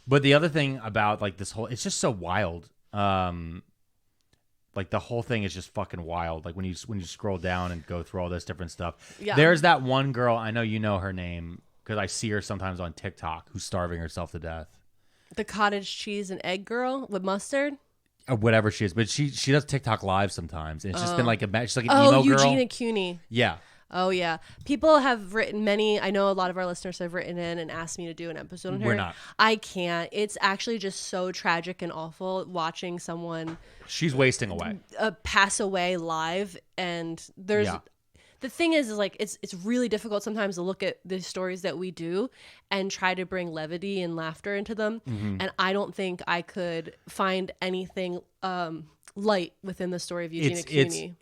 But the other thing about like this whole, it's just so wild. Like the whole thing is just fucking wild. Like when you scroll down and go through all this different stuff. Yeah. There's that one girl, I know you know her name because I see her sometimes on TikTok, who's starving herself to death. The cottage cheese and egg girl with mustard. Or whatever she is, but she does TikTok live sometimes, and it's just been like she's like an emo girl. Eugenia Cuny. Yeah. Oh, yeah. People have written I know a lot of our listeners have written in and asked me to do an episode on her. We're not. I can't. It's actually just so tragic and awful watching someone. She's wasting away. Pass away live. And there's. Yeah. The thing is like, it's really difficult sometimes to look at the stories that we do and try to bring levity and laughter into them. Mm-hmm. And I don't think I could find anything light within the story of Eugenia Cuny.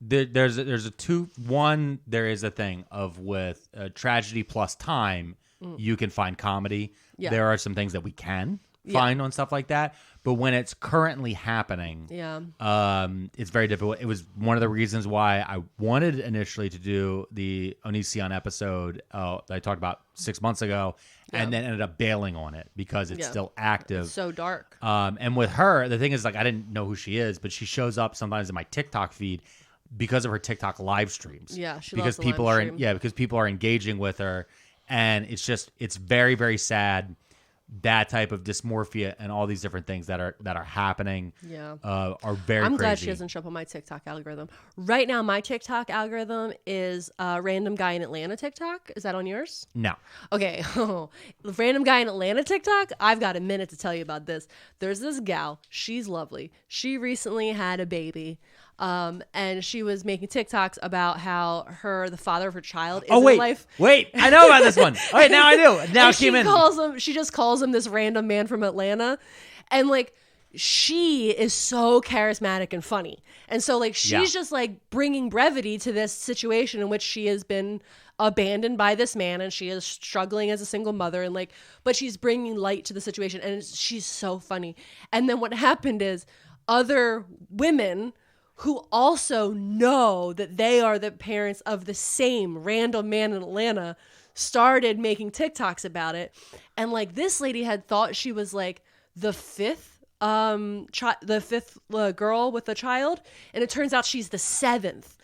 There's a two. One, there is a thing of with tragedy plus time, you can find comedy. Yeah. There are some things that we can find on stuff like that, but when it's currently happening, it's very difficult. It was one of the reasons why I wanted initially to do the Onision episode that I talked about 6 months ago, and then ended up bailing on it because it's still active. It's so dark. And with her, the thing is like I didn't know who she is, but she shows up sometimes in my TikTok feed. Because of her TikTok live streams. Yeah, she because loves the people live are stream. because people are engaging with her, and it's very, very sad that type of dysmorphia and all these different things that are happening. Yeah, are very. I'm crazy. glad she doesn't show up on my TikTok algorithm right now. My TikTok algorithm is random guy in Atlanta TikTok. Is that on yours? No. Okay, random guy in Atlanta TikTok. I've got a minute to tell you about this. There's this gal. She's lovely. She recently had a baby. And she was making TikToks about how the father of her child is in life. Wait, I know about this one. Oh, wait, now I do. Now she just calls him this random man from Atlanta. And like, she is so charismatic and funny. And so like, she's just like bringing brevity to this situation in which she has been abandoned by this man and she is struggling as a single mother and like, but she's bringing light to the situation and she's so funny. And then what happened is other women who also know that they are the parents of the same random man in Atlanta started making TikToks about it. And like this lady had thought she was like the fifth the fifth girl with the child, and it turns out she's the seventh.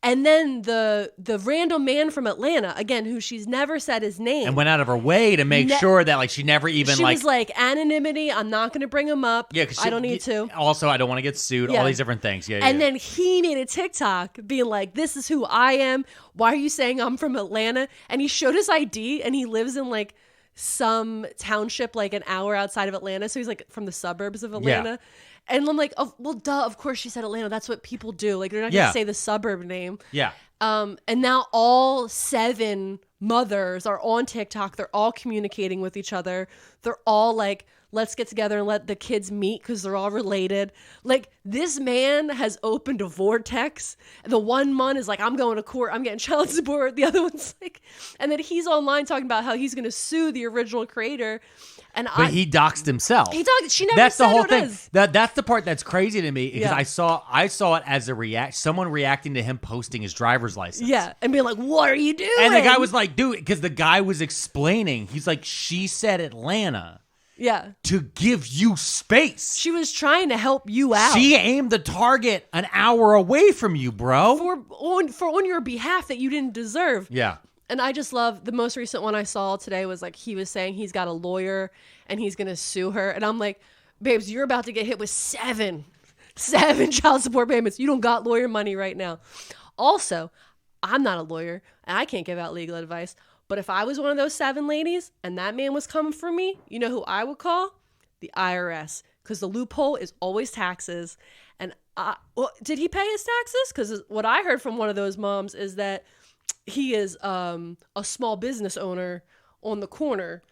And then the random man from Atlanta, again, who she's never said his name, and went out of her way to make sure that like she never even she was like, anonymity, I'm not going to bring him up. Yeah, I don't need to. Also, I don't want to get sued. All these different things. Yeah. And then he made a TikTok being like, "This is who I am. Why are you saying I'm from Atlanta?" And he showed his ID, and he lives in like some township like an hour outside of Atlanta. So he's like from the suburbs of Atlanta. Yeah. And I'm like, oh, well, duh, of course she said Atlanta. That's what people do. Like, they're not going to say the suburb name. Yeah. And now all 7 mothers are on TikTok. They're all communicating with each other. They're all like, let's get together and let the kids meet because they're all related. Like, this man has opened a vortex. The one man is like, I'm going to court. I'm getting child support. The other one's like, and then he's online talking about how he's going to sue the original creator. But he doxed himself. He doxed. She never That's said the whole who thing. It is. That's the part that's crazy to me because I saw it as someone reacting to him posting his driver's license. Yeah, and being like, "What are you doing?" And the guy was like, "Dude," because the guy was explaining. He's like, "She said Atlanta." Yeah. To give you space. She was trying to help you out. She aimed the target an hour away from you, bro. For on your behalf that you didn't deserve. Yeah. And I just love the most recent one I saw today was like he was saying he's got a lawyer and he's going to sue her. And I'm like, babes, you're about to get hit with 7 child support payments. You don't got lawyer money right now. Also, I'm not a lawyer and I can't give out legal advice. But if I was one of those 7 ladies and that man was coming for me, you know who I would call? The IRS. Because the loophole is always taxes. And did he pay his taxes? Because what I heard from one of those moms is that he is a small business owner on the corner.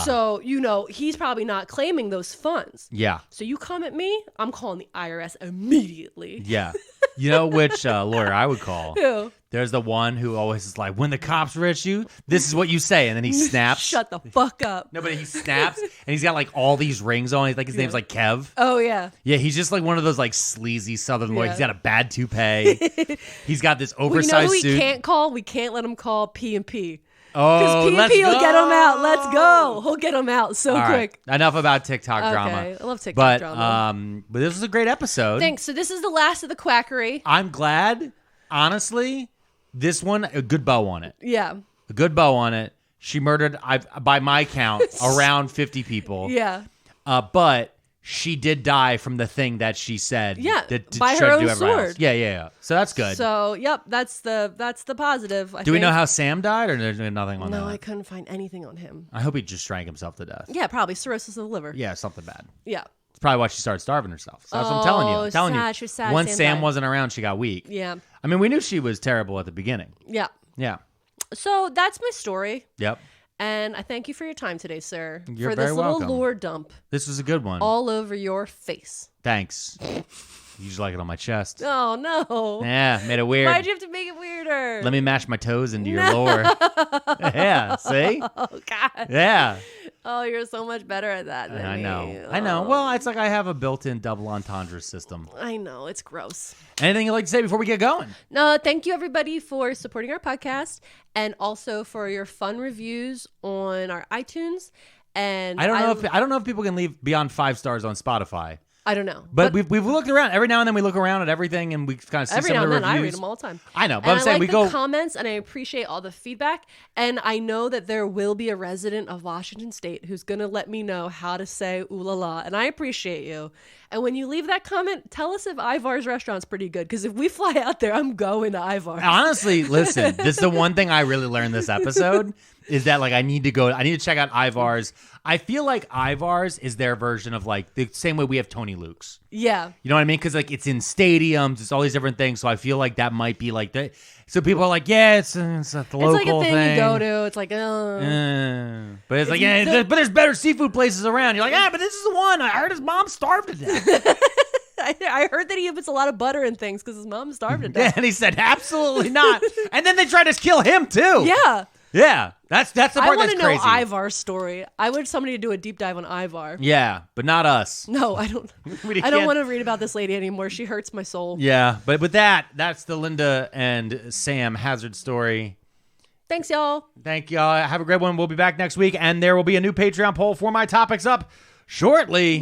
So, he's probably not claiming those funds. Yeah. So you come at me, I'm calling the IRS immediately. Yeah. You know which lawyer I would call? Who? There's the one who always is like, when the cops arrest you, this is what you say. And then he snaps. Shut the fuck up. No, but he snaps and he's got like all these rings on. He's like, his name's like Kev. Oh, yeah. Yeah, he's just like one of those like sleazy Southern lawyers. He's got a bad toupee. He's got this oversized suit. You know who we can't call? We can't let him call P&P. Oh, because P&P will get him out. Let's go. He'll get him out so quick. Enough about TikTok drama. I love TikTok drama. But this was a great episode. Thanks. So this is the last of the quackery. I'm glad. Honestly, this one, a good bow on it. Yeah. A good bow on it. She murdered, by my count, around 50 people. Yeah. But she did die from the thing that she said. Yeah, that by her own sword. Else. Yeah. So that's good. So, yep, that's the positive. Do we know how Sam died, or there's nothing on that? No, I couldn't find anything on him. I hope he just drank himself to death. Yeah, probably cirrhosis of the liver. Yeah, something bad. Yeah. It's probably why she started starving herself. So that's what I'm telling you. I'm telling you. Sad once Sam wasn't around, she got weak. Yeah. I mean, we knew she was terrible at the beginning. Yeah. Yeah. So that's my story. Yep. And I thank you for your time today, sir. You're for very this little welcome. lore dump. This was a good one. All over your face. Thanks. You just like it on my chest. Oh, no. Yeah, made it weird. Why'd you have to make it weirder? Let me mash my toes into your lore. Yeah, see? Oh, God. Yeah. Oh, you're so much better at that than I know. me. I know. Well, it's like I have a built-in double entendre system. I know. It's gross. Anything you'd like to say before we get going? No, thank you, everybody, for supporting our podcast and also for your fun reviews on our iTunes. And I don't know if people can leave beyond 5 stars on Spotify. I don't know. But we've looked around. Every now and then we look around at everything and we kind of see some of the reviews. Every now and then I read them all the time. I know, but I'm saying we go... I like the comments and I appreciate all the feedback. And I know that there will be a resident of Washington State who's going to let me know how to say Olalla. And I appreciate you. And when you leave that comment, tell us if Ivar's restaurant's pretty good. Because if we fly out there, I'm going to Ivar's. Honestly, listen, this is the one thing I really learned this episode is that like I need to check out Ivar's. I feel like Ivar's is their version of like the same way we have Tony Luke's. Yeah. You know what I mean? Because like it's in stadiums, it's all these different things. So I feel like that might be like that. So people are like, yeah, it's the local like a thing thing you go to. It's like, but it's like, yeah, but there's better seafood places around. You're like, but this is the one. I heard his mom starved to death. I heard that he puts a lot of butter in things because his mom starved to death. Yeah, and he said, absolutely not. And then they tried to kill him too. Yeah. Yeah, that's the part that's crazy. I want to know Ivar's story. I want somebody to do a deep dive on Ivar. Yeah, but not us. No, I don't. I don't want to read about this lady anymore. She hurts my soul. Yeah, but with that's the Linda and Sam Hazzard story. Thanks, y'all. Thank y'all. Have a great one. We'll be back next week, and there will be a new Patreon poll for my topics up shortly.